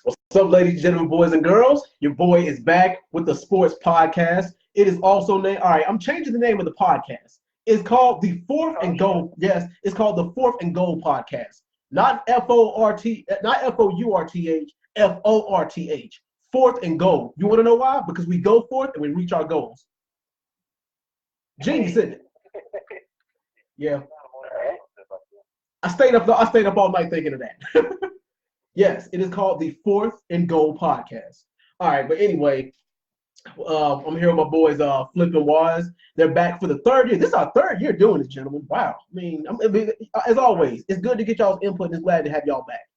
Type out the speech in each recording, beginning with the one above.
What's up, ladies, gentlemen, boys, and girls? Your boy is back with the sports podcast. It is also named, all right, I'm changing the name of the podcast. It's called the Fourth and Goal. Yes, it's called the Fourth and Goal podcast. Not F-O-R-T, not F-O-U-R-T-H, F-O-R-T-H. Fourth and Goal. You want to know why? Because we go forth and we reach our goals. Genius, isn't it? Yeah. I stayed up all night thinking of that. Yes, it is called the Fourth and Goal podcast. All right, but anyway, I'm here with my boys, Flip and Waz. They're back for the third year. This is our third year doing this, gentlemen. Wow. I mean, as always, it's good to get y'all's input and it's glad to have y'all back.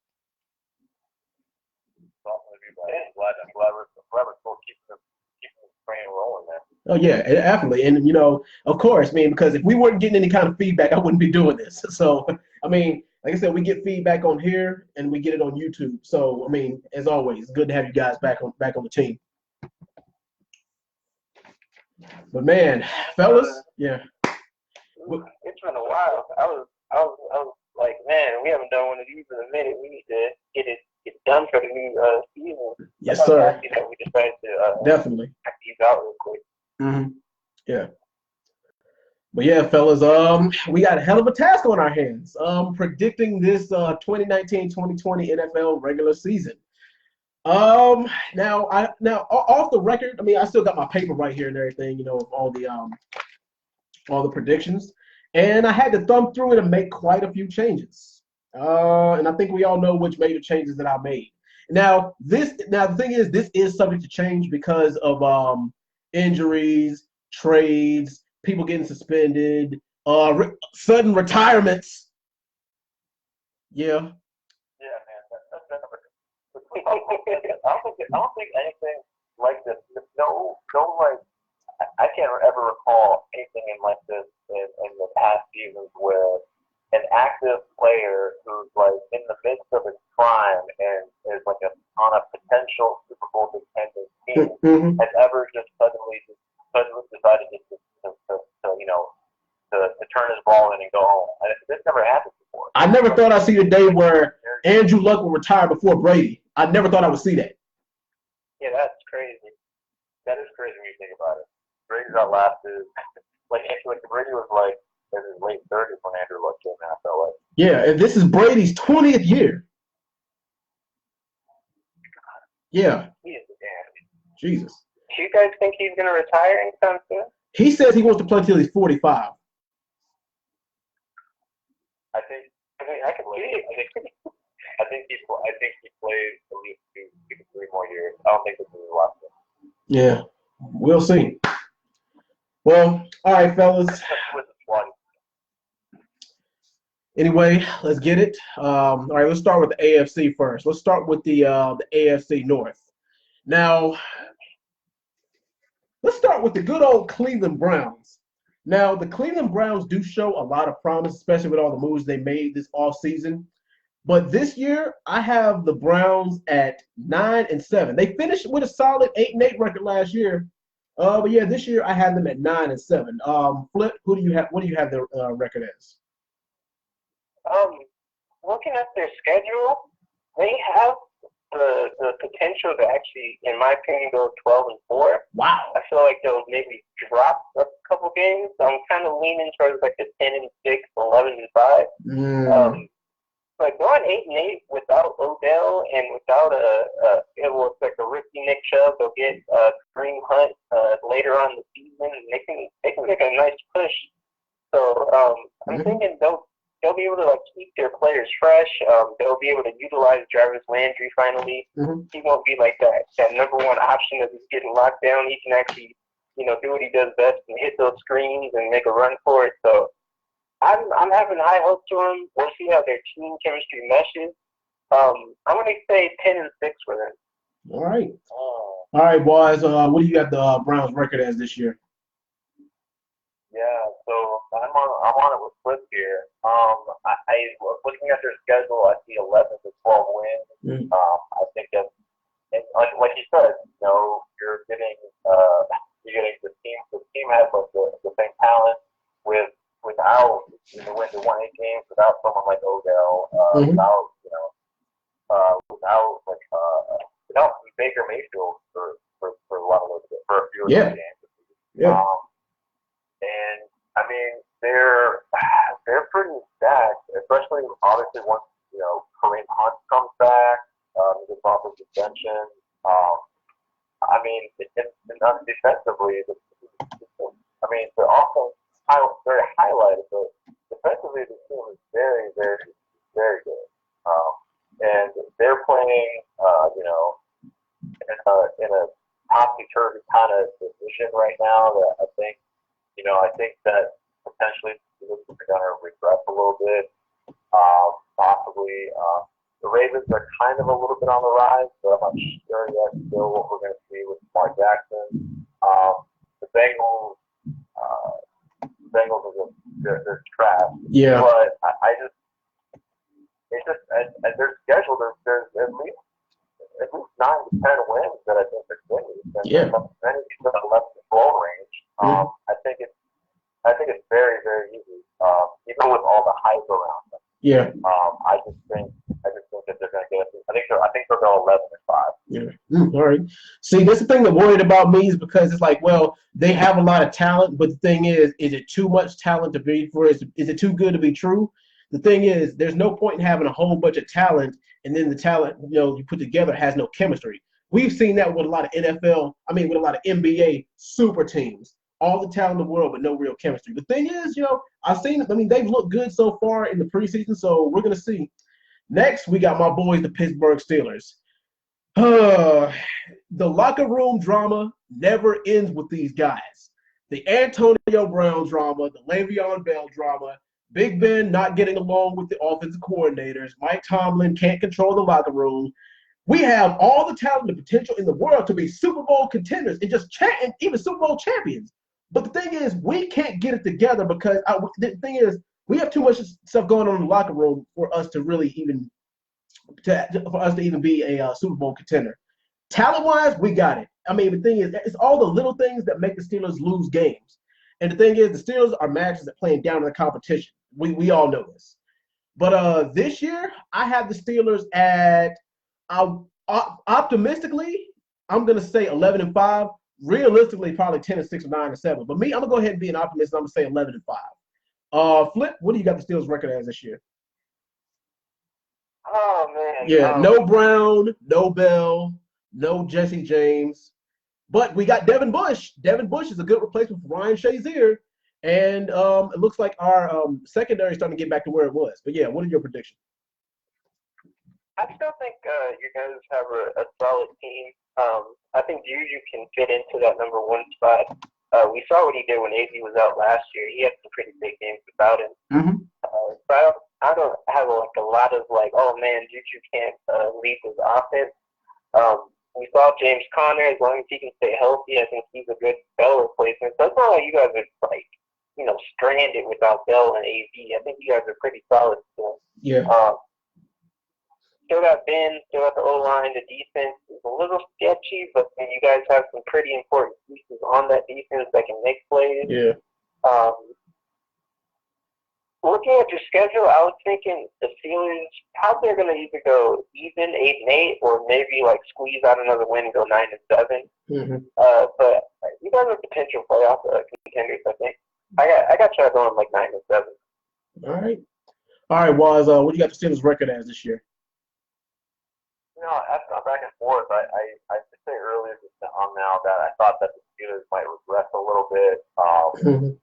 I'm glad we're still keeping the train rolling, man. Oh yeah, definitely. And of course, I mean, because if we weren't getting any kind of feedback, I wouldn't be doing this. So, I mean, like I said, we get feedback on here and we get it on YouTube. So, I mean, as always, good to have you guys back on the team. But man, fellas, yeah. It's been a while. I was like, man, we haven't done one of these in a minute. We need to get it done for the new season. Yes, sir. Happy that we decided to definitely check these out real quick. Mm-hmm. Yeah. But yeah, fellas, we got a hell of a task on our hands. Predicting this 2019-2020 NFL regular season. Now off the record, I mean, I still got my paper right here and everything, of all the predictions, and I had to thumb through it and make quite a few changes. And I think we all know which major changes that I made. Now the thing is, this is subject to change because of injuries, trades, people getting suspended, sudden retirements. Yeah. Yeah, man. That's never. I don't think anything like this. No, like I can't ever recall anything in like this in the past seasons where an active player who's like in the midst of his prime and is like on a potential Super Bowl contending team has ever just suddenly decided to turn his ball in and go home. And this never happened before. I never thought I'd see the day where Andrew Luck will retire before Brady. I never thought I would see that. Yeah, that's crazy. That is crazy when you think about it. Brady's outlasted. Like Brady was like in his late 30s when Andrew Luck came in, I felt like. Yeah, and this is Brady's 20th year. Yeah. He is a damn. Jesus. Do you guys think he's going to retire anytime soon? He says he wants to play until he's 45. I can believe it. I think he plays at least two to three more years. I don't think this is his last one. Yeah, we'll see. Well, all right, fellas. Anyway, let's get it. All right, let's start with the AFC first. Let's start with the AFC North. Now, let's start with the good old Cleveland Browns. Now, the Cleveland Browns do show a lot of promise, especially with all the moves they made this offseason. But this year, I have the Browns at 9-7. They finished with a solid 8-8 record last year. But yeah, this year I had them at 9-7. Flip, who do you have? What do you have their record as? Looking at their schedule, they have the potential to actually, in my opinion, go 12-4. Wow. I feel like they'll maybe drop a couple games. I'm kind of leaning towards like the 10-6, 11-5. Like going 8-8 without Odell and without it looks like a rookie Nick Chubb. They'll get Kareem Hunt later on in the season, and they can make a nice push. So I'm thinking they'll be able to like keep their players fresh. They'll be able to utilize Jarvis Landry finally. He won't be like that number one option that is getting locked down. He can actually do what he does best and hit those screens and make a run for it. So I'm having high hopes for them. We'll see how their team chemistry meshes. I'm going to say 10-6 for them. All right. All right, boys. What do you got the Browns record as this year? Yeah, so I'm on it with Flip here. I looking at their schedule, I see 11-12 wins. I think that's, and like you said, you're getting the team. The team has like the same talent without win the 1-8 games, without someone like Odell, without like Mayfield for a lot of those for a few of Yeah. those games. Yeah. And I mean they're pretty stacked, especially obviously once Kareem Hunt comes back, gets off his suspension. I mean, and defensively, I mean the offense very highlighted, but defensively the team is very, very, very good. And they're playing, in a topsy-turvy kind of division right now that I think that potentially they're going to regress a little bit. Possibly, the Ravens are kind of a little bit on the rise, but I'm not sure yet still what we're going to see with Mark Jackson. The Bengals, they're trash. Yeah. But it's just at their schedule, there's at least 9 to 10 wins that I think they're winning. Yeah. Many people that left the goal range. I think it's very, very easy, even with all the hype around them. Yeah. I just think that they're going to get. I think they'll go 11-5. Yeah. All right. See, that's the thing that worried about me is because it's like, well, they have a lot of talent, but the thing is it too much talent to be for? Is it too good to be true? The thing is, there's no point in having a whole bunch of talent and then the talent you put together has no chemistry. We've seen that with a lot of with a lot of NBA super teams. All the talent in the world, but no real chemistry. The thing is, I've seen it. I mean, they've looked good so far in the preseason, so we're gonna see. Next, we got my boys, the Pittsburgh Steelers. The locker room drama never ends with these guys. The Antonio Brown drama, the Le'Veon Bell drama, Big Ben not getting along with the offensive coordinators, Mike Tomlin can't control the locker room. We have all the talent and potential in the world to be Super Bowl contenders and and even Super Bowl champions. But the thing is, we can't get it together because the thing is, we have too much stuff going on in the locker room for us to really even be a Super Bowl contender. Talent-wise, we got it. I mean, the thing is, it's all the little things that make the Steelers lose games. And the thing is, the Steelers are matches at playing down in the competition. We all know this. But this year, I have the Steelers at optimistically, I'm gonna say 11-5. Realistically, probably 10-6 or 9-7. But me, I'm gonna go ahead and be an optimist. I'm gonna say 11-5. Flip, what do you got the Steelers record as this year? Oh man. Yeah, no Brown, no Bell, no Jesse James, but we got Devin Bush. Devin Bush is a good replacement for Ryan Shazier, and it looks like our secondary is starting to get back to where it was. But yeah, what are your predictions? I still think you guys have a solid team. I think Juju can fit into that number 1 spot. We saw what he did when AD was out last year. He had some pretty big games without him. Mm-hmm. But I don't have a lot of oh man, Juju can't lead his offense. We saw James Conner. As long as he can stay healthy, I think he's a good Bell replacement. So it's not like you guys are stranded without Bell and AD. I think you guys are pretty solid still. Yeah. Still got Ben, still got the O-line. The defense is a little sketchy, but then you guys have some pretty important pieces on that defense that can make plays. Yeah. Looking at your schedule, I was thinking the Steelers probably are going to either go even 8-8 or maybe squeeze out another win and go 9-7. Mm-hmm. But you guys are potential playoff contenders, I think. I got you going 9-7. All right. Waz, what do you got the Steelers record as this year? I've gone back and forth. I did say earlier on now that I thought that the Steelers might regress a little bit, and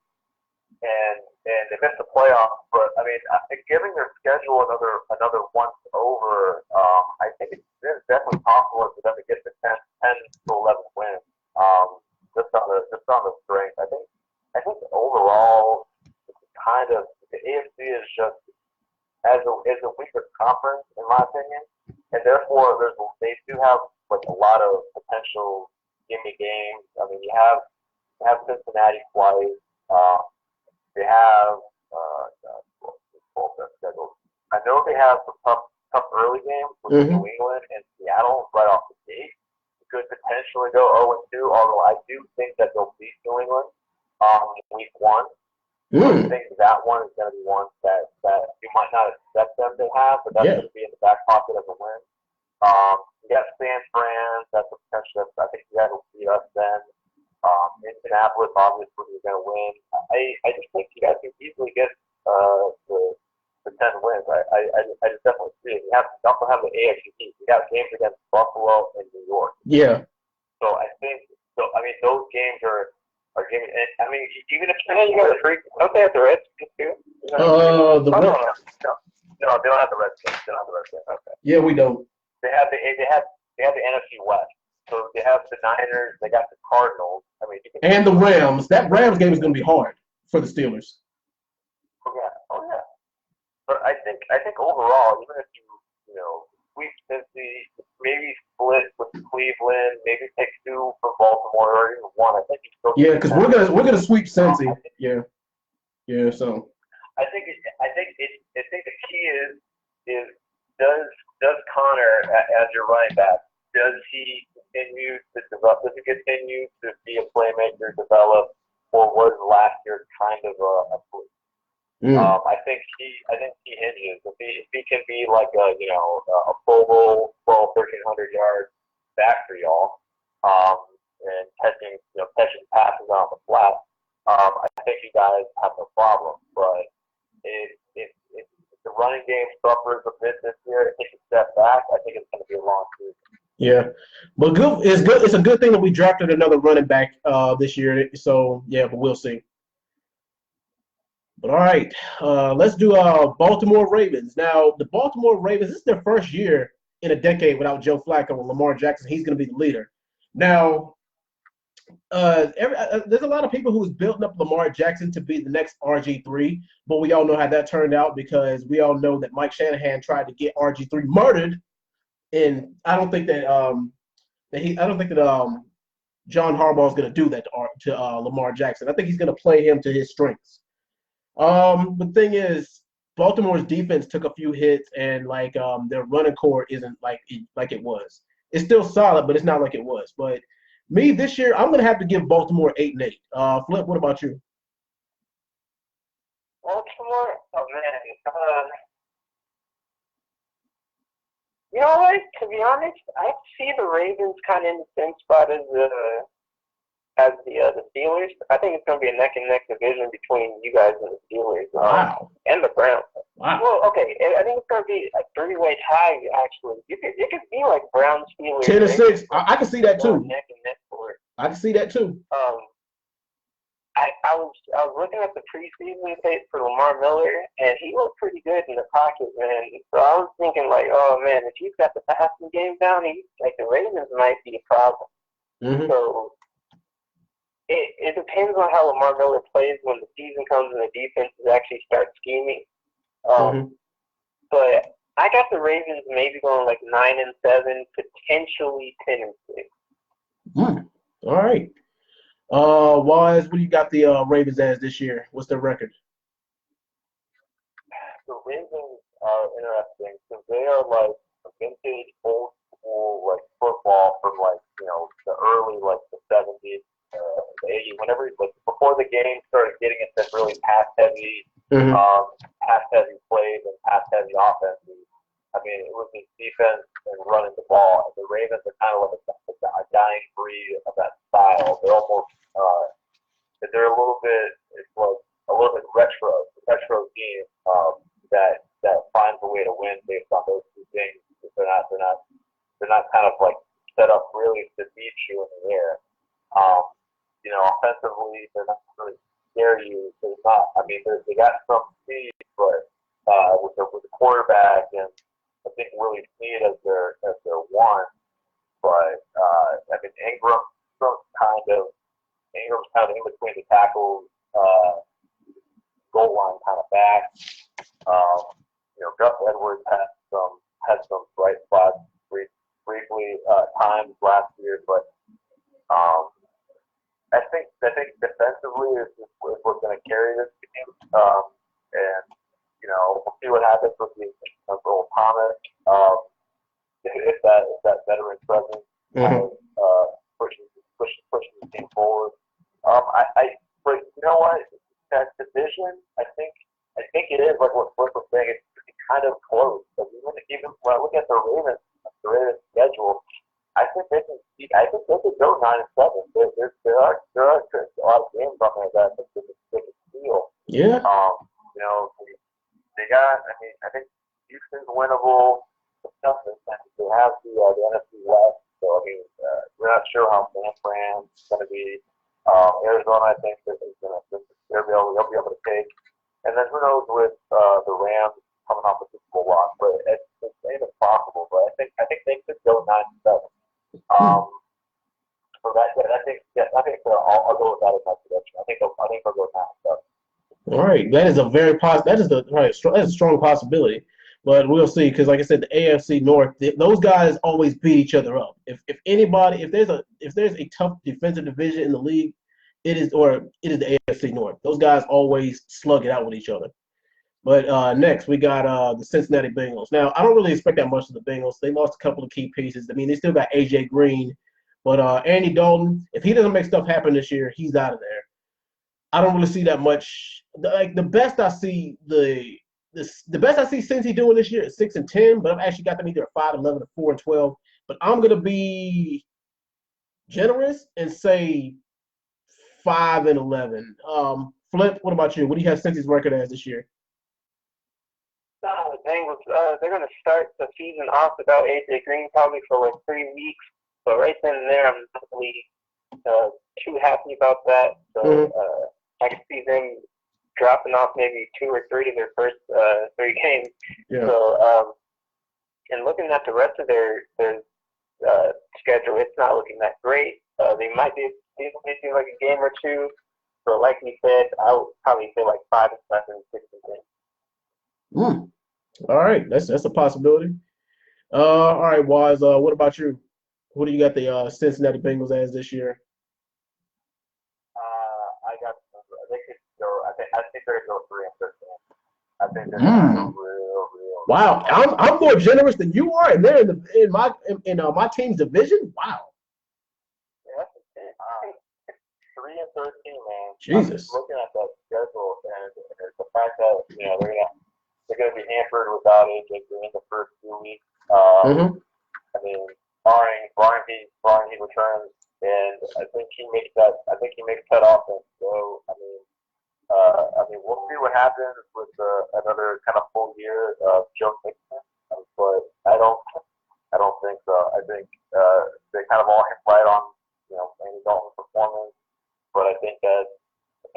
they missed the playoffs. But I mean, giving their schedule another once over, I think it's definitely possible for them to get to 10 to 11 wins. Just on the strength. I think overall, kind of the AFC is just as a weaker conference in my opinion. And therefore, they do have a lot of potential gimme games. I mean, you have Cincinnati twice. They have schedule. I know they have some tough early games with New England and Seattle right off the gate. Could potentially go 0-2. Although I do think that they'll beat New England in week 1. I think that one is going to be one that you might not expect them to have, but that's going to be in the back pocket of a win. You got San Fran, that's a potential. I think you guys will beat us then. Indianapolis, obviously, you're going to win. I just think you guys can easily get the 10 wins. I just definitely see it. You also have the AFC East. You got games against Buffalo and New York. Yeah. So I think, those games are games. I mean, even if you got a freak, don't they have the Redskins too? No, they don't have the Redskins. They don't have the Redskins. Okay. Yeah, we don't. They have the NFC West. So they have the Niners. They got the Cardinals. I mean, and the Rams. That Rams game is going to be hard for the Steelers. Oh yeah. But I think overall, even if you sweep Cincy, maybe split with Cleveland, maybe take 2 from Baltimore or even 1, I think you still. Yeah, because we're gonna sweep Cincy. Yeah. So. I think the key is does Connor as your running back, does he continue to develop? Does he continue to be a playmaker, develop, or was last year kind of a fluke? I think he hinges. If he can be like a Pro Bowl 1,300 yard back for y'all, and catching passes on the flat, I think you guys have no problem. But if the running game suffers a bit this year, it takes a step back, I think it's going to be a long season. Yeah, but good. It's a good thing that we drafted another running back this year. So yeah, but we'll see. But all right, let's do Baltimore Ravens. Now, the Baltimore Ravens, this is their first year in a decade without Joe Flacco and Lamar Jackson. He's going to be the leader. Now, there's a lot of people who's building up Lamar Jackson to be the next RG3, but we all know how that turned out because we all know that Mike Shanahan tried to get RG3 murdered, and I don't think that John Harbaugh is going to do that to Lamar Jackson. I think he's going to play him to his strengths. The thing is, Baltimore's defense took a few hits, and their running core isn't like it was. It's still solid, but it's not like it was. But me this year, I'm gonna have to give Baltimore 8-8. Flip, what about you? Baltimore, oh man, you know what? To be honest, I see the Ravens kind of in the same spot as the Steelers. I think it's going to be a neck and neck division between you guys and the Steelers. Wow. And the Browns. Wow. Well, okay, I think it's going to be a 3-way tie. Actually, it could be like Browns Steelers. 10-6. I can see that too. Neck and neck for it. I can see that too. I was looking at the preseason tape for Lamar Miller, and he looked pretty good in the pocket, man. So I was thinking oh man, if he's got the passing game down, the Ravens might be a problem. Mm-hmm. So. It depends on how Lamar Miller plays when the season comes and the defenses actually start scheming. But I got the Ravens maybe going 9-7, potentially 10-6. All right. Wise, what do you got the Ravens as this year? What's their record? The Ravens are interesting because they are like a vintage old school football from the early the 70s. The 80s, whenever before the game started getting into really pass heavy plays and pass heavy offenses. I mean, it was just defense and running the ball. And the Ravens are kind of like a dying breed of that style. They're almost they're a little bit retro team that finds a way to win based on those two things. They're not kind of set up really to beat you in the air. Offensively, they're not really scare you. They're not. I mean, they got some speed, but with the quarterback, and I think Willie Snead as their one. But I mean, Ingram's kind of in between the tackles, goal line kind of back. Gus Edwards had some bright spots briefly times last year, but. I think defensively is what's going to carry this game, and we'll see what happens with the Earl Thomas. If that veteran presence pushes the team forward. But you know what? That division, I think it is like what Flip was saying. It's kind of close. But even when I look at the Ravens schedule, I think they could go 9-7. There are a lot of games on there that I think they could steal. Yeah. They got. I mean, I think Houston's winnable. They have the NFC West. So I mean, we're not sure how San Fran's going to be. Arizona, I think, they'll be able to take. And then who knows with the Rams coming off a Super Bowl loss, but it's impossible. But I think they could go 9-7. So I think I'll go with that as my prediction. I think they'll go 9-7. All right, that is a very that's a strong possibility, but we'll see because, like I said, the AFC North, those guys always beat each other up. If there's a tough defensive division in the league, it is the AFC North. Those guys always slug it out with each other. But next we got the Cincinnati Bengals. Now I don't really expect that much of the Bengals. They lost a couple of key pieces. I mean, they still got AJ Green, but Andy Dalton, if he doesn't make stuff happen this year, he's out of there. I don't really see that much. Like the best I see Cincy doing this year is 6-10, but I've actually got them either 5-11 or 4-12. But I'm gonna be generous and say 5-11. Flip, what about you? What do you have Cincy's record as this year? The Bengals, they're gonna start the season off without AJ Green probably for like 3 weeks. So right then and there, I'm not really too happy about that. So I can see them dropping off maybe 2 or 3 of their first 3 games. Yeah. So, and looking at the rest of their schedule, it's not looking that great. They might be like a game or 2. So, like you said, I would probably say like 5-7, 6-10. All right, that's a possibility. All right, Waz. What about you? What do you got the Cincinnati Bengals as this year? I think they're going to go 3-13. I think they're going to go real. Wow, I'm more generous than you are, and they're in my team's division. Wow. Yeah, that's 3-13, man. Jesus. I'm looking at that schedule, and the fact that they're gonna be hampered without AJ Green the first few weeks. I mean, barring he returns, and I think he makes that offense go. I mean, we'll see what happens with another kind of full year of Joe Mixon, but I don't think so. I think they kind of all hit right on Andy Dalton's performance, but I think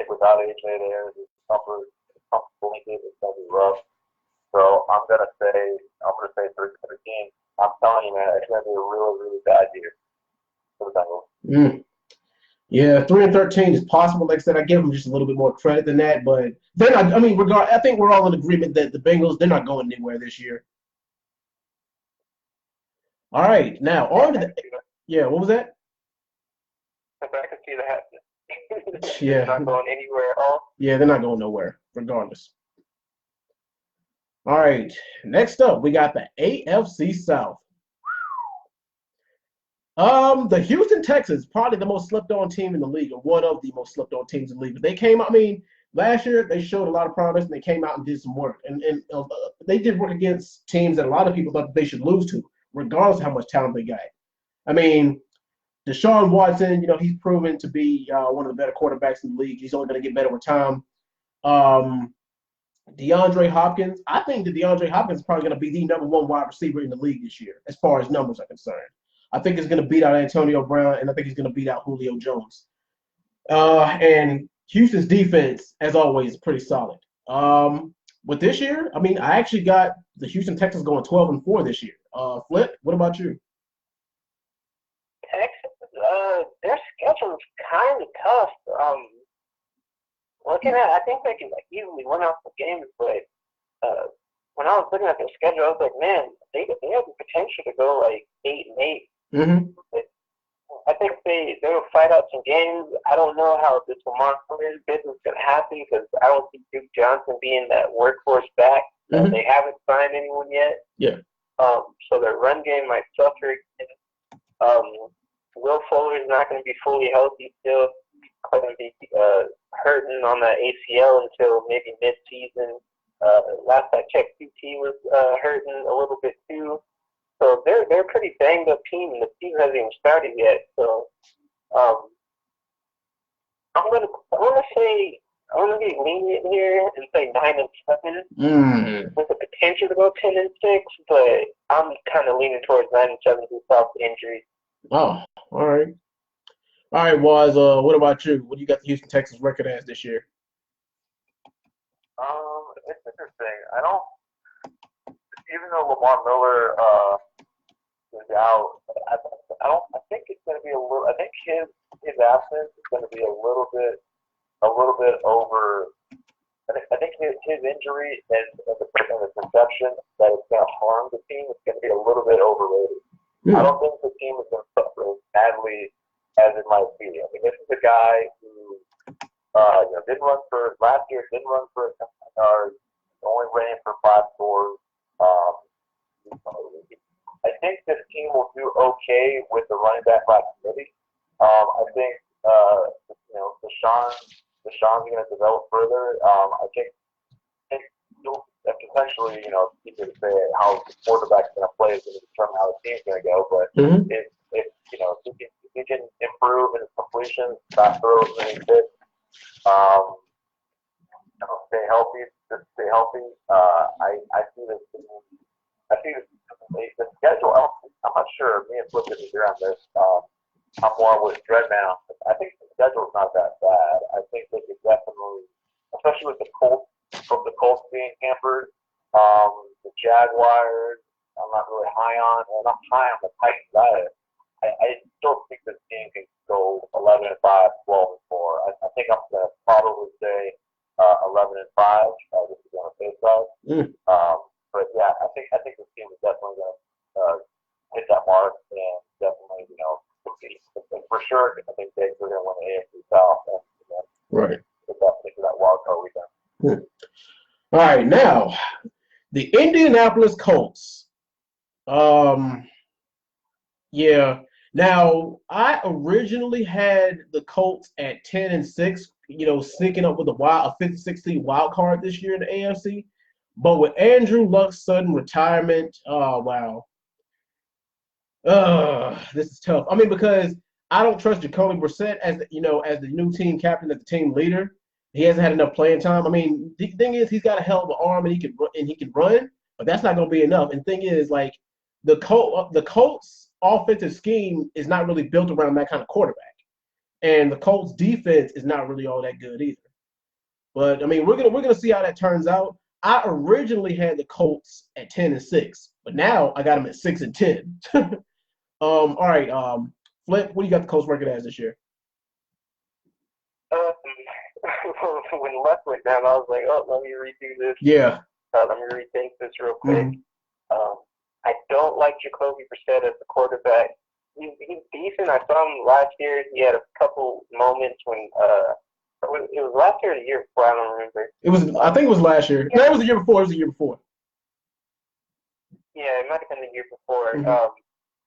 without AJ there, it's comfortable it's gonna be rough. So I'm gonna say 13. I'm telling you, man, it's gonna be a really, really bad year for the Bengals. Yeah, 3-13 is possible. Like I said, I give them just a little bit more credit than that, but they're not. I mean, I think we're all in agreement that the Bengals, they're not going anywhere this year. All right, now on to what was that? I can see that. Yeah, they're not going anywhere at all. Yeah, they're not going nowhere, regardless. All right, next up, we got the AFC South. The Houston Texans, probably the most slept-on team in the league, or one of the most slept-on teams in the league. But they came out, I mean, last year they showed a lot of promise, and they came out and did some work. And they did work against teams that a lot of people thought they should lose to, regardless of how much talent they got. I mean, Deshaun Watson, he's proven to be one of the better quarterbacks in the league. He's only going to get better with time. DeAndre Hopkins, I think that DeAndre Hopkins is probably going to be the number 1 wide receiver in the league this year, as far as numbers are concerned. I think he's going to beat out Antonio Brown, and I think he's going to beat out Julio Jones. And Houston's defense, as always, is pretty solid. But this year, I mean, I actually got the Houston Texans going 12-4 this year. Flip, what about you? Texans, their schedule's kind of tough. Looking at, I think they can easily win out the games, but when I was looking at their schedule, I was like, man, they have the potential to go 8-8. I think they'll fight out some games. I don't know how this Lamar Miller business is going to happen because I don't see Duke Johnson being that workhorse back. They haven't signed anyone yet. Yeah. So their run game might suffer. Will Fuller is not going to be fully healthy still. Going to be hurting on the ACL until maybe mid-season. Last I checked, QT was hurting a little bit too. So they're a pretty banged up team, and the season hasn't even started yet. So um, I'm gonna be lenient here and say 9-7 with the potential to go 10-6, but I'm kind of leaning towards 9-7 due to injuries. Oh, all right. All right, Waz, what about you? What do you got the Houston Texans record as this year? It's interesting. I don't, even though Lamar Miller is out, I think it's going to be a little. I think his absence is going to be a little bit over. I think his injury and the perception that it's going to harm the team is going to be a little bit overrated. I don't think the team is going to suffer as badly as it might be. I mean, this is a guy who didn't run for last year. Didn't run for only ran for 5 scores. I think this team will do okay with the running back by committee. I think Deshaun's going to develop further. I think potentially, you could say how the quarterback's going to play is going to determine how the team's going to go. But if he can improve in his completions, fast throws, and he fits, stay healthy. Just stay healthy. I see this. The schedule. I'm not sure. Me and Flip didn't agree on this. I'm more with TheDreadMan. I think the schedule's not that bad. I think they could definitely, especially with the Colts being hampered, the Jaguars. I'm not really high on. Well, not high on the Titans either. I still think this team can go 11-5, 12-4. I think I'm going to probably say 11-5. This is on the safe side. But yeah, I think this team is definitely going to hit that mark and definitely, for sure. I think they're going to win the AFC South and right. Get that wild card weekend. All right, now the Indianapolis Colts. Yeah. Now I originally had the Colts at 10-6. Sneaking up with a 5-16 wild card this year in the AFC. But with Andrew Luck's sudden retirement, wow. This is tough. I mean, because I don't trust Jacoby Brissett as the new team captain, as the team leader. He hasn't had enough playing time. I mean, the thing is, he's got a hell of an arm and he can run, but that's not going to be enough. And the thing is, like the Colts offensive scheme is not really built around that kind of quarterback, and the Colts defense is not really all that good either. But I mean, we're gonna see how that turns out. I originally had the Colts at 10-6, but now I got them at 6-10. All right, Flip, what do you got the Colts record as this year? When Luck went down, I was like, oh, let me redo this. Yeah. Let me rethink this real quick. I don't like Jacoby Brissett as the quarterback. He's decent. I saw him last year. He had a couple moments when it was last year or the year before. I don't remember. I think it was last year. No, it was the year before. Yeah, it might have been the year before.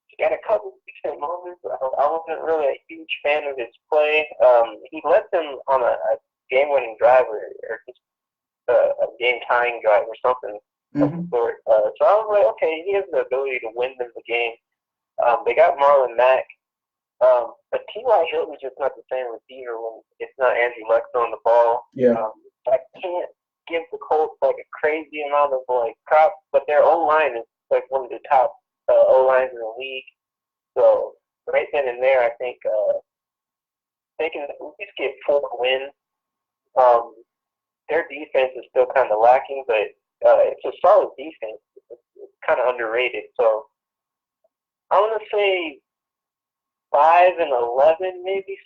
He had a couple decent moments. I wasn't really a huge fan of his play. He led them on a game-winning drive or just a game-tying drive or something of the sort. So I was like, okay, he has the ability to win them the game. They got Marlon Mack. But T.Y. Hilton's just not the same receiver when it's not Andrew Luck throwing the ball. Yeah. I can't give the Colts like a crazy amount of props, but their O-line is like one of the top O-lines in the league. So right then and there, I think they can at least get 4 wins. Their defense is still kind of lacking, but it's a solid defense. It's kind of underrated. So I'm gonna say 5-11, maybe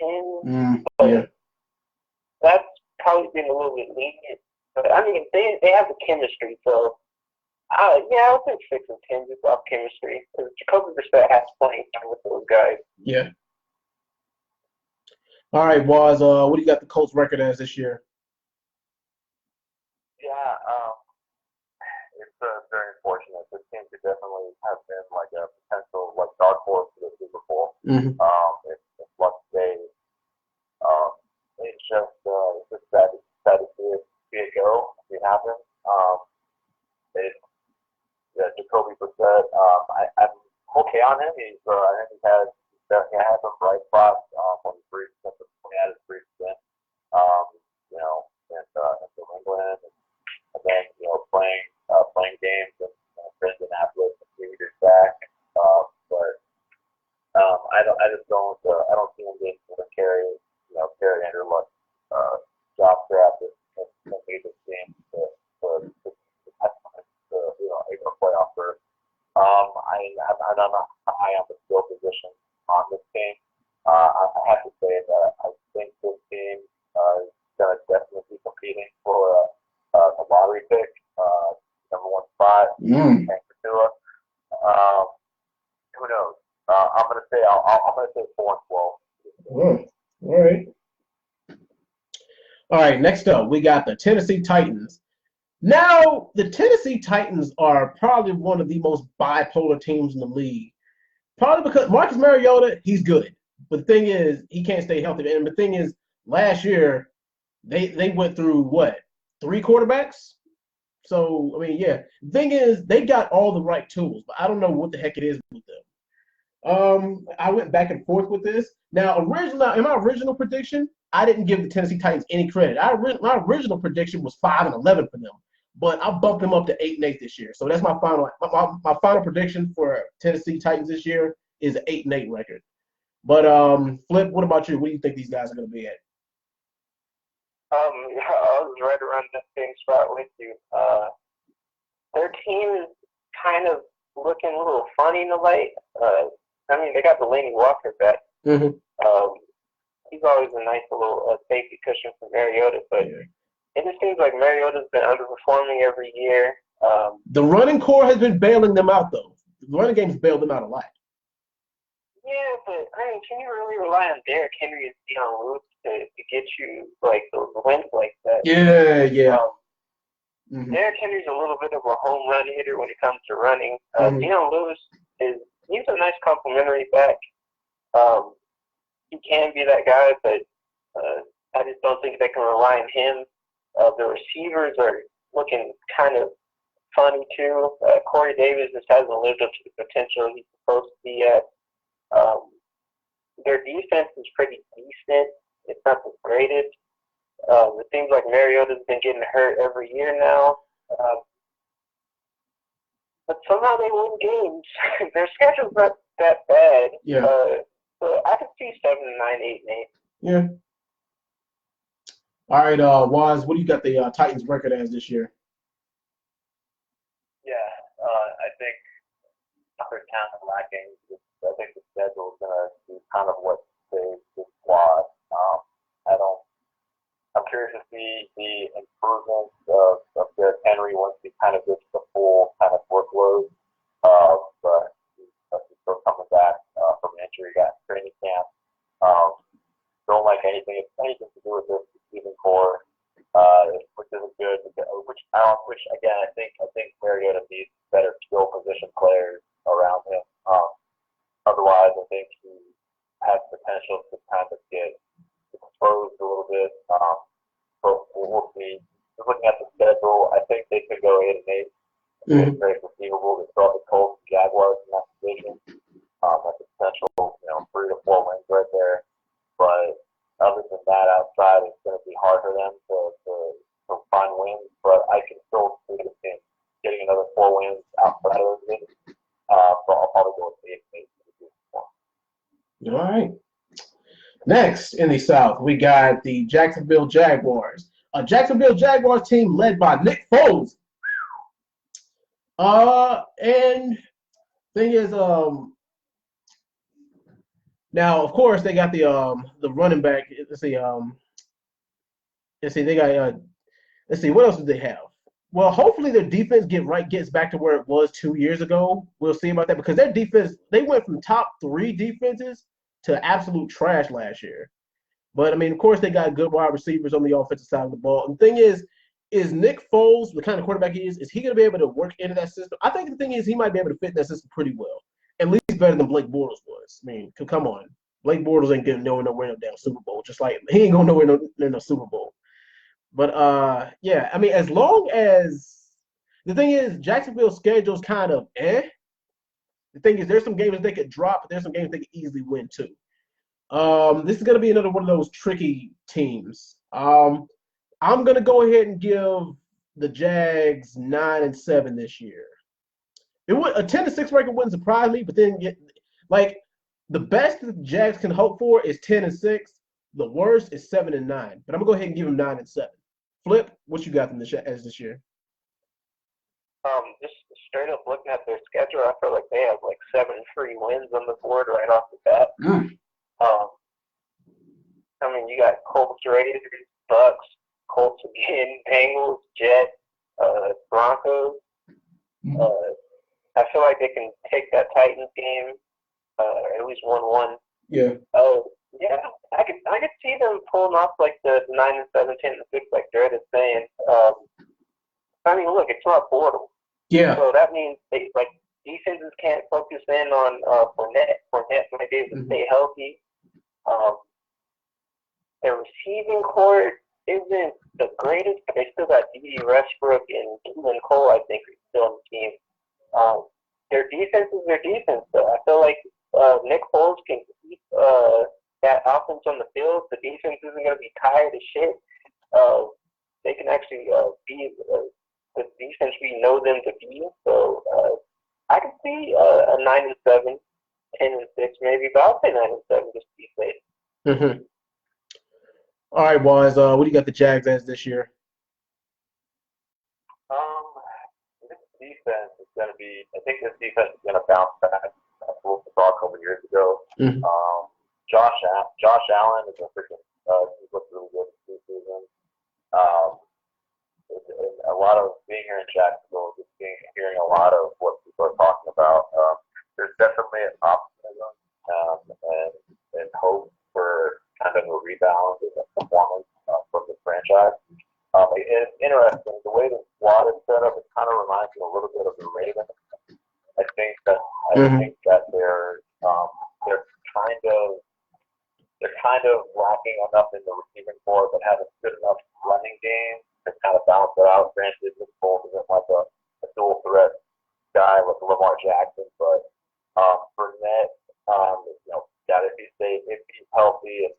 6-10. But that's probably been a little bit lenient. But I mean, they have the chemistry, so I would think 6-10 just off chemistry because Jacoby Brissett has playing time with those guys. Yeah. All right, Waz. What do you got the Colts record as this year? Yeah, it's very unfortunate. This team could definitely have been like a potential dark horse for the Super Bowl. If Luck stays, it's just sad to see it go. See it happen. Jacoby Brissett, on him. I think he has some bright spots when he added 3%. You know, in New England, and then playing games in Indianapolis a few years back. But I just don't see him being able to carry Andrew Luck's job draft and lead this team to even a playoff berth. I'm not high on the skill position on this team. I have to say that I think this team is going to definitely be competing for a lottery pick, number 1 spot. Who knows? I'm going to say 4-12. All right. All right. Next up, we got the Tennessee Titans. Now, the Tennessee Titans are probably one of the most bipolar teams in the league. Probably because Marcus Mariota, he's good. But the thing is, he can't stay healthy. And the thing is, last year, they went through, what, 3 quarterbacks? So, I mean, yeah. The thing is, they got all the right tools, but I don't know what the heck it is with them. I went back and forth with this. Now, in my original prediction, I didn't give the Tennessee Titans any credit. My original prediction was 5-11 for them, but I bumped them up to 8-8 this year. So that's my final prediction for Tennessee Titans this year is an 8-8 record. But Flip, what about you? What do you think these guys are going to be at? I was right around the same spot with you. Their team is kind of looking a little funny in the light. I mean, they got Delaney Walker back. Mm-hmm. He's always a nice little safety cushion for Mariota, but it just seems like Mariota's been underperforming every year. The running core has been bailing them out, though. The running game's bailed them out a lot. Yeah, but I mean, can you really rely on Derrick Henry and Dion Lewis to get you like those wins like that? Yeah. Derrick Henry's a little bit of a home run hitter when it comes to running. Dion Lewis he's a nice complimentary back. He can be that guy, but I just don't think they can rely on him. The receivers are looking kind of funny too. Corey Davis just hasn't lived up to the potential he's supposed to be at. Their defense is pretty decent. It's not the greatest. It seems like Mariota's been getting hurt every year now. But somehow they win games. Their schedule's not that bad. Yeah. So I could see 7-9, 8-8. Yeah. All right, Waz, what do you got the Titans record as this year? Yeah, I think after talent lacking, I think the schedule is going to be kind of what saves the squad. I'm curious to see the improvements of Derrick Henry once he kind of gets the full kind of workload. But he's still coming back from injury, got training camp. Don't like anything to do with this receiving core, which isn't good. Which again, I think Mariota needs better skill position players around him. Otherwise, I think he has potential to kind of get exposed a little bit. But we'll see. Just looking at the schedule, I think they could go 8-8. It's very conceivable. They saw the Colts, Jaguars in that division. That's a potential, 3 to 4 wins right there. But other than that, outside, it's going to be hard for them to find wins. But I can still see the team getting another 4 wins outside of those games. So I'll probably go with 8-8. All right. Next in the South, we got the Jacksonville Jaguars. A Jacksonville Jaguars team led by Nick Foles. And thing is, now of course they got the running back. Let's see, they got let's see, what else do they have? Well, hopefully their defense gets back to where it was 2 years ago. We'll see about that because their defense, they went from top 3 defenses to absolute trash last year. But, I mean, of course, they got good wide receivers on the offensive side of the ball. And the thing is Nick Foles, the kind of quarterback he is he going to be able to work into that system? I think the thing is he might be able to fit that system pretty well. At least better than Blake Bortles was. I mean, come on. Blake Bortles ain't getting nowhere in no damn Super Bowl. Just like he ain't going nowhere in no Super Bowl. But, yeah, I mean, as long as – the thing is Jacksonville's schedule's kind of the thing is, there's some games that they could drop, but there's some games they could easily win too. This is going to be another one of those tricky teams. I'm going to go ahead and give the Jags 9-7 this year. A 10-6 record wouldn't surprise me, but then like the best the Jags can hope for is 10-6. The worst is 7-9. But I'm gonna go ahead and give them 9-7. Flip, what you got from this year? Just straight up looking at their schedule, I feel like they have like 7 free wins on the board right off the bat. I mean, you got Colts, Raiders, Bucks, Colts again, Bengals, Jets, Broncos. I feel like they can take that Titans game, at least 1-1. Yeah. Yeah, I could see them pulling off like the 9-7, 10-6, like Dread is saying. I mean, look, it's not portal. Yeah. So that means like defenses can't focus in on Fournette. Fournette might be able to stay healthy. Their receiving core isn't the greatest, but they still got D.D. Westbrook and Keelan Cole, I think, are still on the team. Their defense is their defense, though. I feel like Nick Foles can keep that offense on the field. The defense isn't going to be tired as shit. They can actually be the defense we know them to be. So I can see a 9-7, 10-6 maybe, but I'll say 9-7 just to be safe. All right, Waz. What do you got the Jags as this year? This defense is going to be. I think this defense is going to bounce back. That's what we saw a couple years ago. Josh Allen is a freaking. He looked really good this season. A lot of being here in Jacksonville, just hearing a lot of what people are talking about. There's definitely an optimism and hope for kind of a rebound in the performance from the franchise. It's interesting. The way the squad is set up, it kind of reminds me a little bit of the Ravens. I think that they're kind of lacking enough in the receiving core, but have a good enough running game to kind of balance it out. Granted, Nick Foles isn't like a dual threat guy like Lamar Jackson, but Fournette, if he's healthy and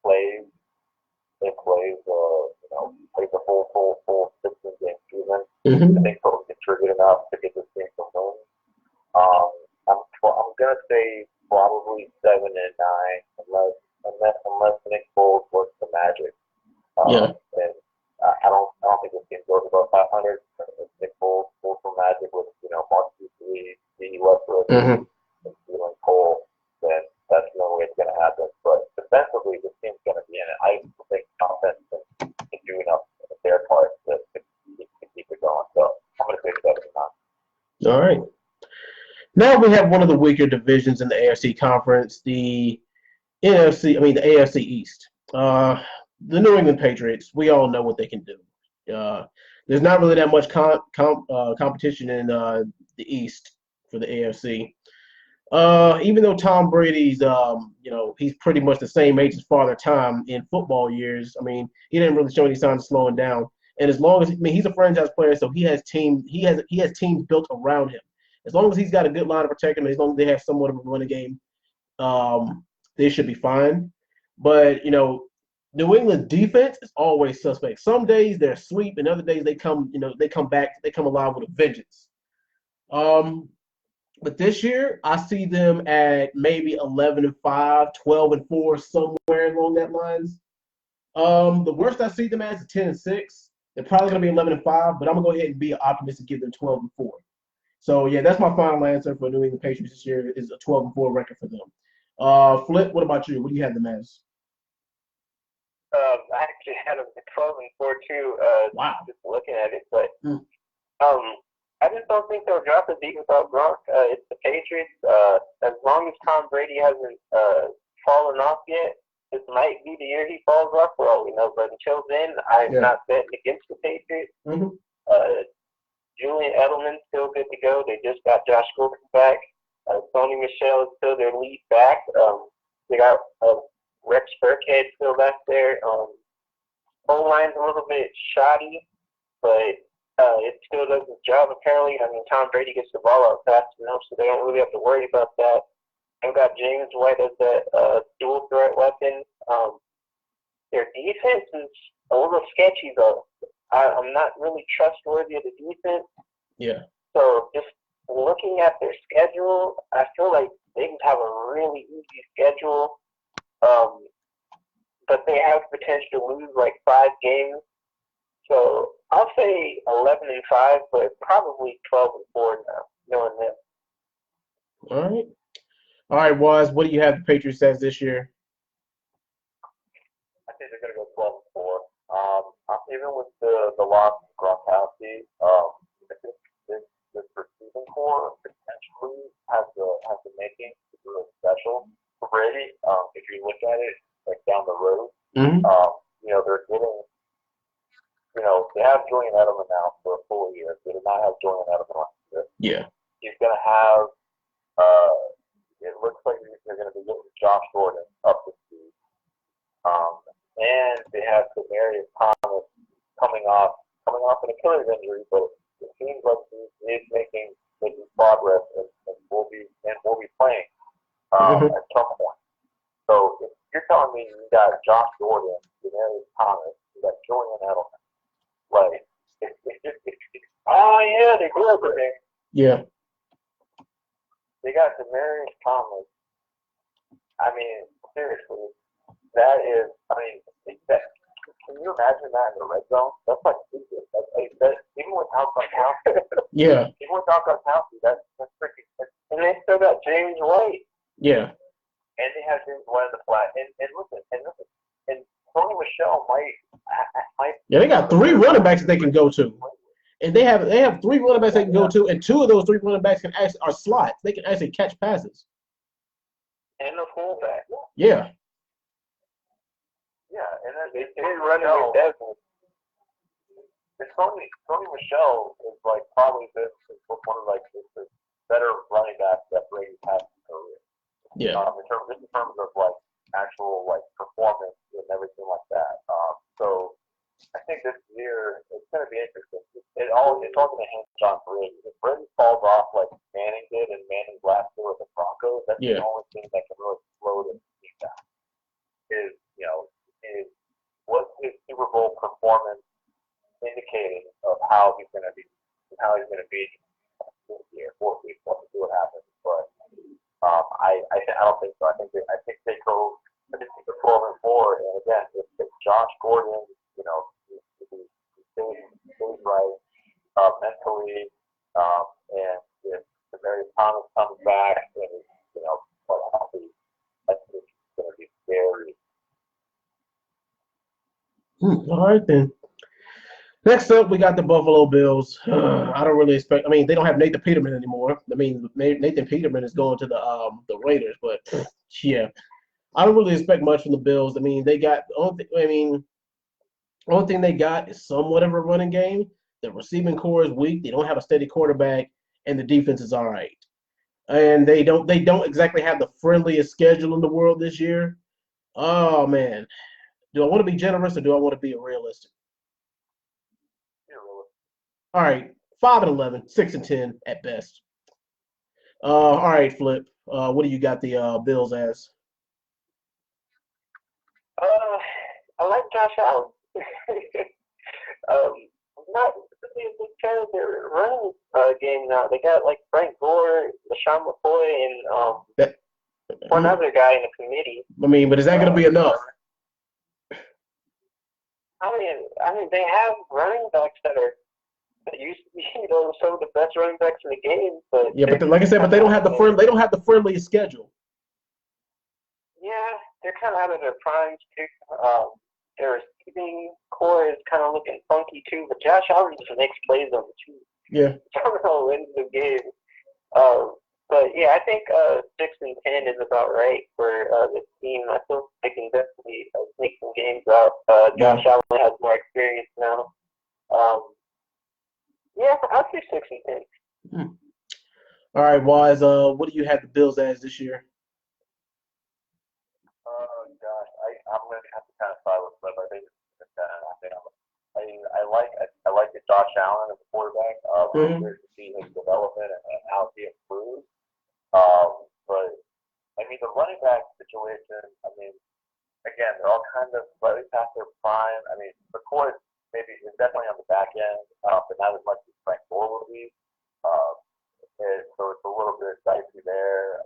plays a full 16-game season. I think he'll contribute enough to get this team some wins. I'm gonna say probably 7-9, unless Nick Foles works the magic. And I don't think this team goes above 500. Nick Foles pulls some magic with Mark Dupree, D. Westbrook, and Keelan Cole. Then that's the only way it's gonna happen. But defensively, this team's gonna be in it. I think offense can do enough of their part to keep it going. So I'm gonna say 7-9. All right. Now we have one of the weaker divisions in the AFC conference, the AFC East. The New England Patriots, we all know what they can do. There's not really that much competition in the East for the AFC. Even though Tom Brady's, he's pretty much the same age as Father Time in football years. I mean, he didn't really show any signs of slowing down. And as long as he's a franchise player, so he has teams built around him. As long as he's got a good line of protection, as long as they have somewhat of a running game, they should be fine. But New England defense is always suspect. Some days they're asleep, and other days they come back, they come alive with a vengeance. But this year I see them at maybe 11-5, 12-4, somewhere along that lines. The worst I see them as is 10-6. They're probably gonna be 11-5, but I'm gonna go ahead and be optimistic and give them 12-4. So yeah, that's my final answer for New England Patriots this year is a 12-4 record for them. Flip, what about you? What do you have them as? I actually had them at 12-4 too. Wow. Just looking at it, but I just don't think they'll drop a beat without Gronk. It's the Patriots. As long as Tom Brady hasn't fallen off yet, this might be the year he falls off for all we know. But until then, I'm not betting against the Patriots. Julian Edelman's still good to go. They just got Josh Gordon back. Sony Michel is still their lead back. They got Rex Burkhead still left there. O-line's a little bit shoddy, but it still does its job apparently. I mean, Tom Brady gets the ball out fast enough, so they don't really have to worry about that. They've got James White as that dual threat weapon. Their defense is a little sketchy though. I'm not really trustworthy of the defense. Yeah. So just looking at their schedule, I feel like they have a really easy schedule. But they have potential to lose like 5 games. So I'll say 11-5, but probably 12-4 now, knowing that. All right, Waz, what do you have the Patriots as this year? I think they're going to go 12-4. Even with the loss of Gronkowski, I think this receiving core potentially has the making to be really special for Brady. If you look at it like down the road, they're getting, they have Julian Edelman now for a full year. They did not have Julian Edelman last year. Yeah. He's going to have. It looks like they're going to be getting Josh Gordon up to speed. And they have Demarius Thomas coming off an Achilles injury, but it seems like he is making progress and will be playing at some point. So if you're telling me you got Josh Gordon, Demarius Thomas, you got Julian Edelman, like oh yeah, they grew up with him. Yeah. They got Demarius Thomas. I mean, seriously, that is. I mean, can you imagine that in the red zone? That's like stupid. Even without Gronkowski. Yeah. Even without Gronkowski, that's freaking. And they still got James White. Yeah. And they have James White in the flat. And listen, and Tony Michelle might. Yeah, they got 3 running backs that they can go to. And they have 3 running backs they can go to, and 2 of those 3 running backs are slots. They can actually catch passes. And the fullback. Yeah. Yeah, and then they're running with Desmond. Tony Michelle is like probably one of like the better running backs that Brady's had in his career. Yeah. In terms of like actual like performance and everything like that. So I think this year it's going to be interesting. It's all going to hinge on Brady. If Brady falls off like Manning did in Manning's last year with the Broncos, that's the only thing that can really slow the team down. Is what's his Super Bowl performance indicating of how he's going to be this year? We'll see what happens. But I don't think so. I think they go. I think they go 12-4. And again, if Josh Gordon, stays right mentally, and if Demarius Thomas comes back and quite healthy, I think it's going to be scary. All right, then. Next up, we got the Buffalo Bills. I don't really expect. I mean, they don't have Nathan Peterman anymore. I mean, Nathan Peterman is going to the Raiders, but yeah, I don't really expect much from the Bills. I mean, they got only thing they got is somewhat of a running game. The receiving core is weak. They don't have a steady quarterback, and the defense is all right. And they don't exactly have the friendliest schedule in the world this year. Oh man, do I want to be generous or do I want to be realistic? All right, 5-11, 6-10 at best. All right, Flip. What do you got the Bills as? I like Josh Allen. Not really a big fan of their running game now. They got like Frank Gore, LaShawn McCoy, and one other guy in the committee. I mean, but is that going to be enough? I mean, they have running backs that used to be, some of the best running backs in the game. But yeah, but like I said, but they don't have the friendliest schedule. Yeah, they're kind of out of their primes too. Their receiving core is kind of looking funky too. But Josh Allen just makes plays on the two. Yeah. Somehow wins the game. But yeah, I think 6-10 is about right for this team. I think they can definitely sneak some games out. Josh Allen has more experience now. Yeah, I'll say 6-10. All right, Wise. What do you have the Bills as this year? Gosh, I'm going to have to kind of side with Flip. I think it's 10. I like like a Josh Allen as a quarterback. Really curious to see his development and how he improves. But I mean, the running back situation. I mean, again, they're all kind of slightly past their prime. I mean, McCoy maybe is definitely on the back end, but not as much as Frank Gore will be. So it's a little bit dicey there.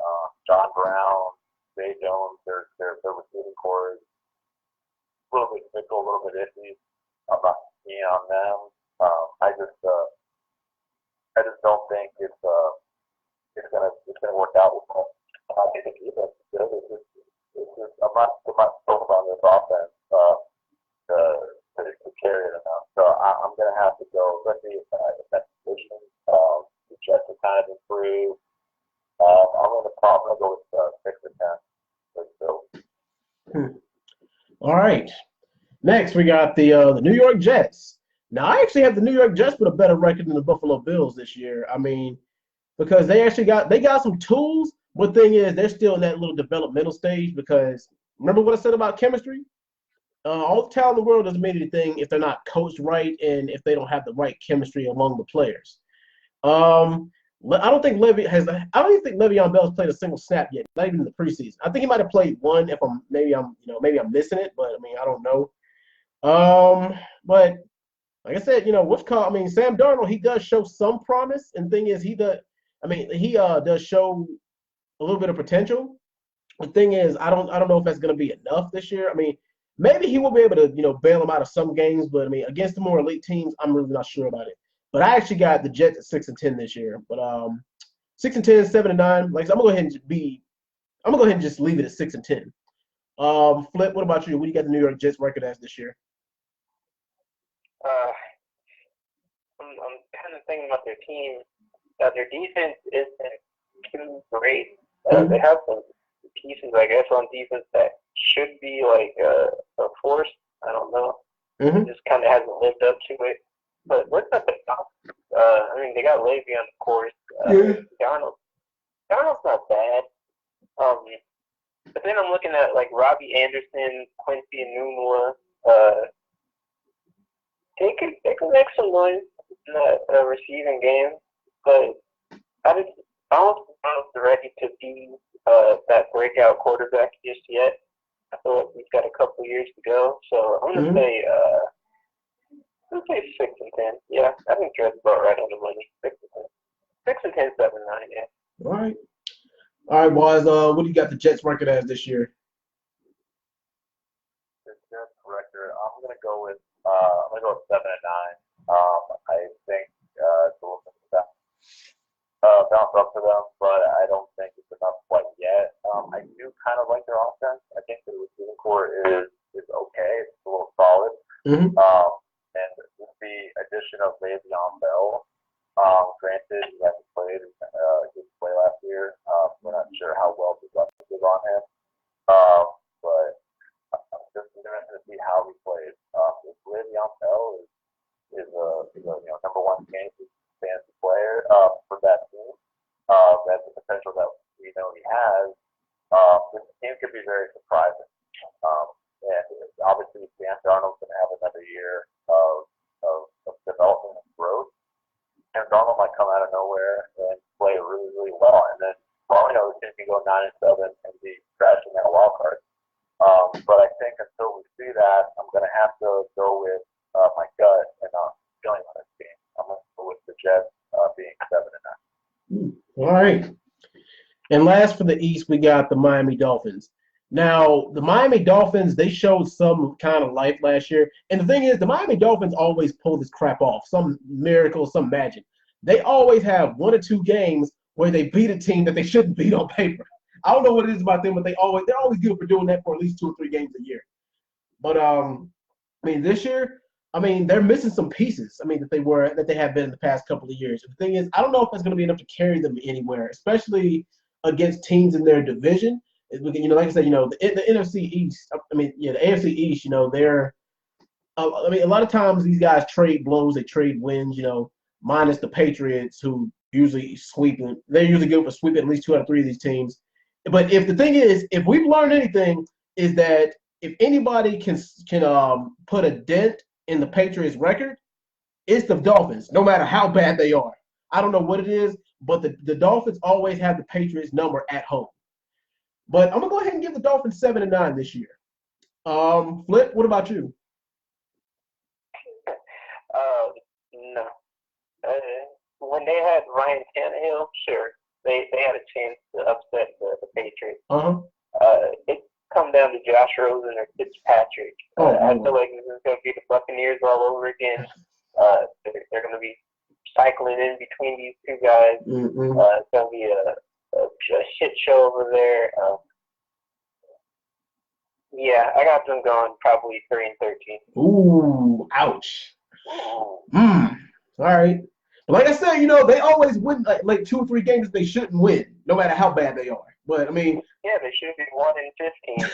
John Brown, Zay Jones, their receiving core is a little bit fickle, a little bit iffy. I'm not keen on them. I just don't think it's gonna work out with them. I think the defense is good. I'm not sold on this offense to carry it enough. So I'm gonna have to go. Especially if that position, the Jets have kind of improved. I'm gonna go with 6 or 10. All right. Next, we got the New York Jets. Now, I actually have the New York Jets with a better record than the Buffalo Bills this year. I mean, because they got some tools. But the thing is, they're still in that little developmental stage. Because remember what I said about chemistry? All the talent in the world doesn't mean anything if they're not coached right and if they don't have the right chemistry among the players. I don't even think Le'Veon Bell's played a single snap yet, not even in the preseason. I think he might have played one. Maybe I'm missing it, but I mean I don't know. But like I said, Sam Darnold, he does show some promise, and the thing is, he does show a little bit of potential. The thing is, I don't know if that's going to be enough this year. I mean, maybe he will be able to bail them out of some games, but I mean, against the more elite teams, I'm really not sure about it. But I actually got the Jets at 6-10 this year. But 6-10, 7-9. Like I'm gonna go ahead and just leave it at 6-10. Flip, what about you? What do you got the New York Jets record as this year? I'm kind of thinking about their team. Their defense isn't too great. They have some pieces, I guess, on defense that should be like a force. I don't know. Just kind of hasn't lived up to it. But what's up with top? I mean, they got Le'Veon, of course. Darnold's not bad. But then I'm looking at like Robbie Anderson, Quincy Enunwa. They could make some noise in the receiving game, but I don't know if they're ready to be that breakout quarterback just yet. I feel like he's got a couple years to go. So I'm gonna say 6-10. Yeah, I think Dread's about right on the money. 6-10, 7-9. Yeah. All right, boys. What do you got the Jets record as this year? The Jets record, I'm gonna go with 7-9. I think it's a little bit bounce up for them, but I don't think it's enough quite yet. I do kind of like their offense. I think the receiving core is okay. It's a little solid. And with the addition of Le'Veon Bell, granted he hasn't played his play last year. We're not sure how well the left is on him. But I'm just interested to see how he plays. If Le'Veon Bell is a number one fantasy player for that team, that's the potential that we know he has. This team could be very surprising. And obviously, Sam Darnold's going to have another year of development and growth. Sam Darnold might come out of nowhere and play really, really well. And then, this team can go 9-7 and be crashing that wild card. But I think until we see that, I'm going to have to go with my gut and feeling on this team. I'm going to go with the Jets being 7-9. All right. And last for the East, we got the Miami Dolphins. Now, the Miami Dolphins, they showed some kind of life last year. And the thing is, the Miami Dolphins always pull this crap off, some miracle, some magic. They always have 1 or 2 games where they beat a team that they shouldn't beat on paper. I don't know what it is about them, but they're always good for doing that for at least 2 or 3 games a year. But this year, they're missing some pieces. That they have been in the past couple of years. The thing is, I don't know if it's going to be enough to carry them anywhere, especially against teams in their division. Like I said, the NFC East. The AFC East. They're. A lot of times these guys trade blows, they trade wins. Minus the Patriots, who usually sweeping. They're usually good for sweeping at least 2 out of 3 of these teams. But if the thing is, if we've learned anything, is that if anybody can put a dent in the Patriots' record, It's the Dolphins, no matter how bad they are. I don't know what it is, but the Dolphins always have the Patriots number at home. But I'm gonna go ahead and give the Dolphins 7-9 this year. Flip, what about you? No. When they had Ryan Tannehill, sure, they had a chance to upset the Patriots. It come down to Josh Rosen or Fitzpatrick. I feel like this is going to be the Buccaneers all over again. They're going to be cycling in between these two guys. It's going to be a shit show over there. Yeah, I got them going probably 3-13. Ooh, ouch. All right. But like I said, they always win like 2 or 3 games they shouldn't win, no matter how bad they are. But I mean, yeah, they should be 1-15.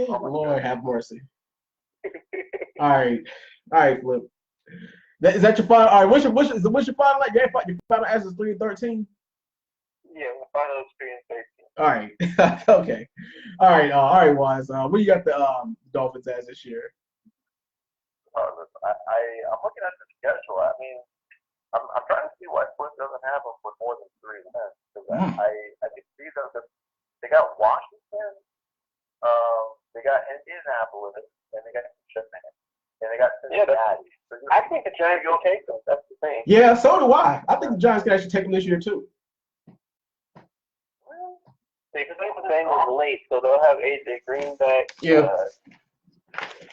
So Lord have mercy. All right, Flip. Is that your final? All right, what's your final? Like your final answer is 3-13. Yeah, my final is 3-13. All right. Okay. All right, Wise. What you got the Dolphins as this year? I'm looking at the schedule. I mean, I'm trying to see why Swift doesn't have them with more than 3 wins. Because I can see them. They got Washington, they got Indianapolis, and they got Cincinnati, and they got Cincinnati. I think the Giants will take them. That's the thing. Yeah, so do I. I think the Giants can actually take them this year too. They can make the Bengals late, so they'll have AJ Green back. Yeah.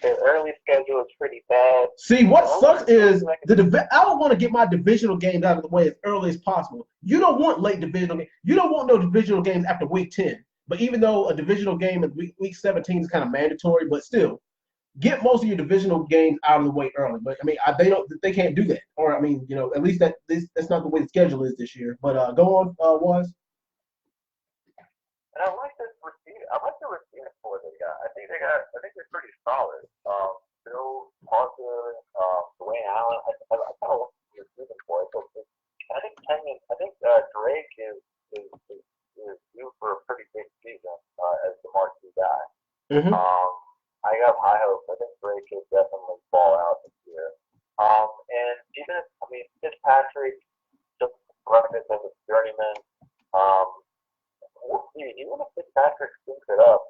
Their early schedule is pretty bad. See, what sucks is I don't want to get my divisional games out of the way as early as possible. You don't want late divisional games. You don't want no divisional games after week 10. But even though a divisional game in week 17 is kind of mandatory, but still, get most of your divisional games out of the way early. But I mean, they can't do that. Or I mean, at least that's not the way the schedule is this year. But go on, Waz. And I like the receiving core they got. I think they're pretty solid. Bill Parker, Dwayne Allen. I kind of like the receiving core. So I think Drake is due for a pretty big season as the marquee guy. I have high hopes. I think Drake could definitely fall out this year. And even Fitzpatrick just running as a journeyman. We'll see. Even if Fitzpatrick syncs it up,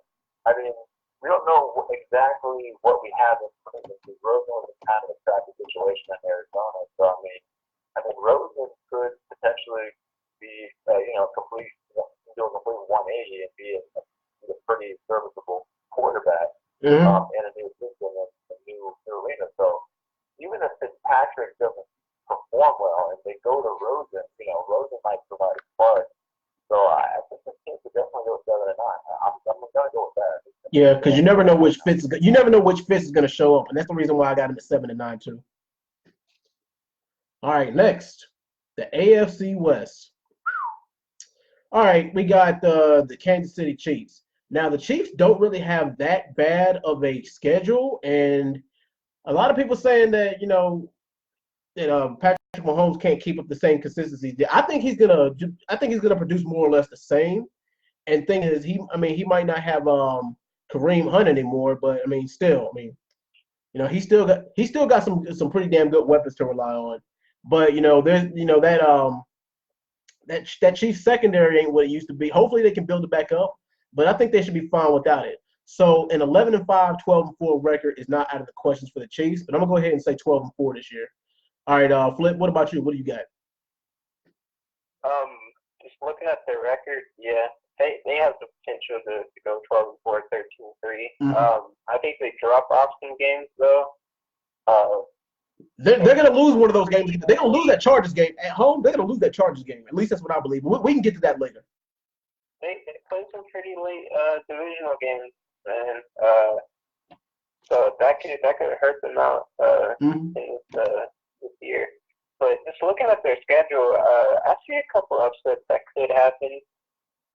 I mean, we don't know exactly what we have in front of us. Rosen was kind of a crappy situation in Arizona. So, I mean, Rosen could potentially be, do a complete 180 and be a pretty serviceable quarterback in a new system and a new arena. So, even if Fitzpatrick doesn't perform well and they go to Rosen, Rosen might provide a spark. So I think this team could definitely go 7-9. I'm gonna go with that. Yeah, because you never know which Fitz is gonna show up, and that's the reason why I got him at 7-9 too. All right, next, the AFC West. All right, we got the Kansas City Chiefs. Now the Chiefs don't really have that bad of a schedule, and a lot of people saying that that Patrick Mahomes can't keep up the same consistency. I think he's gonna produce more or less the same. And thing is, he might not have Kareem Hunt anymore, but he still got some pretty damn good weapons to rely on. But there's that Chiefs secondary ain't what it used to be. Hopefully they can build it back up, but I think they should be fine without it. So an 11-5, 12-4 record is not out of the questions for the Chiefs, but I'm gonna go ahead and say 12-4 this year. All right, Flip, what about you? What do you got? Just looking at their record, yeah, they have the potential to go 12-4, 13-3. I think they drop off some games though. They're gonna lose one of those games. They're gonna lose that Chargers game at home. They're gonna lose that Chargers game. At least that's what I believe. We can get to that later. They played some pretty late divisional games, and so that could hurt them out in this year. But just looking at their schedule, I see a couple upsets that could happen.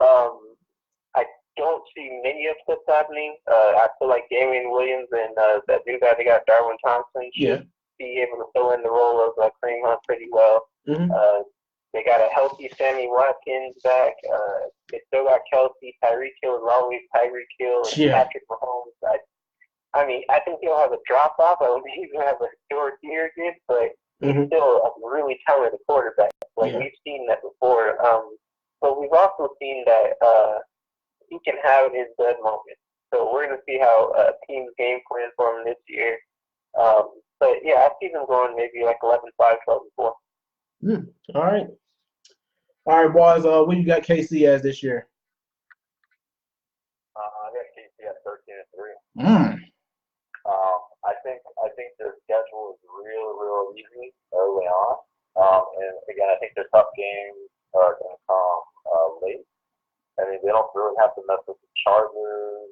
I don't see many upsets happening. I feel like Damian Williams and that new guy they got, Darwin Thompson, should be able to fill in the role of Kareem Hunt pretty well. They got a healthy Sammy Watkins back. They still got Kelsey. Tyreek Hill is always Tyreek Hill. And Patrick Mahomes. I mean, I think he'll have a drop off. I don't think he's gonna have a short year again, but he's still a really talented quarterback. Like we've seen that before. But we've also seen that he can have his bad moments. So we're gonna see how teams game plan for him this year. But yeah, I see them going maybe like 11-5, 12-4. All right. All right, boys. What you got KC as this year? I got KC at 13-3. Mm. I think their schedule is real easy early on. And again, I think their tough games are going to come late. I mean, they don't really have to mess with the Chargers,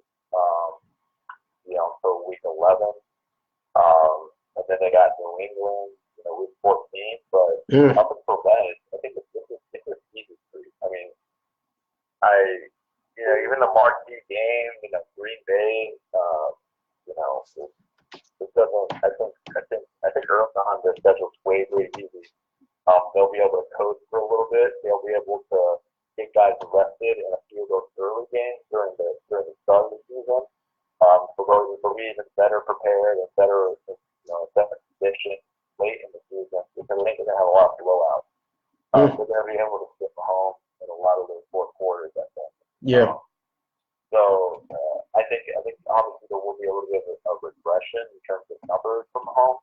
until week 11. And then they got New England, week 14. But up until then, I think it's easy street. I mean, even the marquee game, Green Bay, it doesn't. I think early on their schedule's way easy. They'll be able to coach for a little bit. They'll be able to get guys rested in a few of those early games during the start of the season. So they'll be even better prepared and better condition late in the season because I think they're gonna have a lot of blowouts. They're gonna be able to sit home in a lot of those fourth quarters, I think. Yeah. So I think obviously there will be a little bit of regression in terms of numbers from home.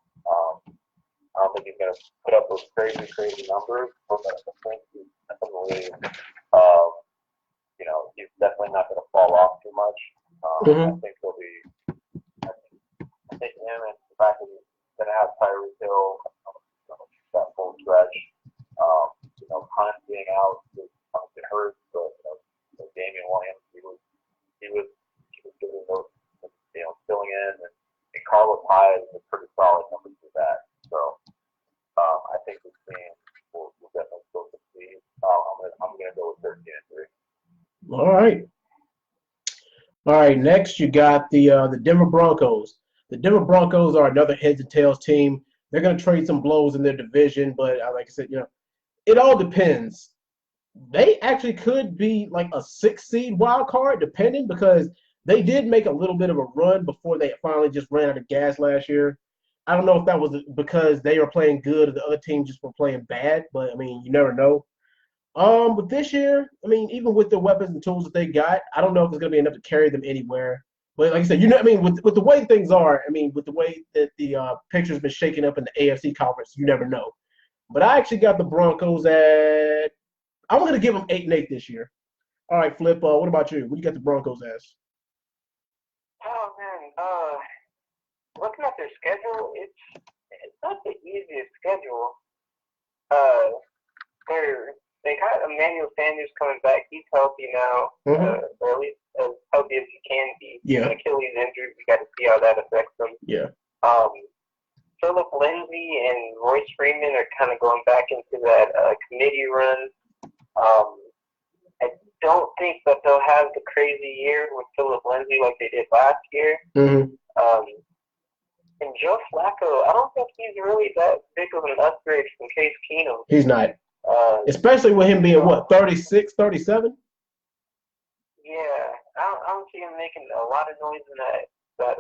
I don't think he's going to put up those crazy numbers, but I think he's definitely, he's definitely not going to fall off too much. I think he'll be. I think him and the fact that he's going to have Tyreek Hill, that full stretch. Hunt being out, it hurts, but Damian Williams, he was giving those, filling in, and Carlos Hyde is a pretty solid number to that. So I think this team will definitely still succeed. I'm gonna go with 13-3. All right. Next, you got the Denver Broncos. The Denver Broncos are another heads and tails team. They're gonna trade some blows in their division, but like I said, it all depends. They actually could be like a 6 seed wild card, depending, because they did make a little bit of a run before they finally just ran out of gas last year. I don't know if that was because they were playing good or the other team just were playing bad, but I mean, you never know. But this year, I mean, even with the weapons and tools that they got, I don't know if it's going to be enough to carry them anywhere. But like I said, I mean, with the way things are, I mean, with the way that the picture's been shaking up in the AFC conference, you never know. But I actually got the Broncos at. I'm going to give them 8-8 this year. All right, Flip. What about you? What do you got the Broncos as? Oh man, looking at their schedule, it's not the easiest schedule. They got Emmanuel Sanders coming back. He's healthy now, or at least as healthy as he can be. Yeah. Achilles injury. We got to see how that affects him. Yeah. Philip Lindsay and Royce Freeman are kind of going back into that committee run. I don't think that they'll have the crazy year with Philip Lindsay like they did last year. And Joe Flacco, I don't think he's really that big of an upgrade from Case Keenum. He's not. Especially with him being, 36, 37? Yeah. I don't see him making a lot of noise in that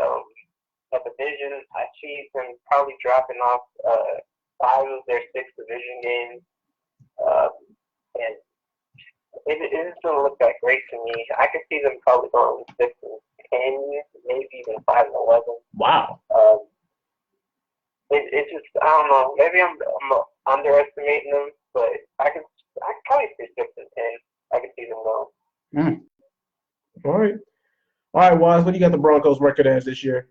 division. I see them probably dropping off 5 of their 6 division games. And it isn't going to look that great to me. I could see them probably going 6-10, maybe even 5-11. Wow. It's just, I don't know. Maybe I'm underestimating them, but I could probably see 6-10. I could see them going. All right, Waz. What do you got the Broncos record as this year?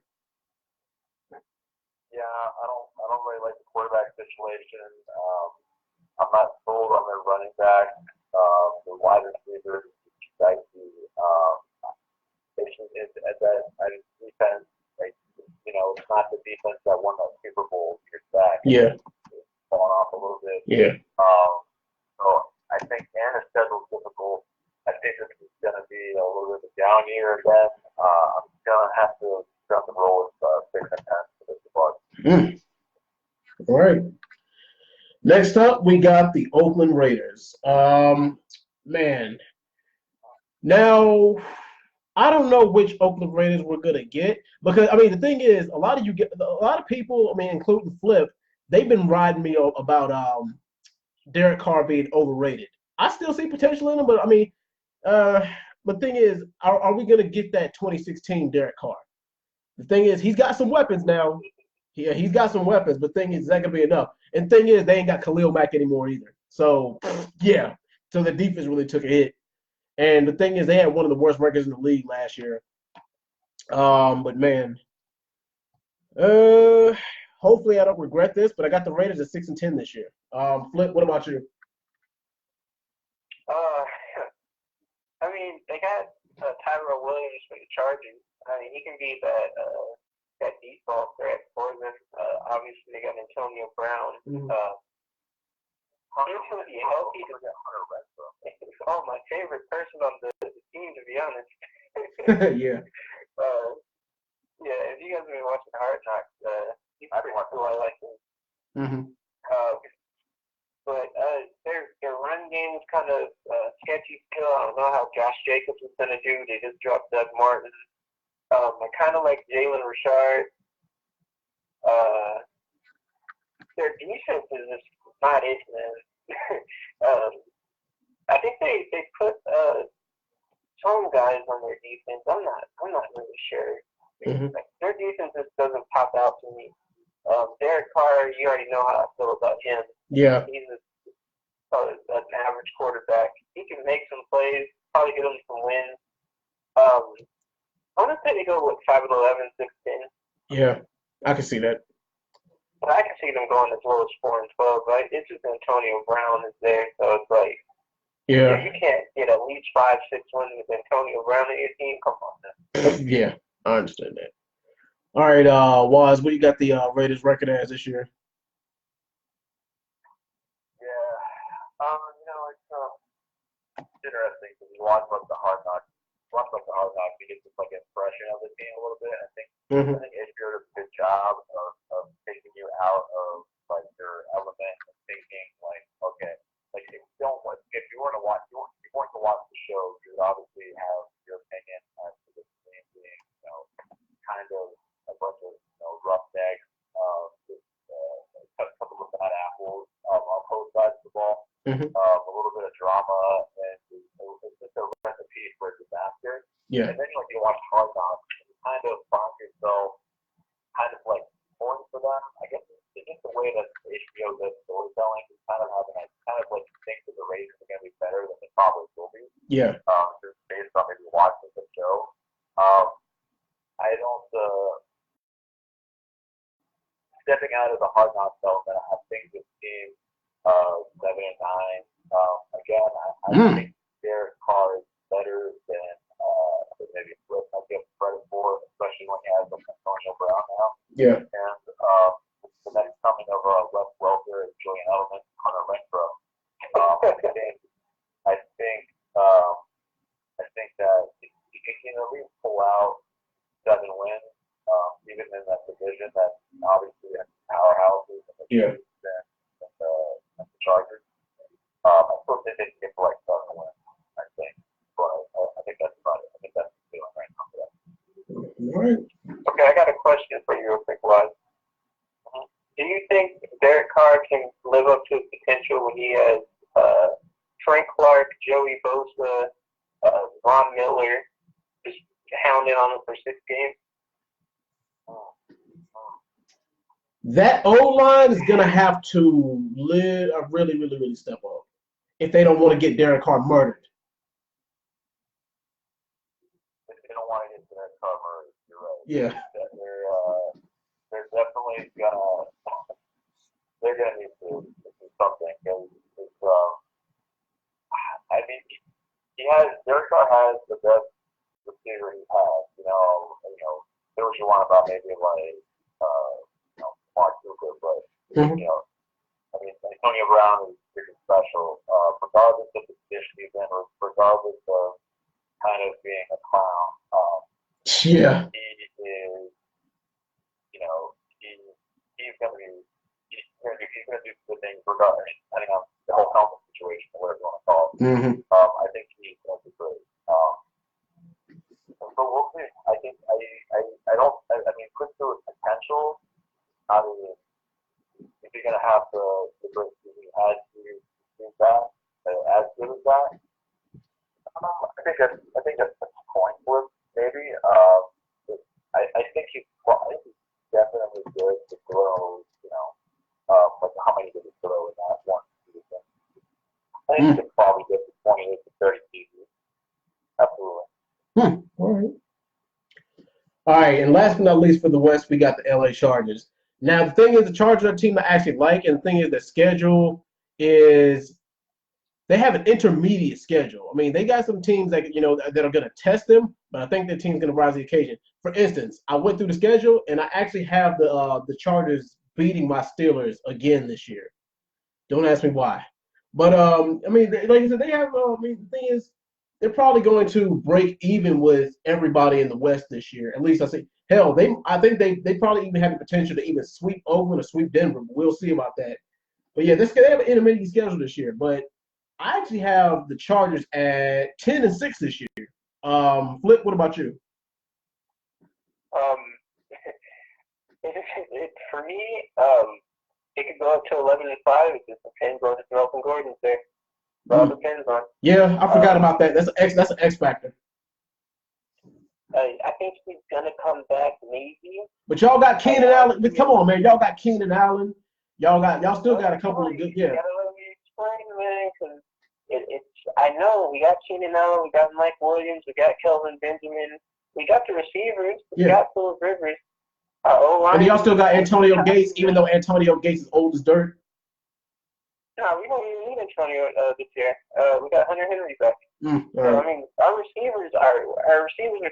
Yeah, I don't really like the quarterback situation. I'm not sold on their running back. The wide receivers, dicey. Defense, it's not the defense that won that Super Bowl years back. Yeah. It's fallen off a little bit. Yeah. So I think, and the schedule's difficult. I think this is going to be a little bit of a down year again. I'm going to have to jump and roll with 6-10 for this Bucks. All right. Next up, we got the Oakland Raiders. Man. Now, I don't know which Oakland Raiders we're gonna get because I mean the thing is a lot of people, I mean including Flip, they've been riding me about Derek Carr being overrated. I still see potential in him, but I mean, the thing is, are we gonna get that 2016 Derek Carr? The thing is, he's got some weapons now. Yeah, he's got some weapons, but thing is that gonna be enough? And thing is, they ain't got Khalil Mack anymore either. So yeah, so the defense really took a hit. And the thing is, they had one of the worst records in the league last year. But man, uh, hopefully I don't regret this. But I got the Raiders at 6-10 this year. Flip, what about you? Uh, I mean, they got Tyrell Williams for the Chargers. I mean, he can be that default threat for them. Obviously, they got Antonio Brown. Hunter to be healthy to get Hunter Renfro. Oh, my favorite person on the team, to be honest. Yeah. Yeah, if you guys have been watching Hard Knocks, I've been watching who I like him. Mm-hmm. But their run game is kind of sketchy still. I don't know how Josh Jacobs is going to do. They just dropped Doug Martin. I kind of like Jalen Richard. Their defense is just not it, man. I think they put some guys on their defense. I'm not really sure. Mm-hmm. Like, their defense just doesn't pop out to me. Derek Carr, you already know how I feel about him. Yeah. He's an average quarterback. He can make some plays, probably get them some wins. I want to say they go with 5-11, 6-10. Yeah, I can see that. But I can see them going as low as 4-12. Right? It's just Antonio Brown is there, so it's like, yeah, you can't get at least 5-6 wins with Antonio Brown on your team. Come on, man. Yeah, I understand that. All right, Waz, what you got the Raiders record as this year? Yeah, it's interesting because you watch like the Hard Knocks, you get this like impression of the team a little bit. I think Israel does a good job of taking you out of like your element and thinking like, okay, like if you were to watch, the show, you would obviously have your opinion as to the team being, kind of a bunch of roughnecks, just a couple of bad apples on both sides of the ball. A little bit of drama, and it's just a recipe for disaster. Yeah. And then you watch Hard Knocks, and you kind of find yourself kind of like pulling for them. I guess it's just the way that HBO does storytelling. Is kind of having like think that the Raiders are going to be better than they probably will be. Yeah. Just based on maybe watching the show. I don't. Stepping out of the Hard Knocks element, I think this team 7-9. Again, I think Derek Carr is better than maybe Flip might give credit for, especially when he has Antonio Brown now. Yeah. And the next coming of Wes Welker and Julian Edelman, Hunter Renfro. I think that you can at least pull out 7 wins, even in that division that obviously has powerhouses and the Chiefs and the Chargers. I still think they can get to like 7 wins, I think. But I think that's about it. I think that's the feeling right now for that. All right. Okay, I got a question for you real quick, Waz. Do you think Derek Carr can live up to his potential when he has Frank Clark, Joey Bosa, Von Miller just hounding on him for 6 games? That O-line is going to have to really, really, really step up if they don't want to get Derek Carr murdered. If they don't want to get Derek Carr murdered, you're right. Yeah. They're definitely they're gonna need to do something because I mean Derek Carr has the best receiver he has. Say what you want about maybe like Mark Cooper, but I mean Antonio Brown is pretty special. Regardless of the position he's in, regardless of kind of being a clown. Yeah. He is, he's gonna do good things regardless, depending on the whole helmet situation or whatever you want to call it. I think he's gonna be great. got. I think that's a coin flip, maybe. I think he's definitely good to throw. Like how many did he throw in that one season? I think he could probably get to 28 to 30 pieces. Absolutely. All right. All right, and last but not least for the West, we got the LA Chargers. Now, the thing is, the Chargers are a team I actually like, and the thing is, the schedule is they have an intermediate schedule. I mean, they got some teams that that are going to test them, but I think their team's going to rise to the occasion. For instance, I went through the schedule, and I actually have the Chargers beating my Steelers again this year. Don't ask me why, but I mean, like I said, they have. I mean, the thing is, they're probably going to break even with everybody in the West this year. At least I say. Hell, I think they probably even have the potential to even sweep Oakland or sweep Denver. But we'll see about that. But yeah, they have an intermediate schedule this year. But I actually have the Chargers at 10-6 this year. Flip, what about you? For me, it could go up to 11-5. It just depends on if Melvin Gordon's there. It all depends on. Yeah, I forgot about that. That's an X factor. I think he's gonna come back maybe. But y'all got Keenan Allen. But come on, man, y'all got Keenan Allen. Y'all still got a couple of good. Yeah. You gotta let me explain, man, because it's. I know we got Keenan Allen, we got Mike Williams, we got Kelvin Benjamin, we got the receivers, we got Philip Rivers. And y'all still got Antonio Gates, even though Antonio Gates is old as dirt. No, we don't even need Antonio this year. We got Hunter Henry back. Right. So, I mean, our receivers are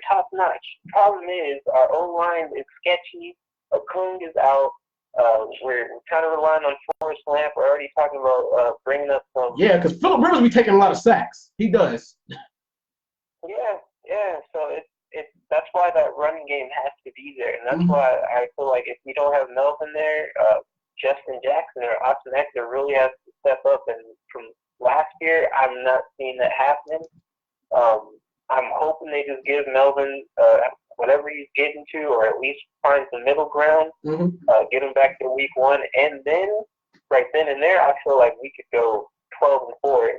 top notch. Problem is, our O line is sketchy. Okung is out. We're kind of relying on Forrest Lamp. We're already talking about bringing up some. Yeah, because Philip Rivers be taking a lot of sacks. He does. Yeah. So that's why that running game has to be there, and that's why I feel like if we don't have Melvin there, Justin Jackson or Austin Eckler really has to step up. And from last year, I'm not seeing that happening. I'm hoping they just give Melvin whatever he's getting to, or at least find the middle ground, get him back to week 1, and then right then and there, I feel like we could go 12-4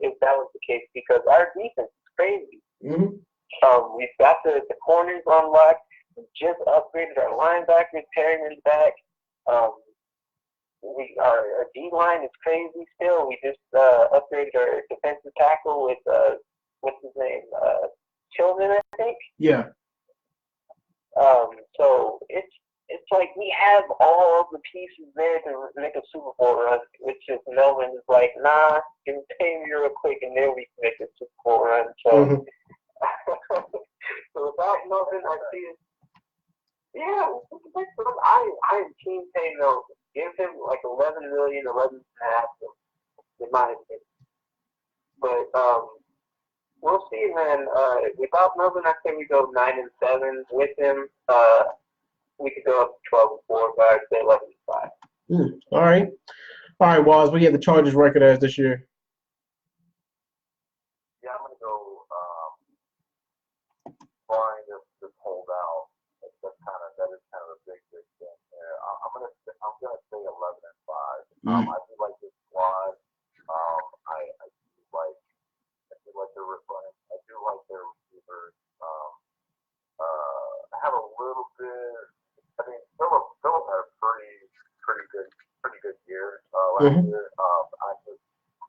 if that was the case, because our defense is crazy. We've got the corners on lock. We just upgraded our linebackers, Perryman's back. Our D line is crazy still. We just upgraded our defensive tackle with what's his name, Tillman, I think. Yeah. So it's like we have all the pieces there to make a Super Bowl run. Which is Melvin is like, nah, give me pay me real quick, and then we can make a Super Bowl run. So, so without Melvin, I see it. Yeah, I am team pay Melvin. Give him like 11 million, 11 and a half, in my opinion. But we'll see, man. Without Melvin, I think we go 9-7. With him, we could go up to 12-4, but I'd say 11-5. All right, Waz. What do you have the Chargers record as this year? Yeah, I'm gonna go. Barring this holdout, that is kind of a big thing there. I'm gonna say 11-5. I do like this squad. I do like their running. I do like their receivers. I have a little bit. I mean, Philip had a pretty good year last year.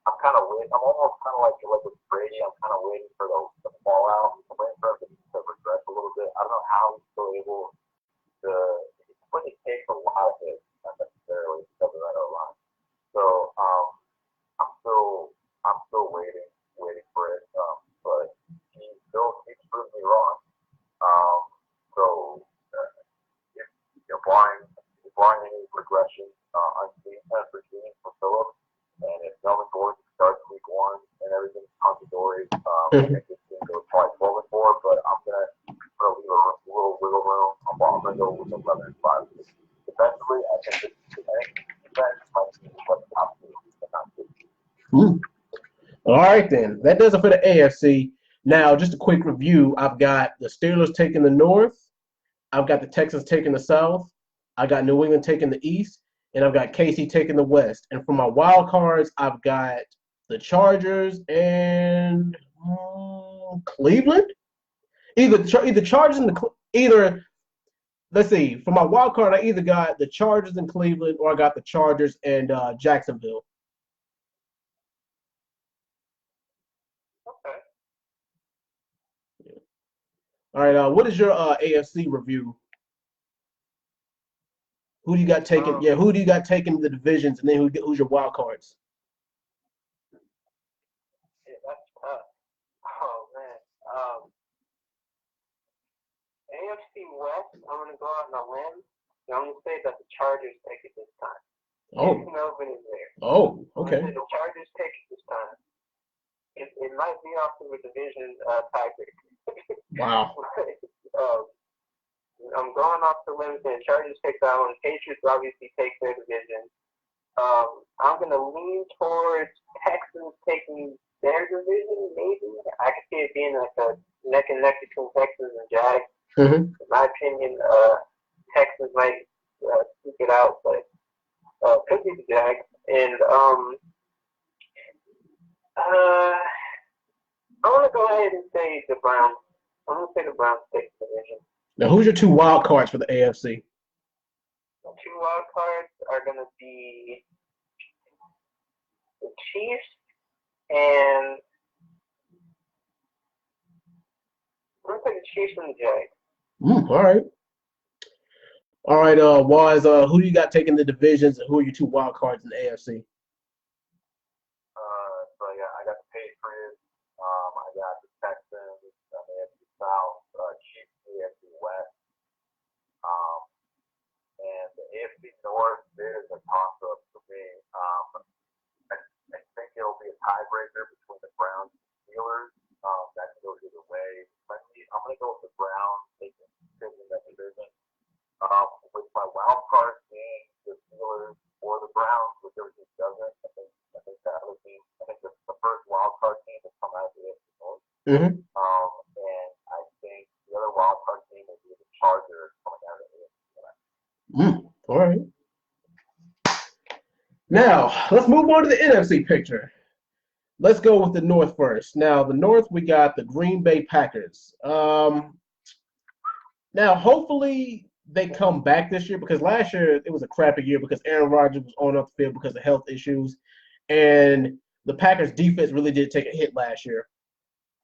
I'm kind of waiting. I'm almost kind of like with Brady. I'm kind of waiting for the fallout. I'm waiting for him to regress a little bit. I don't know how he's still able to. It takes a lot of hits, not necessarily because of that O-line. So I'm still waiting for it. But he's proved me wrong. So if barring any regression unforeseen for Phillips, and if Melvin Gordon starts week 1 and everything's hunky-dory, I think this team goes probably 12-4, but I'm gonna leave a little wiggle room. I'm gonna go with 11-5. Eventually, I think that might be what the top 2 but not 2. All right, then. That does it for the AFC. Now, just a quick review. I've got the Steelers taking the North. I've got the Texans taking the South. I got New England taking the East. And I've got KC taking the West. And for my wild cards, I've got the Chargers, and Cleveland. Either Chargers and either. Let's see. For my wild card, I either got the Chargers in Cleveland or I got the Chargers and Jacksonville. Okay. Yeah. All right. What is your AFC review? Who do you got taking? Who do you got taking the divisions, and then who's your wild cards? Yeah, that's tough. Oh man. AFC West. I'm gonna go out on a limb. I'm gonna say that the Chargers take it this time. Oh. Melvin is there. Oh. Okay. The Chargers take it this time. It might be off of a division tiebreaker. Wow. I'm going off the limb saying Chargers take that one. Patriots obviously take their division. I'm going to lean towards Texans taking their division, maybe. I could see it being like a neck and neck between Texans and Jags. Mm-hmm. In my opinion, Texans might sneak it out, but could be the Jags. And I'm going to go ahead and say the Browns. I'm going to say the Browns take the division. Now, who's your two wild cards for the AFC? The two wild cards are going to be the Chiefs and I'm going to say the Chiefs and the Jags. All right. All right, Waz, who you got taking the divisions and who are your two wild cards in the AFC? So yeah, I got the Patriots. I got the Texans, the AFC South, Chiefs, the AFC West. And the AFC North is a toss-up for me. I think it'll be a tiebreaker between the Browns and Steelers. That can go either way. I'm going to go with the Browns taking that division. With my wild card being the Steelers or the Browns, whichever team doesn't, I think that would be. I think the first wild card team will come out of the AFC North. Mm-hmm. And I think the other wild card team will be the Chargers coming out of the AFC West. All right. Now, let's move on to the NFC picture. Let's go with the North first. Now, the North, we got the Green Bay Packers. Now, hopefully they come back this year because last year it was a crappy year because Aaron Rodgers was on off the field because of health issues. And the Packers defense really did take a hit last year.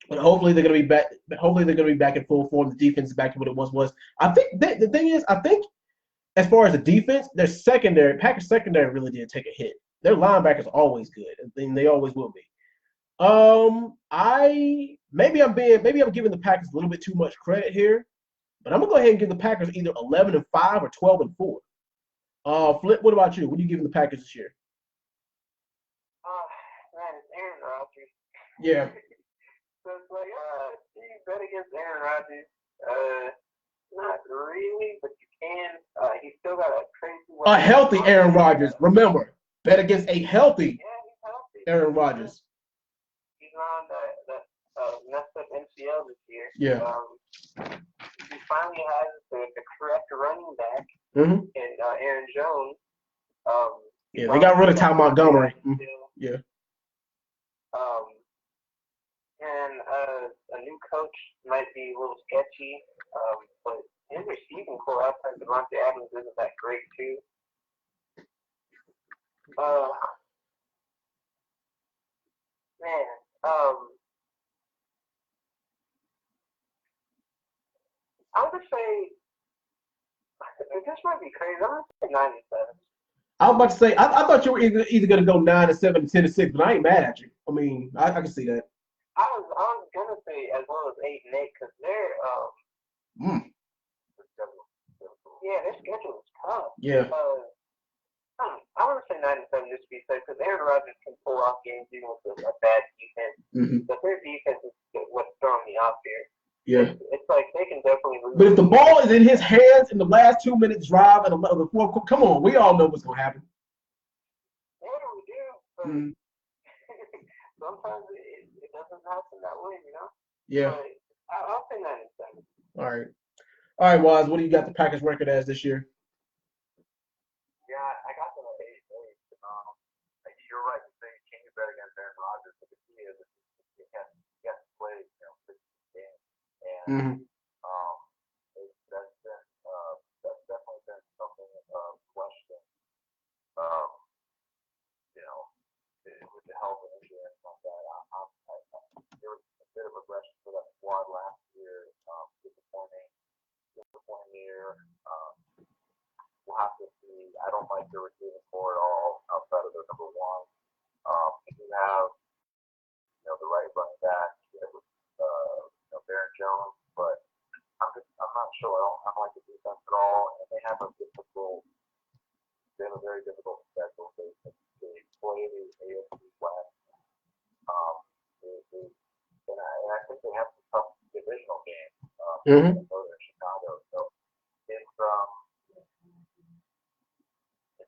But hopefully they're going to be back. Hopefully they're going to be back in full form. The defense is back to what it once was. I think the thing is, as far as the defense, their secondary, Packers secondary really did take a hit. Their linebackers are always good, and they always will be. Maybe I'm giving the Packers a little bit too much credit here, but I'm gonna go ahead and give the Packers either 11-5 or 12-4. Flip, what about you? What are you giving the Packers this year? Man, it's Aaron Rodgers. Yeah. So it's like, do you bet against Aaron Rodgers? Not really, but you can. He's still got a crazy. A healthy Aaron Rodgers. Remember, bet against a healthy Aaron Rodgers. He's on that messed up MCL this year. Yeah. He finally has the correct running back in Aaron Jones. Yeah, they got rid of Ty Montgomery. Yeah. And a new coach might be a little sketchy, but his receiving core outside Devontae Adams isn't that great too. I would say this might be crazy. I'm gonna say 9-7. I was about to say I thought you were either gonna go 9-7, 10-6, but I ain't mad at you. I mean, I can see that. I was gonna say as well as 8-8 because they're their schedule is tough. Yeah. I want to say 9-7 just to be safe because Aaron Rodgers can pull off games even with a bad defense. But their defense is what's throwing me off here. Yeah. It's like they can definitely lose. But if the ball is in his hands in the last 2 minutes drive and the fourth quarter, come on, we all know what's gonna happen. Yeah, we do. But sometimes it doesn't happen that way, you know. Yeah. But I'll say 9-7. All right, Waz. What do you got the Packers record as this year? Yeah, I got them at 8-8. You're right. You say can you bet against Aaron Rodgers? Mm-hmm. That's definitely been something of question. Um, with the health and insurance and all that, there was a bit of regression for that squad last year. Disappointing year. We'll have to see. I don't like the receiving core at all outside of the number one. We do have, the right running back, Baron Jones, but I'm not sure. I don't like the defense at all, and they have a very difficult schedule. They play the AFC West. Um, and I think they have some tough divisional games. In Chicago, so it's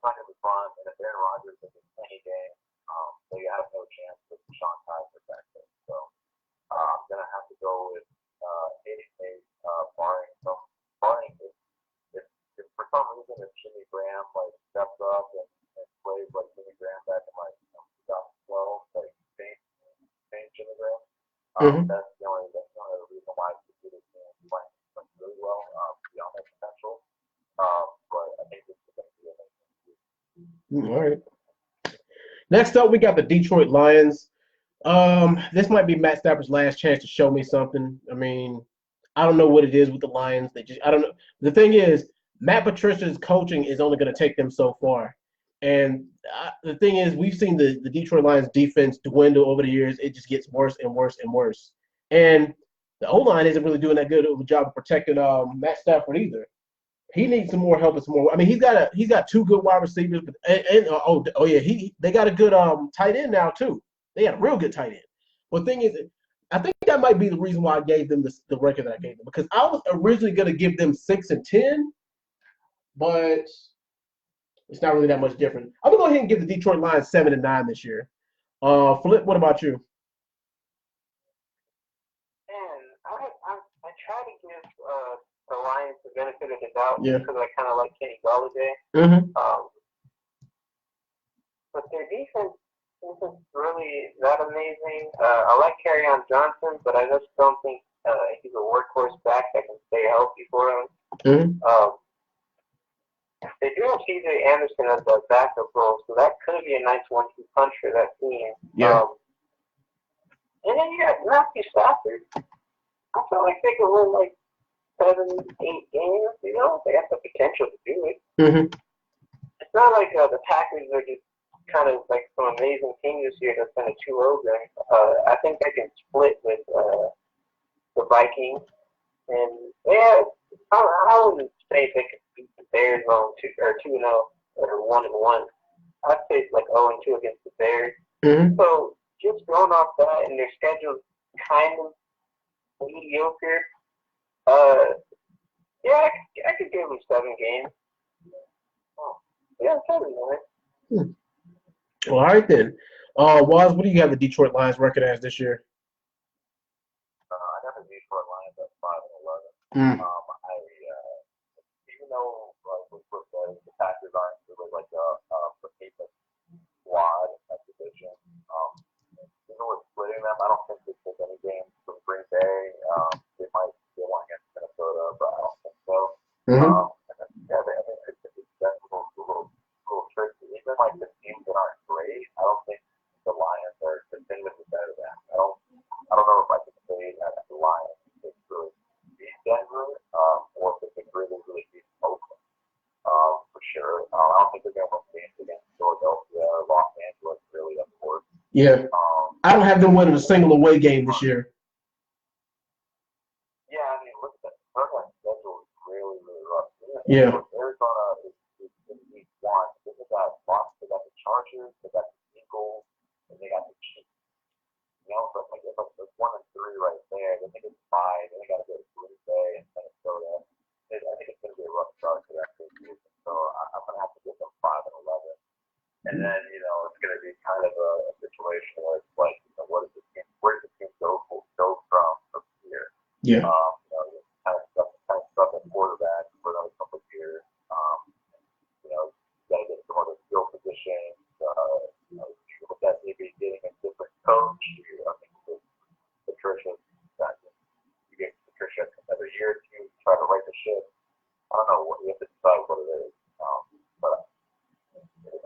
not going to be fun. And if Aaron Rodgers is in any game, they have no chance with Sean Kaiser back there. So I'm going to have to go with 88, barring if for some reason if Jimmy Graham steps up and plays like Jimmy Graham back in 2012, same Jimmy Graham. That's the only reason why I see this game playing really well beyond that potential. But I think this is going to be amazing. All right. Next up, we got the Detroit Lions. This might be Matt Stafford's last chance to show me something. I mean, I don't know what it is with the Lions. I don't know. The thing is, Matt Patricia's coaching is only going to take them so far. And the thing is, we've seen the Detroit Lions defense dwindle over the years. It just gets worse and worse and worse. And the O-line isn't really doing that good of a job of protecting Matt Stafford either. He needs some more help and some more. I mean, he's got two good wide receivers, but they got a good tight end now too. They got a real good tight end. But the thing is, I think that might be the reason why I gave them the record that I gave them, because I was originally going to give them 6-10, but it's not really that much different. I'm gonna go ahead and give the Detroit Lions 7-9 this year. Flip, what about you? And I try to give the Lions the benefit of the doubt because I kind of like Kenny Galladay. Mm-hmm. But their defense isn't really that amazing. I like Kerryon Johnson, but I just don't think he's a workhorse back that can stay healthy for him. Mm-hmm. They do have C.J. Anderson as a backup role, so that could be a nice 1-2 punch for that team. Yeah. And then you got Matthew Stafford. I feel like they could win 7-8 games. They have the potential to do it. Mm-hmm. It's not like the Packers are just kind of like some amazing team this year that's been a 2-0 game. I think they can split with the Vikings. And I wouldn't say they could beat the Bears on 2-0 or 1-1. I'd say it's 0-2 against the Bears. Mm-hmm. So just going off that, and their schedule's kind of mediocre. I could give them 7 games. Yeah, 7-9. All right then. Waz, what do you have the Detroit Lions record as this year? I got the Detroit Lions at 5-11. Even though the Packers aren't really a paper squad in that division, we're splitting them. I don't think they take any games from Green Bay. They might get one against Minnesota, but I don't think so. Mm-hmm. I think that's a little tricky. Even the teams that aren't great, I don't think the Lions are definitively better than them. I don't know if I can say that the Lions can really beat Denver, or if they can really beat Oakland. For sure. I don't think they're going to win games against Philadelphia or Los Angeles, really, of course. Yeah. I don't have them winning a single away game this year. Yeah, I mean, look at that. Their schedule is really, really rough. Yeah. Arizona is in week 1. Then they got the Chargers, they got the Eagles, and they got the Chiefs. So it's 1-3 right there. Then they get 5. Then they got to go to Green Bay and Minnesota. I think it's going to be a rough start for that season. So I'm going to have to give them 5-11. And then, it's going to be kind of a situation where it's where does the team go from here? Yeah. Kind of stuff at quarterback for another couple of years. You got to get some other skill positions. Look at maybe getting a different coach. I think Patricia, you get Patricia don't know what you have to decide what it is. But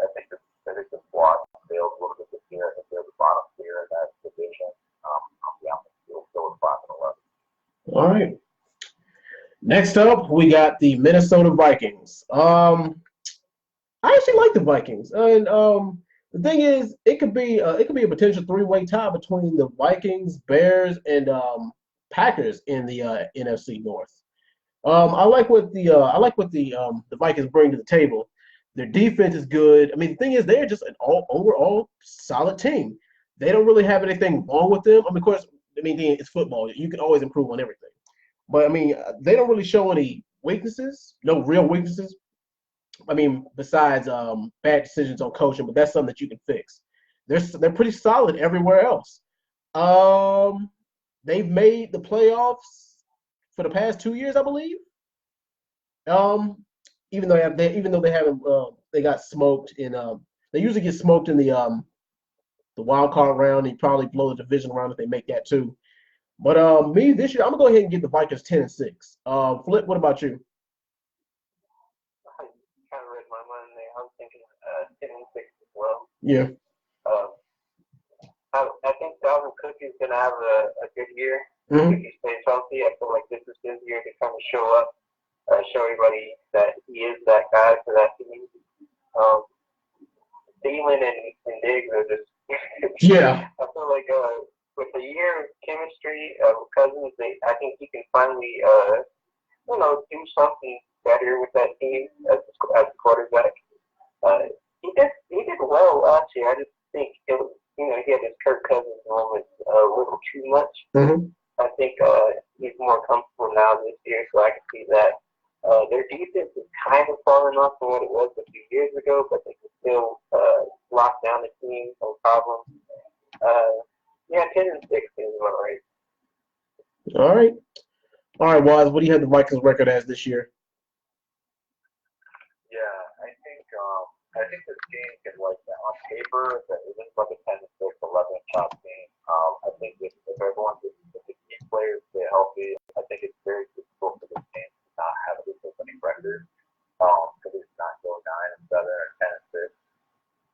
I think the squad failed a little bit this year. I think they're the bottom tier in that division. I'll be honest, still with 5-11. All right. Next up, we got the Minnesota Vikings. I actually like the Vikings, and the thing is, it could be a potential three-way tie between the Vikings, Bears, and Packers in the NFC North. I like what the Vikings bring to the table. Their defense is good. I mean, the thing is, they're just an overall solid team. They don't really have anything wrong with them. I mean, of course, it's football. You can always improve on everything. But I mean, they don't really show any weaknesses, no real weaknesses. I mean, besides bad decisions on coaching, but that's something that you can fix. They're pretty solid everywhere else. Um, they've made the playoffs for the past 2 years, I believe. Um, even though they haven't they got smoked in they usually get smoked in the wild card round. They probably blow the division round if they make that too. But me this year, I'm gonna go ahead and give the Vikings 10-6. Flip, what about you? I kind of read my mind there. I was thinking 10-6 as well. Yeah. Um, I think Dalvin Cook is going to have a good year. Mm-hmm. If he stays healthy, I feel like this is his year to kind of show up, show everybody that he is that guy for that team. Thielen and Diggs are just. Yeah. I feel like with a year of chemistry with Cousins, I think he can finally, do something better with that team as a quarterback. He did well last year. I just think it was, he had his Kirk Cousins moment a little too much. Mm-hmm. I think he's more comfortable now this year, so I can see that. Their defense is kind of falling off from what it was a few years ago, but they can still lock down the team, no problem. 10-6 is about right. All right. All right, Waz, what do you have the Vikings record as this year? Yeah, I think this game can on paper that it is like a 10-6, 11 shot game. I think if everyone if the key players stay healthy, I think it's very difficult for this game to not have a winning record. Because it's not go 9-7 or 10-6.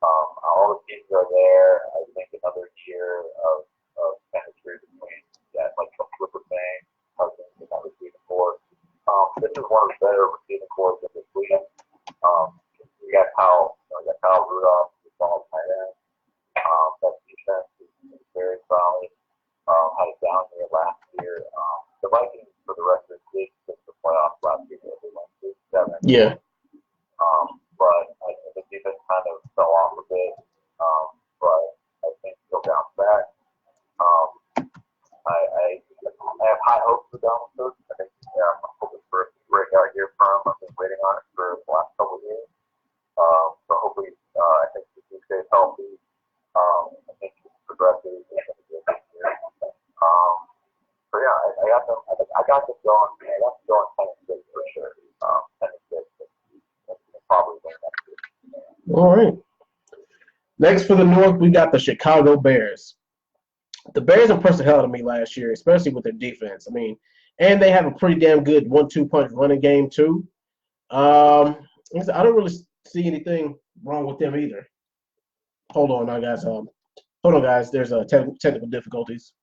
All the teams are there. I think another year of chemistry between like some Clipper thing, Cousins and that receiving core. This is one of the better receiving cores in this league. We got Kyle Rudolph, who's all tight end. That defense is very solid. Had a down year last year. The Vikings, for the record, did get the playoffs last year. They went 6-7. Yeah. But I think the defense kind of fell off a bit. But I think he'll bounce back. I have high hopes for Dalvin Cook. I think I'm hoping for a breakout year for him. I've been waiting on it for the last couple of years. So hopefully, I think he stays healthy. I think he's progressive. So yeah, I got them. I got them going. I got them going 10-6 for sure. 10-6. Probably win next year. All right. Next for the North, we got the Chicago Bears. The Bears impressed the hell out of me last year, especially with their defense. I mean, and they have a pretty damn good 1-2 punch running game too. I don't really see anything wrong with them either. Hold on now, guys. Hold on, guys. There's technical difficulties.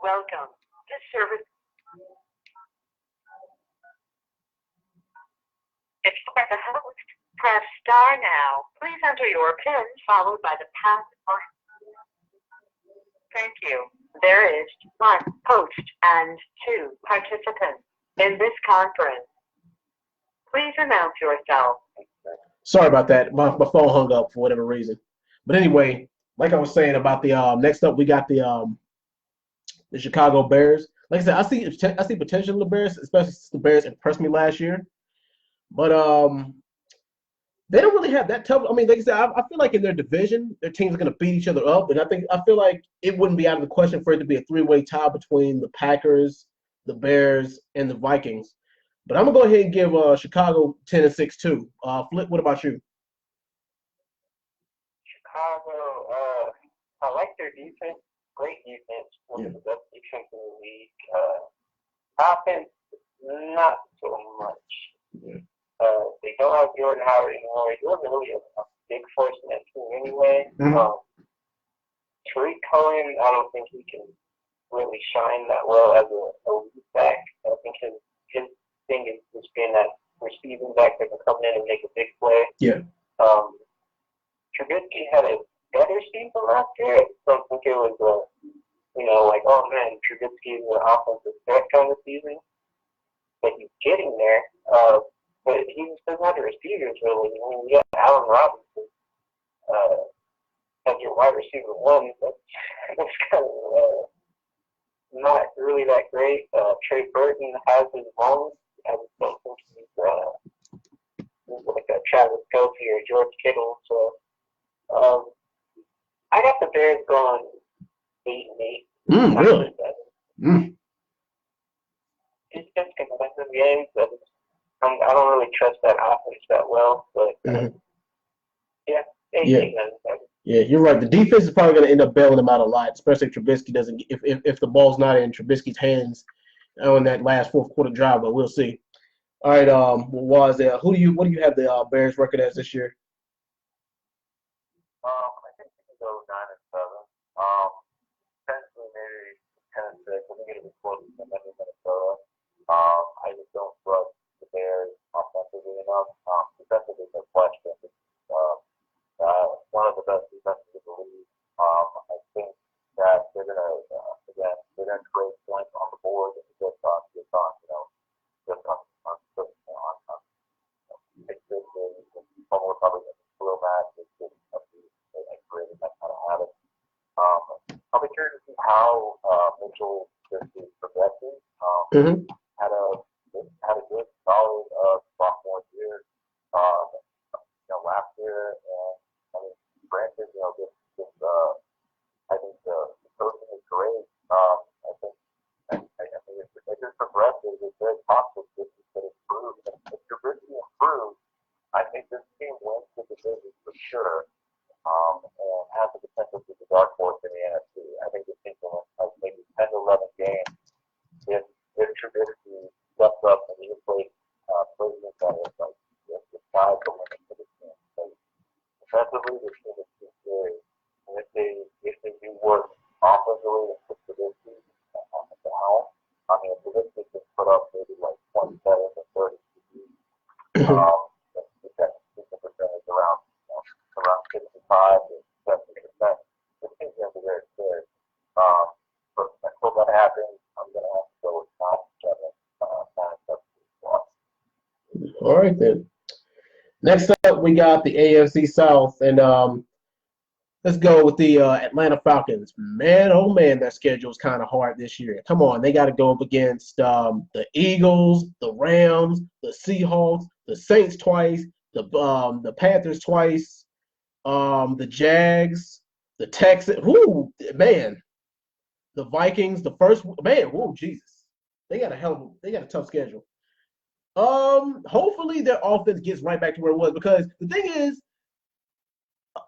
Welcome. This service. If you are the host, press star now. Please enter your PIN followed by the pound button. Thank you. There is 1 host and 2 participants in this conference. Please announce yourself. Sorry about that. My phone hung up for whatever reason. But anyway, like I was saying about the next up, we got the Chicago Bears. Like I said, I see potential in the Bears, especially since the Bears impressed me last year. But They don't really have that tough. I mean, like I said, I feel like in their division, their teams are going to beat each other up, and I feel like it wouldn't be out of the question for it to be a three-way tie between the Packers, the Bears, and the Vikings. But I'm gonna go ahead and give Chicago 10-6 too. Flip, what about you? Chicago, I like their defense. Great defense. One of the best defense in the league. Offense, not so much. Yeah. They don't have Jordan Howard anymore. He wasn't really a big force in that team anyway. Tariq Cohen, I don't think he can really shine that well as a lead back. I think his thing is just being that receiving back that can come in and make a big play. Yeah. Trubisky had a better season last year. I don't think it was like, oh man, Trubisky is an offensive threat kind of season. But he's getting there. But he doesn't have the receivers really. I mean, you got Allen Robinson as your wide receiver one. That's kind of not really that great. Trey Burton has his moments. I just don't think he's like a Travis Kelce or George Kittle. So I got the Bears going 8-8. Really? It's just competitive games, but I don't really trust that offense that well. But yeah, 8-8. Yeah, you're right. The defense is probably going to end up bailing them out a lot, especially if Trubisky doesn't. If the ball's not in Trubisky's hands on that last fourth quarter drive, but we'll see. All right, what do you have the Bears record as this year? I think we can go 9-7. Potentially maybe 10-6. I think it'll be close to Minnesota. I just don't trust the Bears offensively enough. Defensively, no question. One of the best defenses in the league. I think that they're gonna create points on the board and just on people will probably get real mad because they created that kind of habit. I'll be curious to see how Mitchell is progressing. Had a good solid sophomore year. Last year, and I mean, granted, I think the coaching is great. I think if it progresses, it's very possible that it could improve. And if Trubisky improves, I think this team wins the division for sure, and has the potential to be the dark horse in the NFC. I think this team will win like maybe 10 to 11 games if Trubisky steps up and he plays against that like the sky to win for this team. Defensively, this team is too scary. And if they do work offensively and put Trubisky at the helm, I mean, if Trubisky can put up maybe like 27 to 30 the percentage around 65 to 70%. This team's going to be very scary. But until that happens, I'm going to have to go with 9-7. All right then. Next up, we got the AFC South, and let's go with the Atlanta Falcons. Man, oh man, that schedule is kind of hard this year. Come on, they got to go up against the Eagles, the Rams, the Seahawks, the Saints twice, the Panthers twice, the Jags, the Texans. Whoo, man, the Vikings. The first man. Whoa, Jesus, they got a tough schedule. Hopefully their offense gets right back to where it was, because the thing is,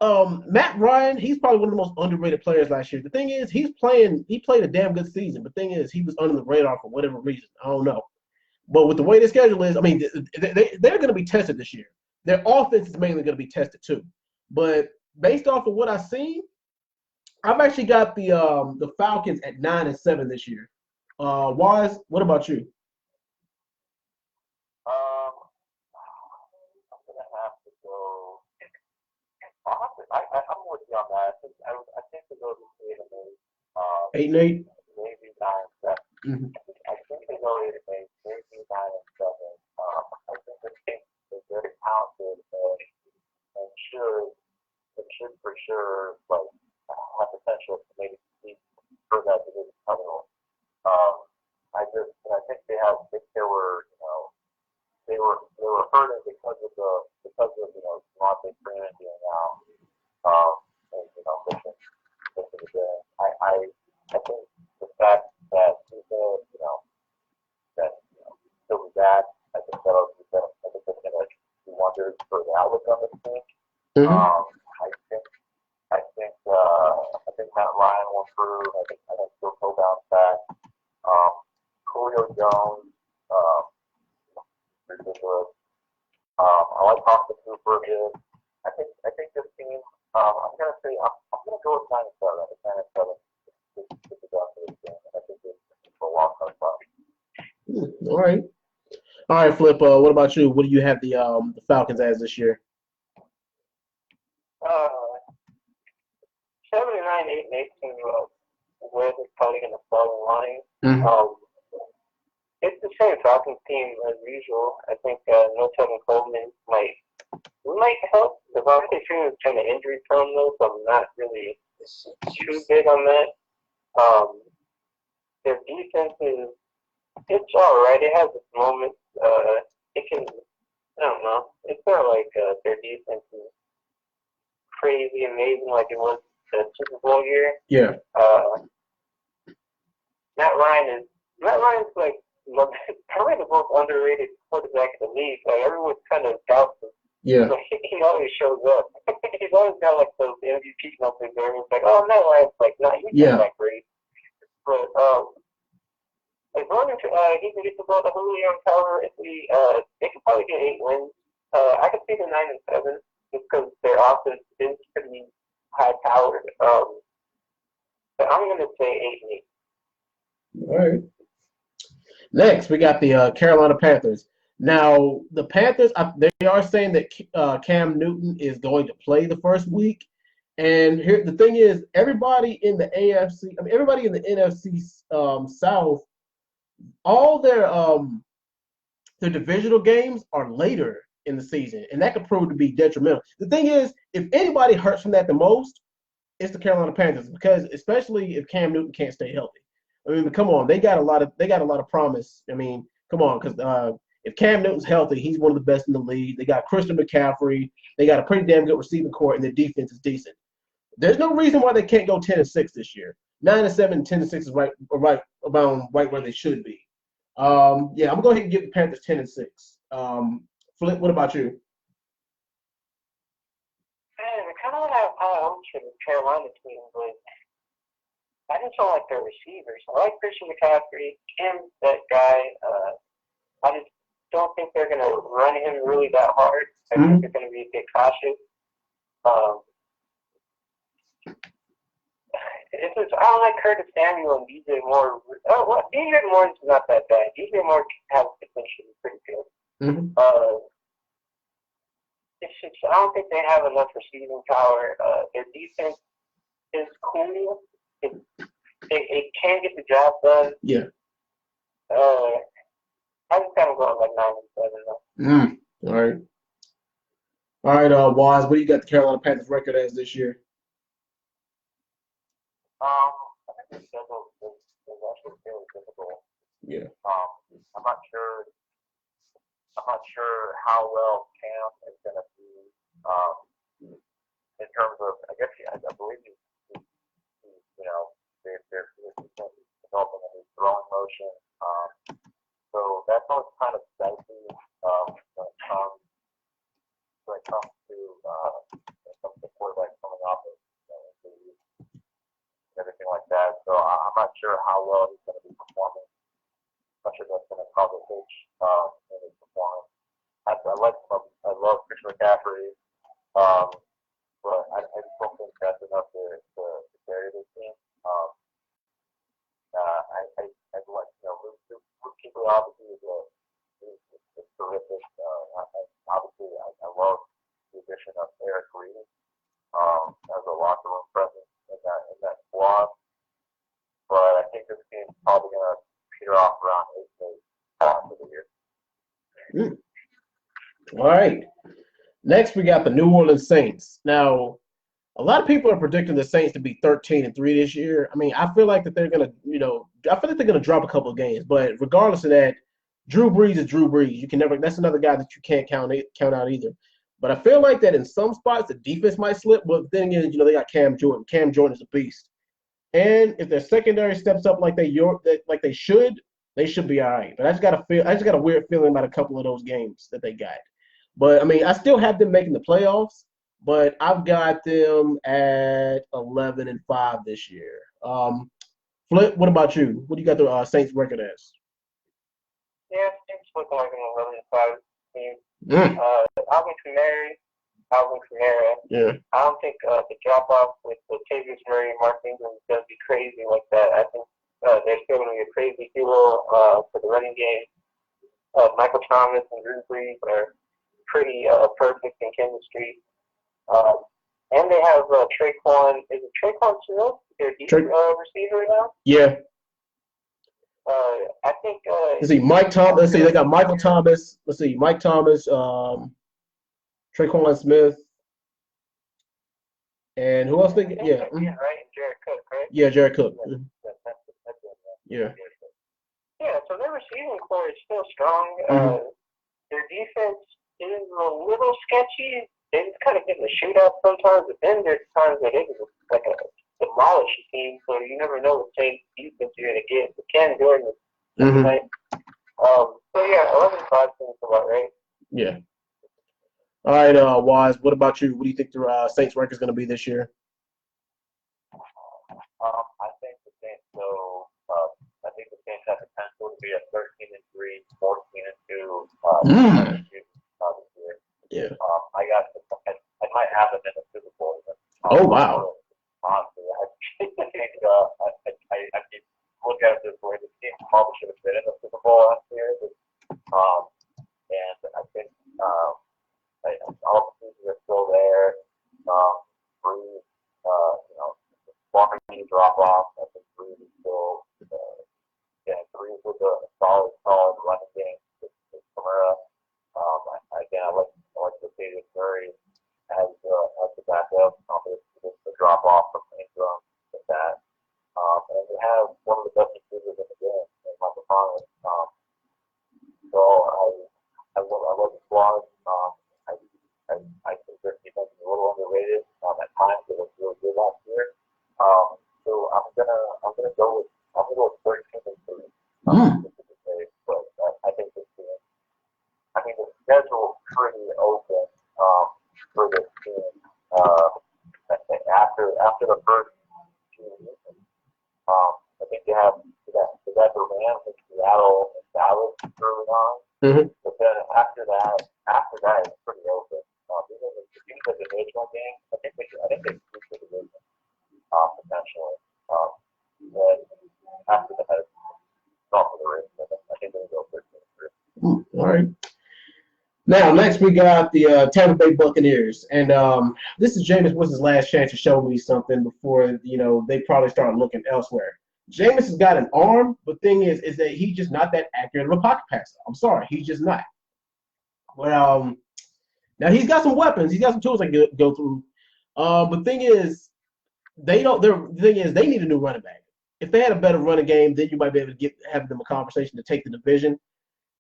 Matt Ryan, he's probably one of the most underrated players last year. The thing is, he played a damn good season. But the thing is, he was under the radar for whatever reason. I don't know. But with the way the schedule is, I mean, they're going to be tested this year. Their offense is mainly going to be tested too. But based off of what I've seen, I've actually got the Falcons at 9-7 this year. Wise, what about you? I'm gonna have to go. I'm with you on that. I think to go to 8-8. 8-8. Maybe 9-7. I think they go 8-8. Maybe 9-7. I think this team is very talented and should for sure like have potential to maybe compete for that division title. I think they were hurting because of the because of Monte Freeman being out, and missing the game. I think the fact that people that he'll be back, I think that'll be better. I think that's gonna do wonders for the outlook on this team. Mm-hmm. I think Matt Ryan will improve. I think he'll bounce back. Julio Jones, ridiculous. I like Austin Cooper a bit. I think this team. I'm gonna say I'm gonna go with 9-7. I think 9-7 is the best for this game, and I think it's for a long time. All right, Flip. What about you? What do you have the Falcons as this year? 7-9, 8-8 seems where they're probably going to fall in line. Mm-hmm. It's the same Falcons team as usual. I think no Tevin Coleman might help. Devontae Freeman is kind of injury prone though, so I'm not really too big on that. Their defense it's all right. It has its moments. It can, I don't know. It's not like their defense is crazy amazing like it was the Super Bowl year. Yeah. Matt Ryan's like probably the most underrated quarterback in the league. Like everyone kind of doubts him. Yeah. But he always shows up. He's always got like those MVP numbers there. Everyone's like, oh, Matt Ryan's like, nah, he's not that great. But as long as he can get the ball to Julio and Calvert, they could probably get 8 wins. I could see the 9-7 just because their offense is pretty high powered. But I'm gonna say 8-8. All right. Next, we got the Carolina Panthers. Now, the Panthers, they are saying that Cam Newton is going to play the first week. And here, the thing is, everybody in the everybody in the NFC South, all their divisional games are later in the season, and that could prove to be detrimental. The thing is, if anybody hurts from that the most, it's the Carolina Panthers, because especially if Cam Newton can't stay healthy. I mean, come on, they got a lot of promise. I mean, come on, because if Cam Newton's healthy, he's one of the best in the league. They got Christian McCaffrey. They got a pretty damn good receiving core, and their defense is decent. There's no reason why they can't go 10-6 this year. 9-7, 10-6 is right where they should be. Yeah, I'm gonna go ahead and give the Panthers 10-6. Flip, what about you? Man, I kind of have high hopes for the Carolina team, but I just don't like their receivers. I like Christian McCaffrey. Cam's that guy. I just don't think they're going to run him really that hard. I think they're going to be a bit cautious. I don't like Curtis Samuel and DJ Moore. DJ Moore is not that bad. DJ Moore has potential pretty good. It's just, I don't think they have enough receiving power. Their defense is cool. It can get the job done. Yeah. I just kind of going like 9-7 though. All right, Waz, what do you got the Carolina Panthers record as this year? I think the schedule is actually fairly difficult. Yeah. I'm not sure how well Cam is going to be in terms of. I guess I believe he's they're developing a new throwing motion. So that's always kind of dicey when it comes to the quarterback coming off of injuries and everything like that. So I'm not sure how well he's going to be performing. I'm not sure that's going to cause a hitch in his performance. I love Christian McCaffrey, but I just don't think that's enough to carry this team. I'd like Luke Kuechly obviously is terrific. Obviously, I love the addition of Eric Reed as a locker room presence in that squad. But I think this team's probably going to peter off around 8 for the year. All right. Next, we got the New Orleans Saints. Now, a lot of people are predicting the Saints to be 13-3 this year. I mean, I feel like that they're going to, I feel like they're going to drop a couple of games. But regardless of that, Drew Brees is Drew Brees. You can never. That's another guy that you can't count out either. But I feel like that in some spots the defense might slip. But then again, they got Cam Jordan. Cam Jordan is a beast. And if their secondary steps up like they should be all right. But I just got a weird feeling about a couple of those games that they got. But I mean, I still have them making the playoffs, but I've got them at 11-5 this year. Flip, what about you? What do you got the Saints record as? Yeah, Saints looking like an 11-5 team. Alvin Kamara. Yeah. I don't think the drop off with Latavius Murray and Mark Ingram is going to be crazy like that. I think they're still going to be a crazy duo for the running game. Michael Thomas and Drew Brees are pretty perfect in chemistry. And they have Traquan. Is it Traquan Smith? Their deep receiver now? Yeah. I think. Let's see, Mike Thomas. Let's see, they got Michael Thomas. Let's see, Mike Thomas, Traquan Smith, and who else? Right, Jared Cook, right? Yeah, Jared Cook. Yeah. Yeah, so their receiving core is still strong. Their defense is a little sketchy. They just kind of get in the shootout sometimes, but then there's times where they can like demolish a team, so you never know what same defense you're going to get. But Cam Jordan is tonight. So yeah, 11-5 seems about right. Yeah. All right, Waz, what about you? What do you think the Saints record is going to be this year? I think the Saints have potential to be a 13-3, 14-2 this year. Yeah. I might have them in the Super Bowl. Oh wow. Honestly, I keep look at it this way. The team probably should have been in the Super Bowl last year. And I think all the pieces are still there. Breeze, Walker need to drop off. I think Breeze is still, Breeze with a solid running game. Kamara. I like the David Murray as the backup. The drop off from Ingram with that. And we have one of the best receivers in the game, Michael Thomas. So I love the squad. I think their defense is a little underrated. At times it was really good last year. So I'm gonna go with 13-3. But I think this team. I mean, the schedule is pretty open for this team. After the first two seasons, I think they have TheDreadMan in Seattle and Dallas early on. But then after that, it's pretty open. Even the divisional game, I think they lose the division potentially. But after that, it's not for the race. I think they'll go 13-3. All right. Now, next we got the Tampa Bay Buccaneers, and this is Jameis Winston's last chance to show me something before they probably start looking elsewhere. Jameis has got an arm, but thing is that he's just not that accurate of a pocket passer. I'm sorry, he's just not. But now he's got some weapons, he's got some tools I can go through. But thing is, they need a new running back. If they had a better running game, then you might be able to have them a conversation to take the division.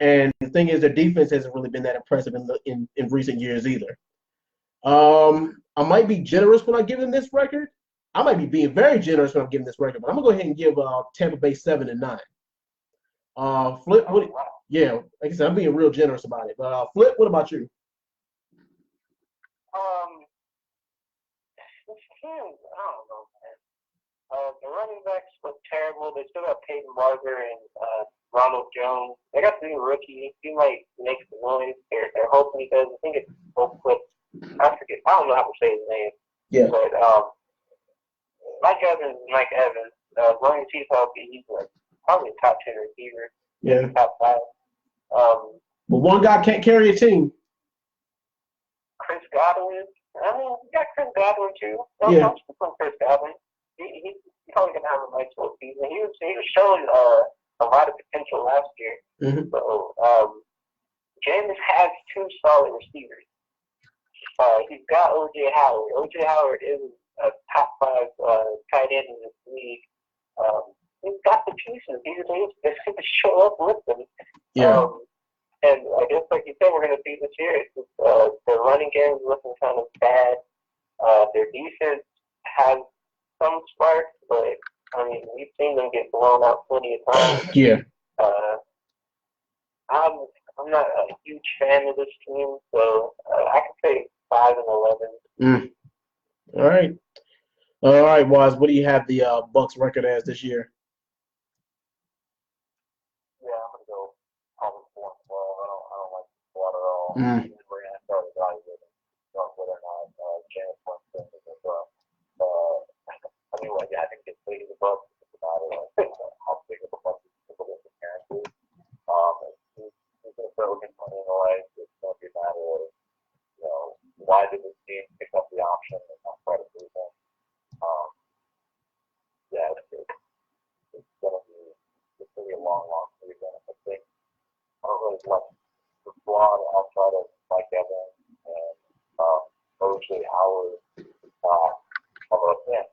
And the thing is, their defense hasn't really been that impressive in recent years either. I might be generous when I give them this record. I might be being very generous when I'm giving this record, but I'm gonna go ahead and give Tampa Bay 7-9. Flip, yeah, like I said, I'm being real generous about it. But Flip, what about you? This team, I don't know, man. The running backs look terrible. They still got Peyton Barber and Ronald Jones. They got the new rookie. He might make some noise. They're hoping he does. I think it's Oakwood. I forget. I don't know how to say his name. Yeah. But Mike Evans is Mike Evans. As long as he's healthy, he's probably a top 10 receiver. Yeah. Top 5. But one guy can't carry a team. Chris Godwin. I mean, we got Chris Godwin too. Yeah. Don't speak on Chris Godwin. He's probably gonna have a nice little season. He was showing a lot of potential last year. So Jameis has two solid receivers. He's got O.J. Howard. O.J. Howard is a top 5 tight end in this league. He's got the pieces. He's going to show up with them. Yeah. And I guess, like you said, we're going to see this year. It's just, their running game is looking kind of bad. Their defense has some sparks, but I mean, we've seen them get blown out plenty of times. Yeah. I'm not a huge fan of this team, so I can say 5-11. All right. All right, Waz. What do you have the Bucks record as this year? Yeah, I'm gonna go probably 4-12. I don't like the squad at all. We're gonna start evaluating whether or not James Winston is I mean, like, I think it's big of the Bucks. It's about how big of a Bucks is the appearances. He's gonna start looking money in the legs. It's gonna be a matter of, why did this team pick up the option and not try to move him? Yeah, it's gonna be a long season. I think I don't really like the squad outside of Mike Evans and OJ Howard. Although, yeah,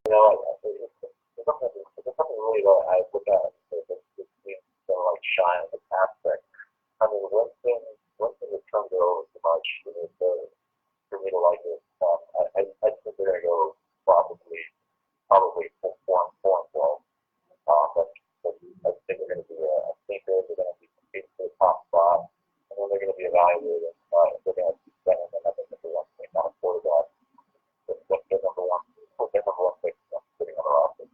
there's something really that I look at and say that this team is gonna like shine in this aspect. I mean, Winston has turned it over too much for me to like it. I think they're gonna go probably 4-12. But I think they're going to be a thinker. They're going to be competing for the top spot, and then they're going to be evaluated. They're going to be spending another number one pick on a quarterback. What's their number one pick sitting on the roster?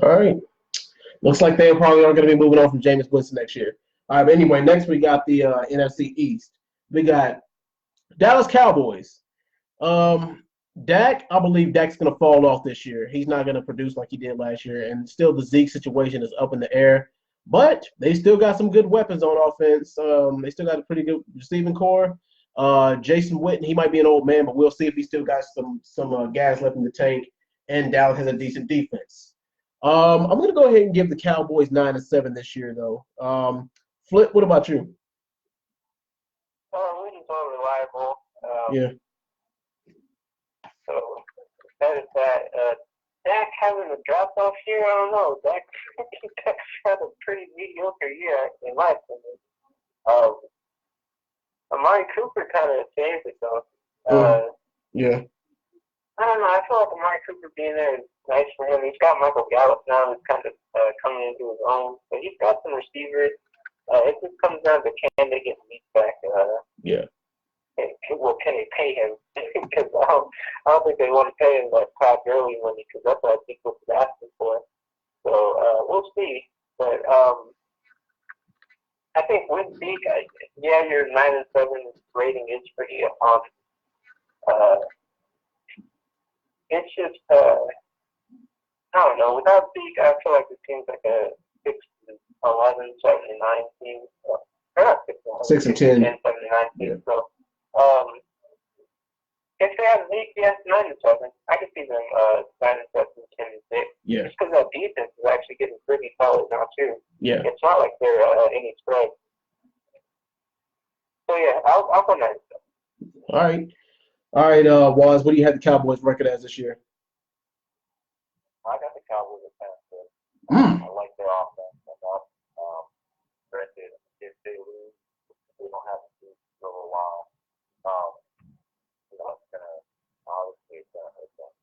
All right. Looks like they probably are going to be moving on from Jameis Winston next year. All right. But anyway, next we got the NFC East. We got Dallas Cowboys. Dak, I believe Dak's going to fall off this year. He's not going to produce like he did last year. And still the Zeke situation is up in the air. But they still got some good weapons on offense. They still got a pretty good receiving core. Jason Witten, he might be an old man, but we'll see if he still got some gas left in the tank. And Dallas has a decent defense. I'm going to go ahead and give the Cowboys 9-7 this year, though. Flip, what about you? Witten's all reliable. Yeah. So that is that. Dak having a drop off here, I don't know. Dak's had a pretty mediocre year in my opinion. Amari Cooper kind of saved it though. Yeah. I don't know. I feel like Amari Cooper being there is nice for him. He's got Michael Gallup now, who's kind of coming into his own. But he's got some receivers. It just comes down to can they get Meat back? Yeah. Well, can they pay him? Because I don't think they want to pay him like Todd Gurley money because that's what I think what he's asking for. So we'll see. But I think with Zeke, your 9-7 rating is pretty it's just I don't know. Without Zeke, I feel like the team's like a 6-11, 7-9 team. Or not 6-10, 7-9 team. So. If they have Zeke, yes, 9-7. I can see them 9-7, 10-6. Yeah. Just because that defense is actually getting pretty solid now too. Yeah. It's not like they're any spread. So yeah, I'll go 9-7. All right. Waz, what do you have the Cowboys record as this year? I got the Cowboys at 10-6. I like their offense enough. Granted, if they lose, we don't have to do for a while. It's gonna obviously hurt them.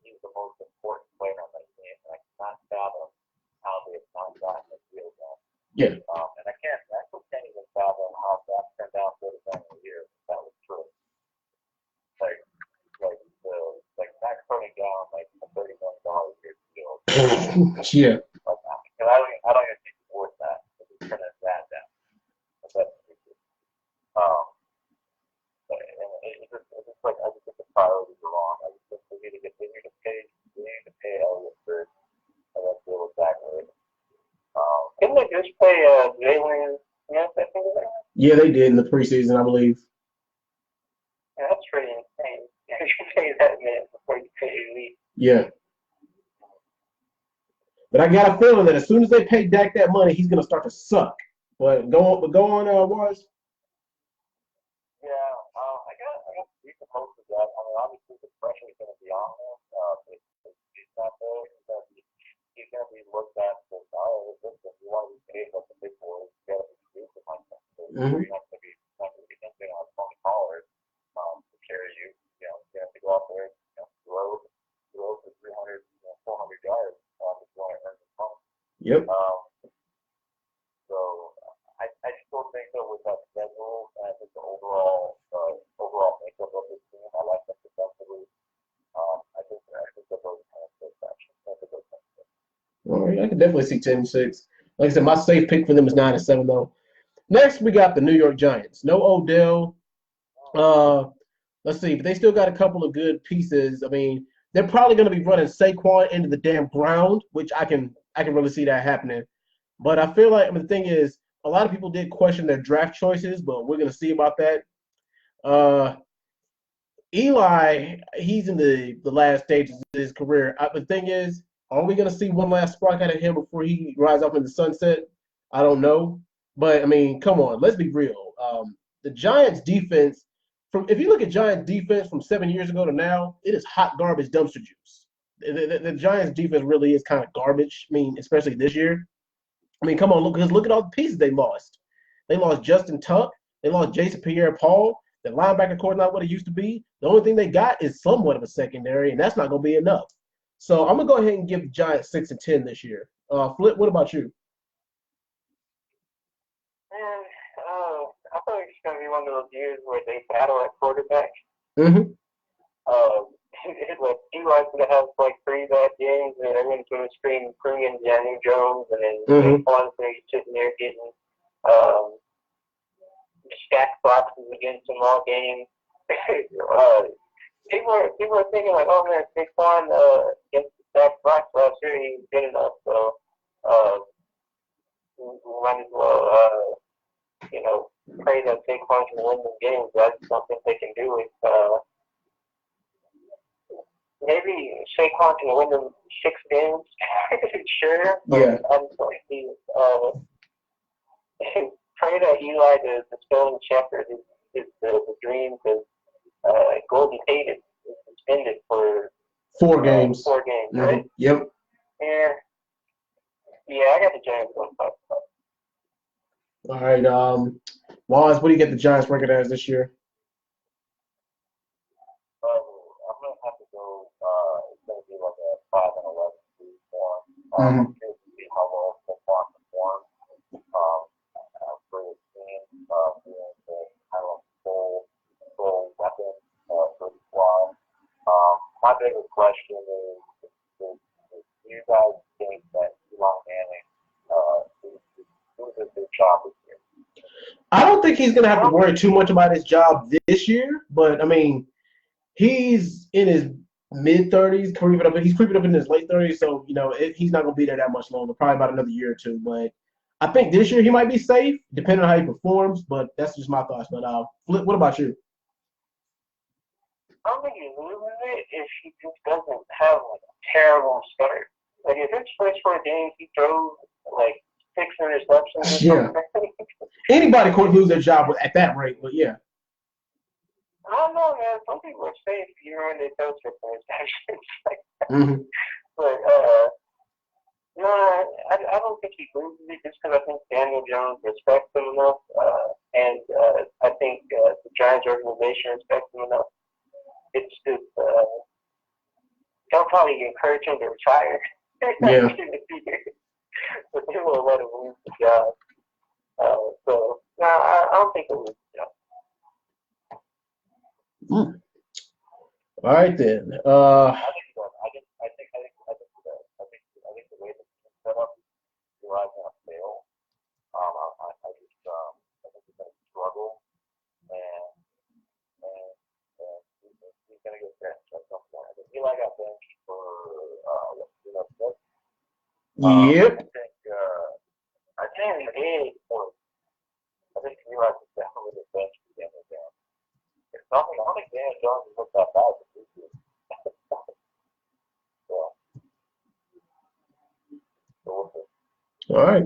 He's the most important player on that team, and I cannot fathom how they have not gotten the field now. Yeah. And I can't even fathom how that turned out for the end of the year. That was true. Like Max turning down like a $30 million a year deal. Yeah. Because I don't even think it's worth that. It's turning that down. That's ridiculous. It's just like I just think the priorities are wrong. I just think they need to pay Elliott first, and then deal with Zach later. Didn't they just play Jalen Smith? I think. Yeah, they did in the preseason, I believe. Yeah, that's pretty insane. You should pay that man before you pay Elite. Yeah. But I got a feeling that as soon as they pay Dak that money, he's gonna start to suck. But go on, Waz. Yeah, I got decent hopes of that. I mean, obviously the pressure is going to be on him. If he's not there, he's going to be looked at as, oh, listen, you want to be paid like a You're not going to be anything on Tony Pollard to carry you. You have to go out there, throw for 300, 400 yards if you want to earn the phone. Yep. So I still think that with that schedule and just the overall makeup of this team, I like them defensively. I think that those kind of six actually. All right, I can definitely see 10-6. Like I said, my safe pick for them is 9-7 though. Next, we got the New York Giants. No Odell. Let's see, but they still got a couple of good pieces. I mean, they're probably going to be running Saquon into the damn ground, which I can really see that happening. But I feel like the thing is, a lot of people did question their draft choices, but we're going to see about that. Eli, he's in the last stages of his career. The thing is, are we going to see one last spark out of him before he rides off in the sunset? I don't know. But, I mean, come on, let's be real. The Giants' defense, if you look at Giants' defense from 7 years ago to now, it is hot garbage dumpster juice. The Giants' defense really is kind of garbage, I mean, especially this year. I mean, come on, look at all the pieces they lost. They lost Justin Tuck. They lost Jason Pierre-Paul. The linebacker core is not what it used to be. The only thing they got is somewhat of a secondary, and that's not going to be enough. So I'm going to go ahead and give the Giants 6-10 this year. Flip, what about you? I thought it was going to be one of those years where they battle at quarterback. Mm-hmm. Like Eli's going to have like 3 bad games, and everyone's going to scream Korean Daniel Jones, and then Saquon's going to be sitting there getting stack boxes against them all games. People are thinking like, oh man, Saquon against the stack box last year, he was good enough, so we might as well pray that Saquon can win the games. That's something they can do. Maybe Saquon can win them 6 games, sure. Yeah. I'm sorry, pray that Eli, the spelling checker, is the dream, because Golden Tate is suspended for 4 games. 4 games, right? Yep. Yeah, I got the Giants on 5. All right, Waz, what do you get the Giants record as this year? I'm going to have to go, it's going to be like a 5-11 form. Mm-hmm. I'm curious to see how well Saquon performs for his team, being the kind of full weapon for the squad. My biggest question is do you guys think that Eli Manning doing a good job this year? I don't think he's going to have to worry too much about his job this year, but, I mean, he's in his mid-30s, he's creeping up in his late 30s, so, he's not going to be there that much longer, probably about another year or two. But I think this year he might be safe, depending on how he performs, but that's just my thoughts. But, Flip, what about you? I don't think he loses it if he just doesn't have like a terrible start. Like if his first 4 games he throws like 6 interceptions or something. Anybody could lose their job at that rate, but yeah. I don't know, man. Some people are safe when they throw 6 interceptions like that. Mm-hmm. But no, I don't think he loses it just because I think Daniel Jones respects him enough, and I think the Giants organization respects him enough. It's just they'll probably encourage him to retire. Yeah. But they will let him lose the job. So no, I don't think he'll lose the job. All right then. I think the way the team set up, Eli's going to fail. I think he's going to struggle, and he's going to get benched at some point. I think Eli got benched for Smith. Yep. I think Eli is definitely the bench again. I don't think Daniel Jones looked that bad this year. All right.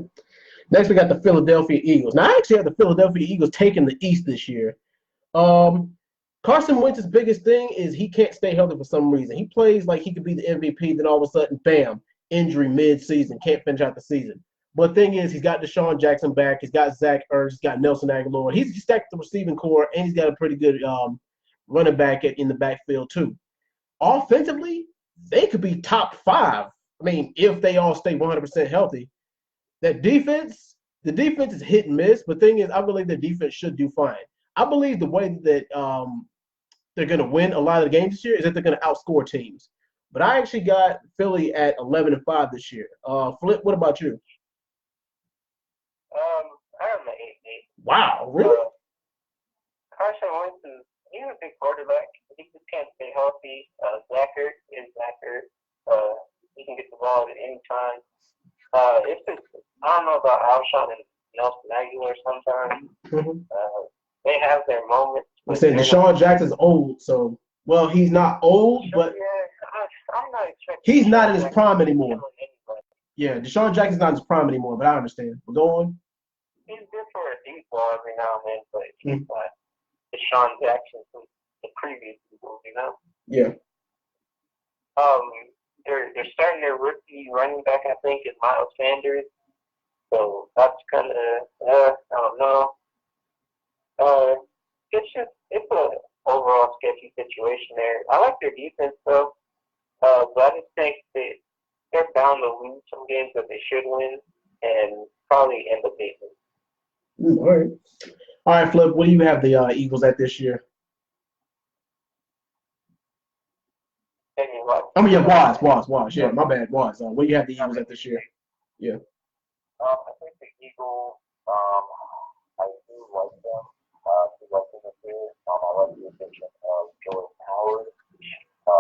Next, we got the Philadelphia Eagles. Now, I actually have the Philadelphia Eagles taking the East this year. Carson Wentz's biggest thing is he can't stay healthy for some reason. He plays like he could be the MVP, then all of a sudden, bam, injury mid-season, can't finish out the season. But thing is, he's got Deshaun Jackson back. He's got Zach Ertz. He's got Nelson Aguilar. He's stacked the receiving core, and he's got a pretty good running back in the backfield too. Offensively, they could be top 5. I mean, if they all stay 100% healthy. That defense, the defense is hit and miss. But thing is, I believe the defense should do fine. I believe the way that they're going to win a lot of the games this year is that they're going to outscore teams. But I actually got Philly at 11-5 this year. Flip, what about you? I have an 8-8. Wow, really? Carson Wentz he's a big quarterback. He just can't stay healthy. Zach Ertz is Zach Ertz. He can get the ball at any time. It's just, I don't know about Alshon and Nelson Aguilar sometimes. Mm-hmm. They have their moments. I'm saying Deshaun Jackson's old, so well, he's not old, but I'm not expecting he's not in his prime anymore. Yeah, Deshaun Jackson's not in his prime anymore, but I understand. But go on. He's good for a deep ball every now and then, but he's not Deshaun Jackson from the previous people, you know? Yeah. They're starting their rookie running back, I think, is Miles Sanders. So that's kind of, I don't know. It's a overall sketchy situation there. I like their defense though, but I just think they're bound to lose some games that they should win and probably end up beating. All right, Flip. What do you have the Eagles at this year? I mean, yeah, Waz. Yeah, my bad, Waz. What do you have the Eagles at this year? Yeah. I think the Eagles, I do like them. I like them this year. I like the addition of Jordan Howard. I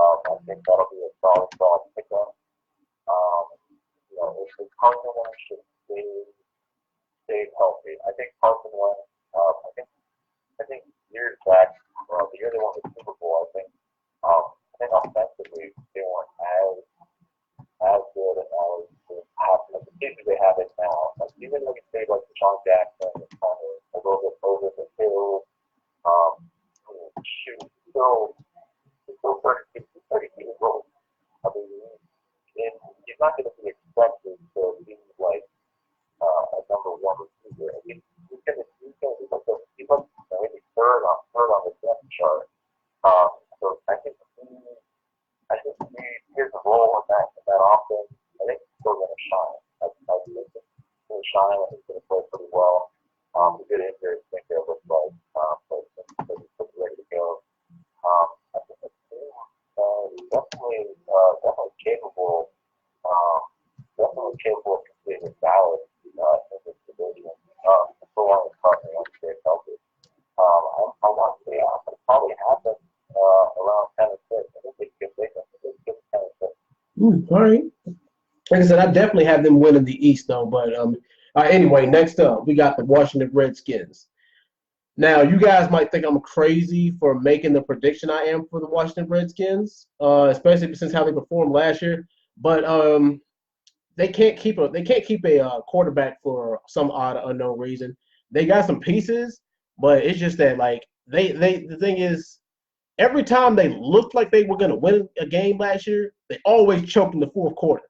think that'll be a solid pickup. If Carson Wentz should stay healthy, I think Carson Wentz. I think years back, the year they won the Super Bowl, I think offensively they weren't as good as the pieces they have it now. Like even when you say like Deshaun Jackson is kind of a little bit over the hill, he's still 30 years old. I mean, and he's not going to be expected to be like a number one receiver. I mean, he's going to be like maybe third on the depth chart. So I think his role in that offense, I think he's still going to shine. I think he's going to shine. I think he's going to play pretty well. The good injury, I think it looks like, but he's pretty ready to go. I think the team is definitely capable. Definitely capable of completing a ballot in this division. So long as Carson Wentz stays healthy. I want to say it probably happen around 10 or 6. I think they get 10 or 6. All right. Like I said, I definitely have them winning the East, though. But anyway, next up, we got the Washington Redskins. Now, you guys might think I'm crazy for making the prediction I am for the Washington Redskins, especially since how they performed last year. But they can't keep a quarterback for some odd unknown reason. They got some pieces, but it's just that like the thing is, every time they looked like they were going to win a game last year, they always choked in the fourth quarter.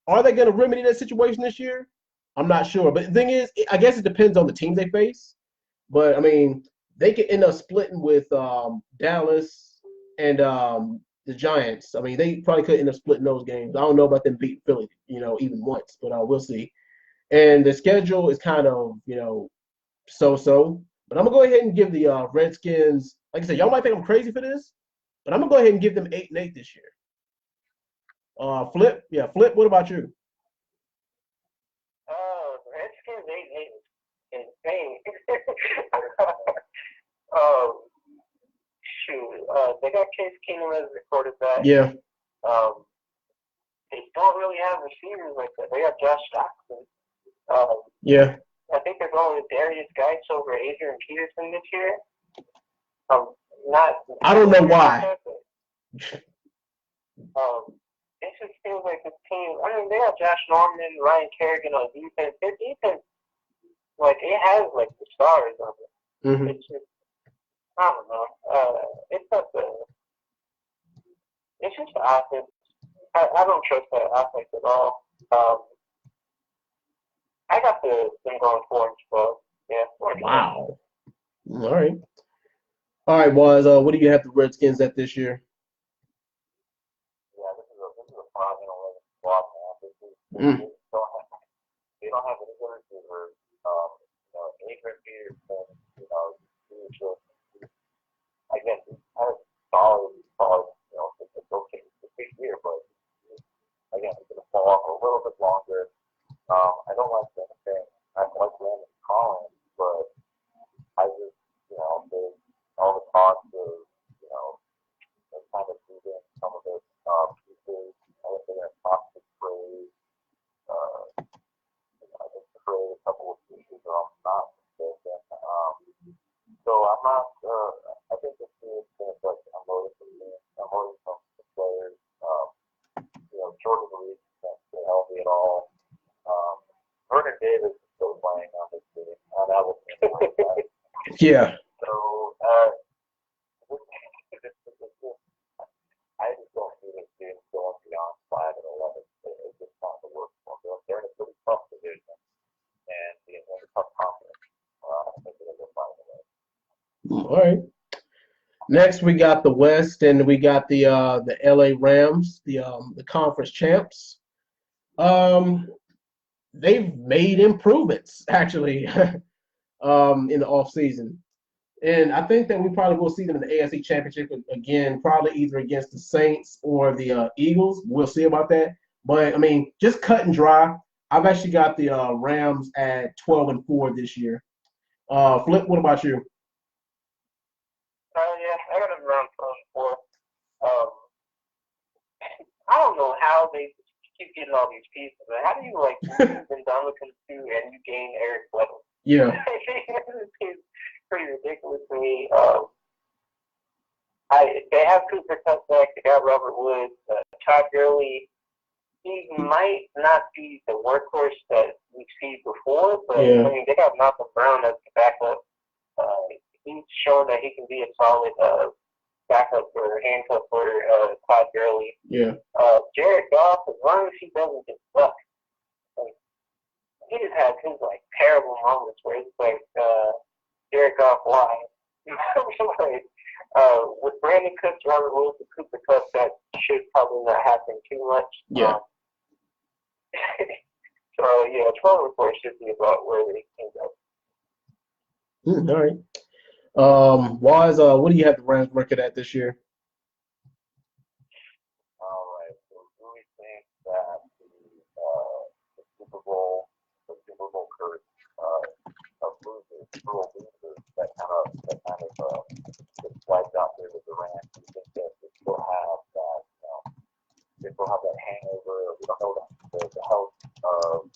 Are they going to remedy that situation this year? I'm not sure. But the thing is, I guess it depends on the team they face. But, I mean, they could end up splitting with Dallas and the Giants. I mean, they probably could end up splitting those games. I don't know about them beating Philly, even once, but we'll see. And the schedule is kind of, so-so. But I'm going to go ahead and give the Redskins, like I said, y'all might think I'm crazy for this, but I'm going to go ahead and give them 8-8 this year. Flip, what about you? Redskins 8-8 is insane. They got Case Keenum as the quarterback. Yeah. They don't really have receivers like that. They got Josh Jackson. Yeah. I think they're going with Darius Geis over Adrian Peterson this year. I don't know why. It just feels like this team. I mean, they have Josh Norman, Ryan Kerrigan on defense. Their defense, it has the stars on it. Mm-hmm. It's just, I don't know. It's just the offense. I don't trust that offense at all. I got them going 4-12. Yeah. 4-12. Wow. All right. All right, boys. What do you have the Redskins at this year? Yeah, this is a 5-11 squad, man. They don't have any good receivers. Adrian Peterson, he's just, again, he's had a solid, it's okay. It's a big year, but again, he's going to fall off a little bit longer. I don't like anything. I like Landon Collins, but I just, there's all the talks of, they're kind of moving some of those pieces. I think they're going to possibly trade. I think trade a couple of pieces, or I'm not mistaken. So I'm not. I think this year is going to like unloading from the unloading from the players. Jordan Reed can't stay healthy at all. Vernon Davis is still playing on this team. That was Yeah. So I just don't see this team going beyond 5-11. It's just not the work for them. They're in a pretty tough division, and in a tough conference. I think they're going to find a way. All right. Next, we got the West, and we got the LA Rams, the conference champs. They've made improvements actually in the offseason. And I think that we probably will see them in the AFC Championship again, probably either against the Saints or the Eagles. We'll see about that. But I mean, just cut and dry. I've actually got the Rams at 12-4 this year. Flip, what about you? Yeah, I got them around 12-4. I don't know how they keep getting all these pieces. How do you lose Ndamukong too and you gain Eric Weddle? Yeah. It's pretty ridiculous to me. They have Cooper Kupp back. They got Robert Woods. Todd Gurley. He might not be the workhorse that we've seen before, but yeah. I mean they got Malcolm Brown as the backup. He's shown that he can be a solid backup or handcuff for Todd Gurley. Yeah. Jared Goff, as long as he doesn't get stuck, he just has his terrible moments where it's Jared Goff, why? With Brandon Cooks, Robert Woods, and Cooper Kupp, that should probably not happen too much. Yeah. So, 12-4 should be about where they can go. All right. Wise, what do you have the Rams record at this year? All right. So do we think that the Super Bowl curse of losers, Super Bowl losers, that kind of gets wiped out there with the Rams? Do you think that they still have that? They still have that hangover. We don't know the health of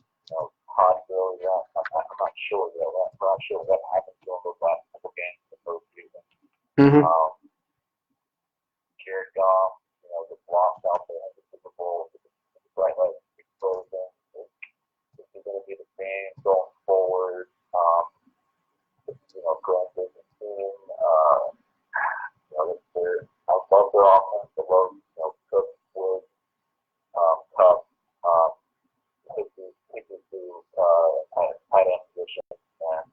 Todd Gurley. I'm not sure yet. I'm not sure what happened to him those last couple games in the first season. Mm-hmm. Jared Goff, just lost out there in the Super Bowl. Right, exposing. Is he going to be the same going forward? Granted, the team, I love their offense. I love, Cook, Woods, Cup, Hickey to tight end position, and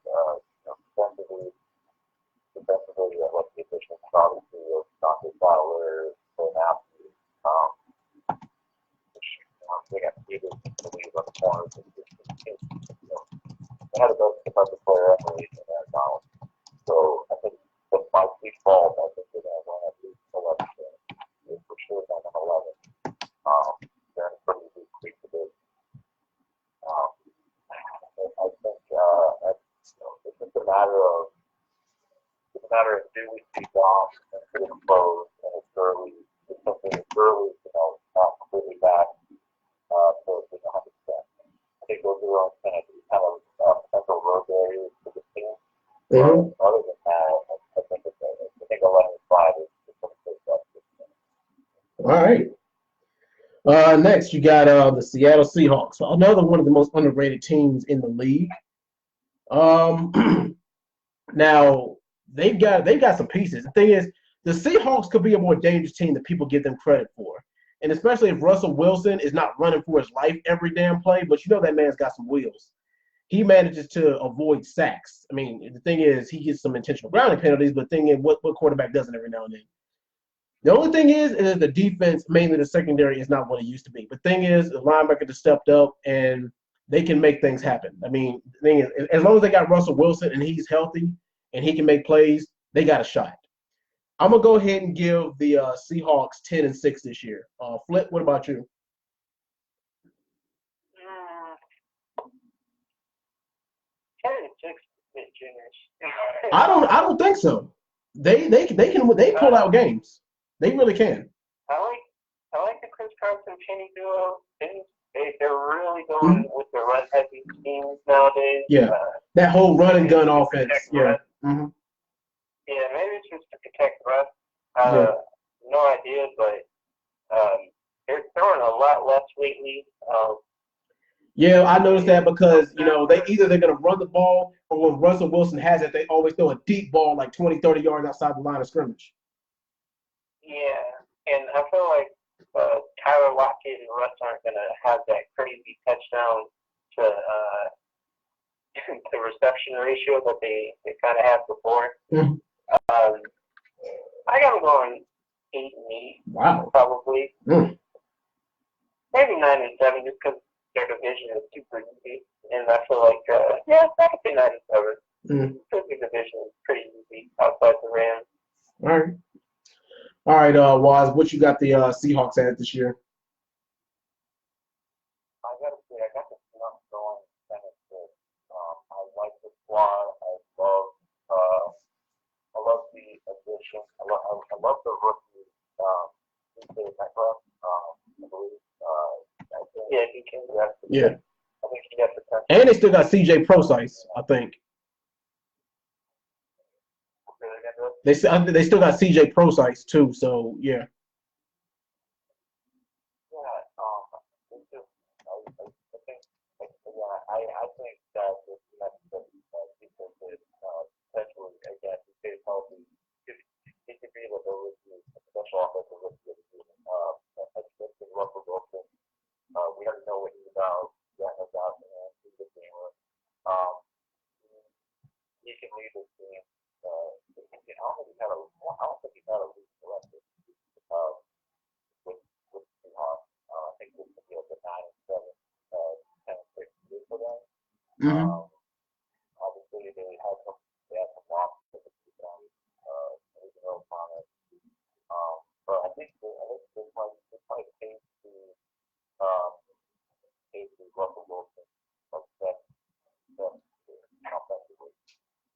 defensively, I like the addition obviously of Dante Fowler, Matthews, they got Peters to leave on the corners. They had a best defensive player in the league in Aaron Donald. So I think that by default, I think they're going to win at least 11 games. For sure, not 11. They're in a pretty weak week to do. I think it's just a matter of do we see Goff and get exposed and it's early, not completely back to 100%. I think those are all kind of potential road barriers for the team. Mm-hmm. Other than that, I think 11-5 is going to take that. All right. Next, you got the Seattle Seahawks, another one of the most underrated teams in the league. Now they've got some pieces. The thing is, the Seahawks could be a more dangerous team than people give them credit for, and especially if Russell Wilson is not running for his life every damn play. But that man's got some wheels. he manages to avoid sacks. I mean, the thing is, he gets some intentional grounding penalties, but the thing is, what quarterback doesn't every now and then? The only thing is the defense, mainly the secondary, is not what it used to be. But the thing is, the linebacker just stepped up, and they can make things happen. I mean, the thing is, as long as they got Russell Wilson and he's healthy and he can make plays, they got a shot. I'm gonna go ahead and give the Seahawks 10-6 this year. Flip, what about you? 10-6 juniors. I don't think so. They pull out games. They really can. I like the Chris Carson Penny duo. They're really going with the run heavy teams nowadays. Yeah, that whole run and gun offense. Yeah. Mm-hmm. Yeah, maybe it's just to protect Russ. No idea, but they're throwing a lot less lately. Yeah, I noticed that because, they're going to run the ball, or when Russell Wilson has it, they always throw a deep ball like 20, 30 yards outside the line of scrimmage. Yeah, and I feel like Tyler Lockett and Russ aren't going to have that crazy touchdown to the reception ratio that they kind of had before. Mm-hmm. I got them going 8-8. Wow. Probably. Mm. Maybe 9-7, just because their division is super easy, and I feel like I could say 9-7. Because the division is pretty easy outside the Rams. All right, Waz, what you got the Seahawks at this year? I gotta say, I got the Seahawks going 10-6. I like the squad. I love the addition. I love the rookie. I believe. Yeah, he can. Yeah. I think he got potential. And they still got CJ Prosise, I think. They still got CJ Prosise too, so yeah. I think that this next defense is potentially, again, if he stays healthy, he could be like a special offensive rookie of the season. I think Russell Wilson, we already know what he's about. Yeah, no doubt, man. He's a gamer. He can lead this team. I don't think he's had a lead director with Seahawks. I think this could be like a 9-7, 10-6 year for them. Obviously, they had some losses with the season, but I think this might change to Russell Wilson offensively.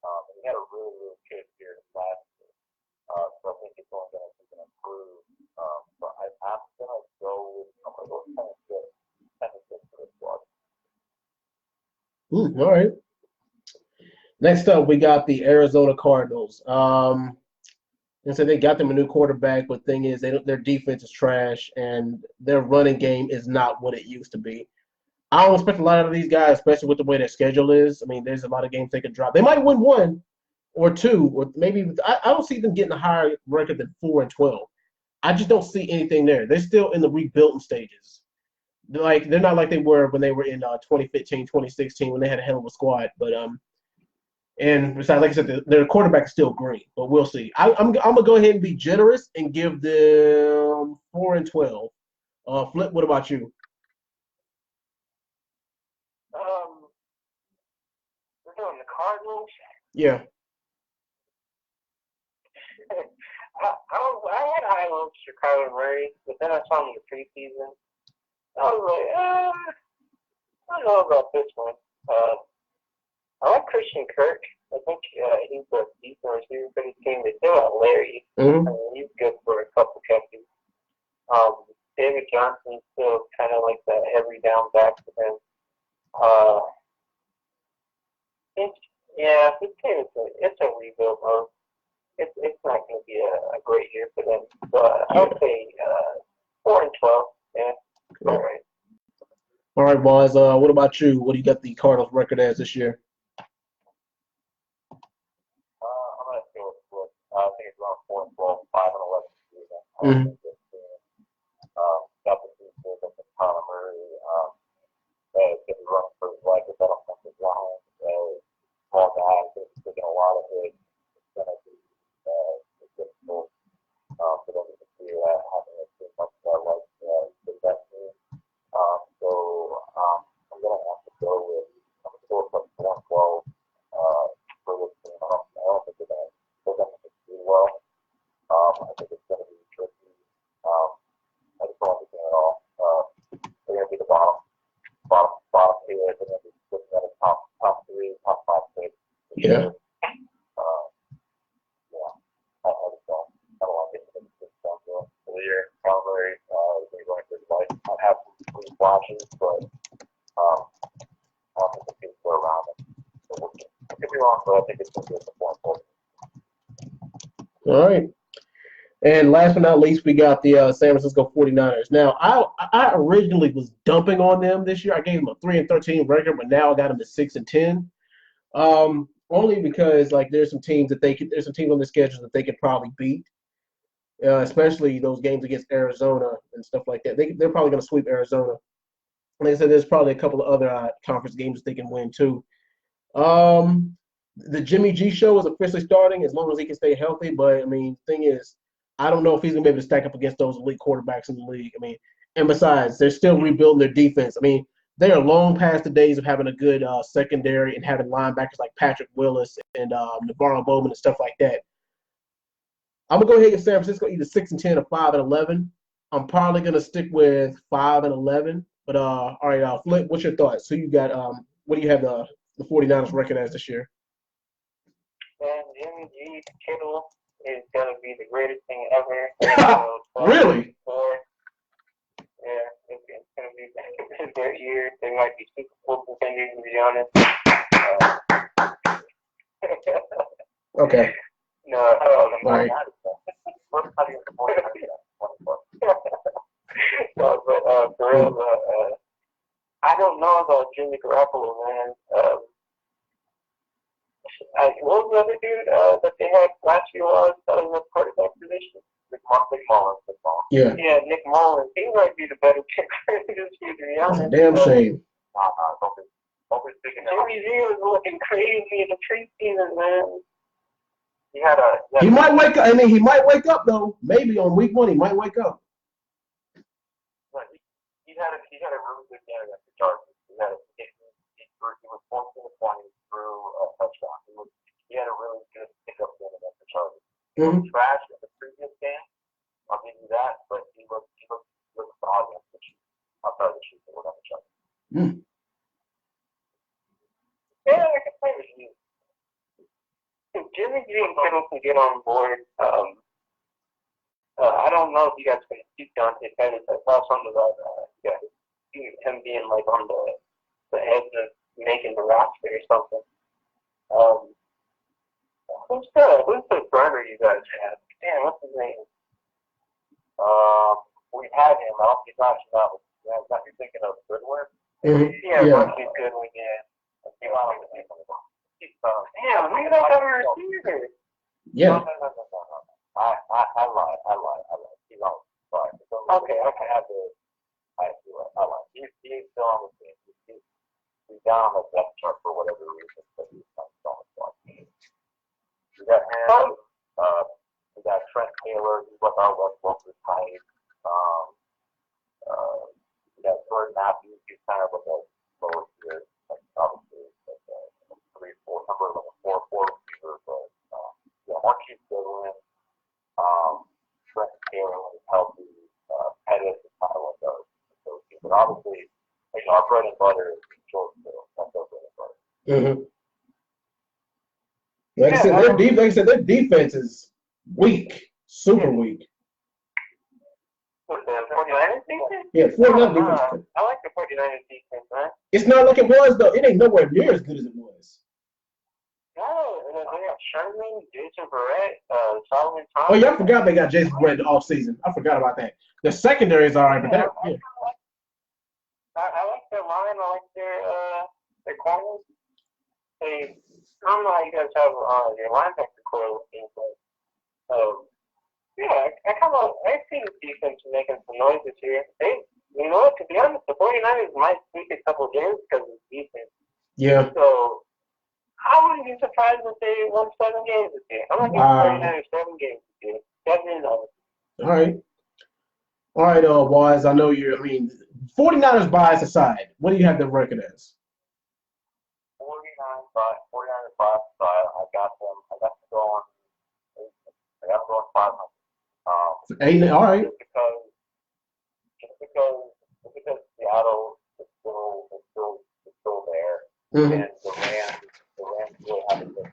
And he had a really, really good year last year. So I think it's only going to improve. But I'm going to go 10-6 for this squad. All right. Next up, we got the Arizona Cardinals. And so they got them a new quarterback, but the thing is, their defense is trash, and their running game is not what it used to be. I don't expect a lot of these guys, especially with the way their schedule is. I mean, there's a lot of games they could drop. They might win 1 or 2, or maybe I don't see them getting a higher record than 4-12. I just don't see anything there. They're still in the rebuilding stages. They're not like they were when they were in 2015, 2016 when they had a hell of a squad. But and besides, like I said, their quarterback is still green, but we'll see. I'm gonna go ahead and be generous and give them 4-12. Flip, what about you? We're doing the Cardinals. Yeah. I had high hopes for Kyler Murray, but then I saw him in the preseason. I was like, I don't know about this one. I like Christian Kirk. I think he's a decent receiver for his team. They still got Larry. He's good for a couple catches. David Johnson's still kind of like that every down back for him. This team it's a rebuild mode. It's not going to be a great year for them. But I'll say 4-12. Yeah, all right. All right, boys. What about you? What do you got the Cardinals record as this year? I'm going to go with I think it's around 4-12, 5-11 season. Got the season, got the Conor Murray. Going to be running for his life. I don't think his line. Yeah. I don't like it for the year. Probably going through life. I have some flashes, but I don't think the teams go around it. So I could be wrong, but I think it's going to be a more important. All right. And last but not least, we got the San Francisco 49ers. Now, I originally was dumping on them this year. I gave them a 3-13 record, but now I got them to 6-10. Only because like there's some teams on the schedule that they could probably beat, especially those games against Arizona and stuff like that. They're probably going to sweep Arizona. Like I said, there's probably a couple of other conference games they can win too. The Jimmy G show is officially starting as long as he can stay healthy. But I mean, thing is, I don't know if he's gonna be able to stack up against those elite quarterbacks in the league. I mean, and besides, they're still rebuilding their defense. I mean, they are long past the days of having a good secondary and having linebackers like Patrick Willis and Navarro Bowman and stuff like that. I'm gonna go ahead and San Francisco either 6-10 or 5-11. I'm probably gonna stick with 5-11. But all right, Flip, what's your thoughts? So you got what do you have the 49ers record as this year? And Jimmy G Kittle is gonna be the greatest thing ever. Really? Yeah, it's gonna be their year. They might be Super Bowl contenders, to be honest. Okay. No, right. No, but for real, I don't know about Jimmy Garoppolo, man. What was the other dude that they had last year was a quarterback position? Nick Mullins. Yeah. Yeah, Nick Mullins. He might be the better kicker this year, to be honest. Damn shame. Jimmy G was looking crazy in the preseason, man. He might wake up. I mean, he might wake up though. Maybe on week 1, he might wake up. He had a really good game against the Chargers. He was 14-20 through a touchdown. He had a really good pickup game against the Chargers. He was trash in the previous game. I'll give you that, but he looked solid against the Chiefs. Outside of the Chiefs, they were on the Chargers. Yeah, I can play with you. If Jimmy G and Kittle can get on board, I don't know if you guys can keep Dante Pettis. I saw something about him being like on the edge of making the roster or something. Who's the burner you guys have? Damn, what's his name? We had him. I don't think he's actually not. You're thinking of Goodwin? Yeah, Marquise Goodwin, yeah. Damn, we don't have a receiver. Yeah. No. I lied. He's on. Sorry. Okay. I lied. He's still on the team. He's down on the depth chart for whatever reason, but he's not on the squad. We got him. We got Trent Taylor. He's like our West Walker's type. We got Jordan Matthews. He's kind of like a lower tier, like obviously like a 3-4 number, like a 4-4 receiver, but Marquise Goodwin. Trent Taylor when he's healthy, Pettis is kind of like those two. But obviously, like our bread and butter is short field. That's our bread and butter. Like I said, their defense is weak, super weak. What, the 49ers defense? Yeah, 49ers defense. I like the 49ers defense, man. It's not like it was though. It ain't nowhere near as good as it was. No, they got Sherman, Jason Verrett, Solomon Thomas. Oh yeah, I forgot they got Jason Verrett off season. I forgot about that. The secondary is all right, but that. Yeah. I like their line. I like their corners. I don't know how you guys have your linebacker core looking, but I see the defense making some noise this year. You know what? To be honest, the 49ers might sneak a couple games because of the defense. Yeah. So I wouldn't be surprised if they won 7 games this year. I'm not giving 49ers 7 games this year. 7-0. All right, Wise. I know you're. I mean, 49ers bias aside, what do you have the record as? 49-5. I got them. I got them going. I got them going 500. 8. All right. Just because Seattle is still there, and the Rams really haven't been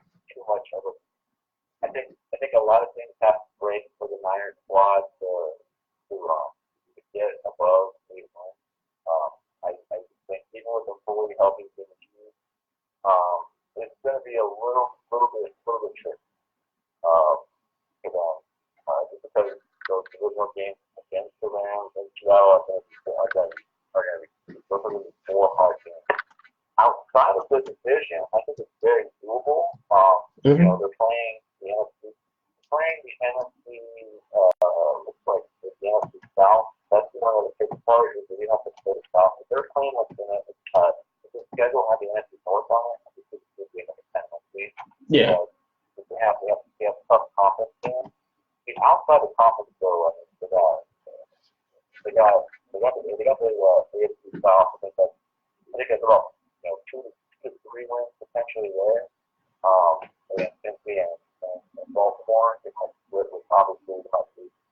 little bit tricky. Just because those divisional games against the Rams and Seattle are going to be more hard games. Outside of the division, I think it's very doable. You know, they're playing the NFC. Looks like the NFC South. That's one of the big parts is that you have to play the South. If they're playing like the schedule has the NFC North on it, I think this would be another 10 next week. Yeah. They have tough conference games. Outside the conference, though, I mean, they got the AFC South. I think that's about 2 to 3 wins potentially there. Against Cincy and Baltimore, they might split with obviously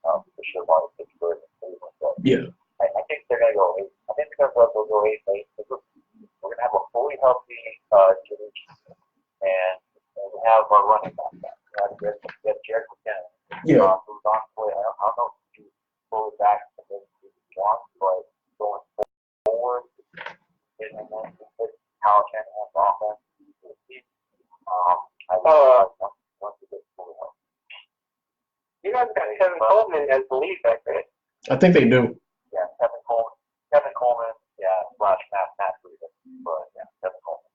for sure by Pittsburgh and Cleveland. But yeah. I think they're going to go 8. I think they're going to go 8. We're going to have a fully healthy Jimmy and we have our running back. We have Jared McKinnon. Yeah. Who's on play. I don't know if he's fully back to this wants, but going forward, getting him in, Kyle Shanahan's offense. I thought once he gets fully healthy. You guys got Kevin Coleman as the lead back there. I think they do. Yeah, Kevin Coleman. Yeah, slash Matt Breida. But yeah, Kevin Coleman.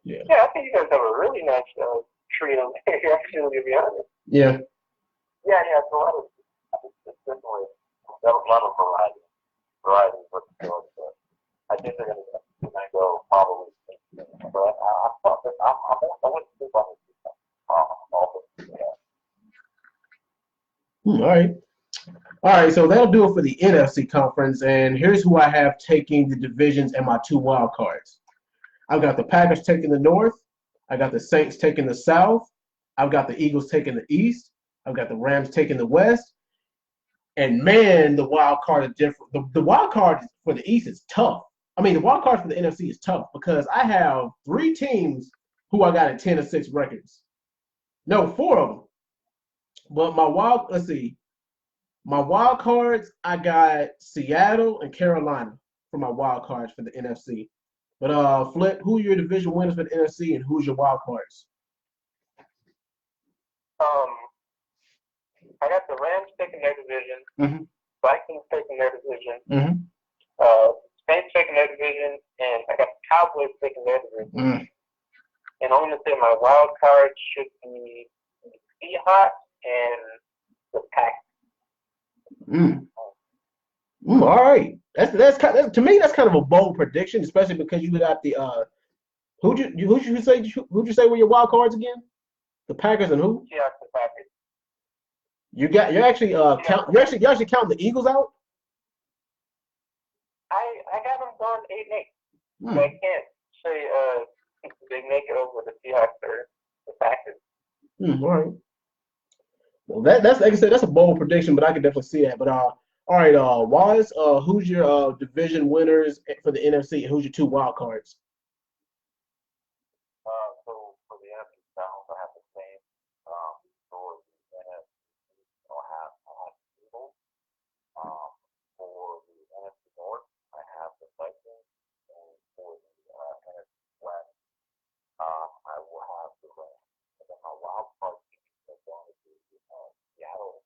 Yeah, I think you guys have a really nice trio there, actually, to be honest. Yeah. Yeah, it's a lot of, it's definitely a lot of variety of what they're doing. But I think they're going to go probably. But I wouldn't sleep on this defense. All right, so that'll do it for the NFC conference, and here's who I have taking the divisions and my 2 wild cards. I've got the Packers taking the North. I got the Saints taking the South. I've got the Eagles taking the East. I've got the Rams taking the West. And man, the wild card is different. The wild card for the East is tough. I mean, the wild card for the NFC is tough because I have 3 teams who I got at 10-6 records. No, 4 of them. But my wild cards, I got Seattle and Carolina for my wild cards for the NFC. But Flip, who are your division winners for the NFC and who's your wild cards? I got the Rams taking their division, Vikings taking their division, Saints taking their division, and I got the Cowboys taking their division. And I'm going to say my wild card should be the Seahawks and the Packers. All right. That's kind of, to me, that's kind of a bold prediction, especially because you got the who'd you say were your wild cards again? The Packers and who? Seahawks and Packers. You're actually counting the Eagles out? I got them going 8-8. So I can't say they make it over the Seahawks or the Packers. All right. Well, that's like I said, that's a bold prediction, but I can definitely see that. But all right, Waz, who's your division winners for the NFC and who's your 2 wild cards? So for the NFC South, I have the same. For the NFC, I have Eagles. For the NFC North, I have the Vikings, and for the NFC West, I will have the Rams. And then my wild card team is going to be Seattle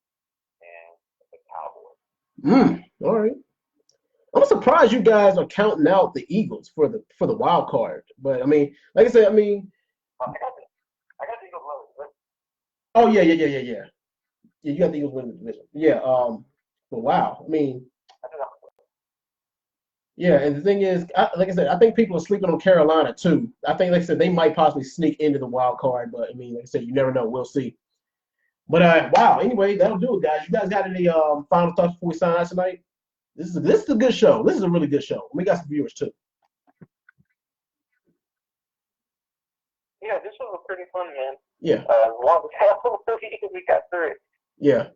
and the Cowboys. All right. I'm surprised you guys are counting out the Eagles for the wild card. But I mean, like I said, I got the Eagles winning. Oh yeah. Yeah, you got the Eagles winning the division. Yeah. But wow. I mean, yeah. And the thing is, like I said, I think people are sleeping on Carolina too. I think, like I said, they might possibly sneak into the wild card. But I mean, like I said, you never know. We'll see. But wow. Anyway, that'll do it, guys. You guys got any final thoughts before we sign out tonight? This is a good show. This is a really good show. We got some viewers too. Yeah, this was pretty fun, man. Yeah. Long as hell we got through it. Yeah.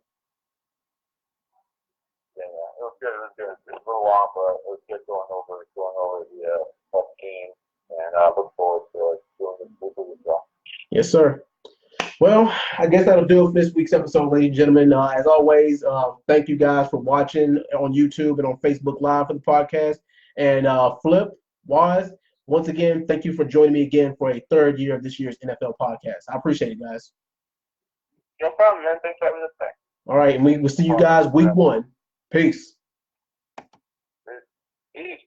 Yeah, it was good. It was a little long, but it was good going over the game, and I look forward to doing this with you as well. Yes, sir. Well, I guess that'll do it for this week's episode, ladies and gentlemen. As always, thank you guys for watching on YouTube and on Facebook Live for the podcast. And Flip, Waz, Once again, thank you for joining me again for a third year of this year's NFL podcast. I appreciate it, guys. No problem, man. Thanks for having us back. All right, and we will see you guys week 1. Peace. Peace.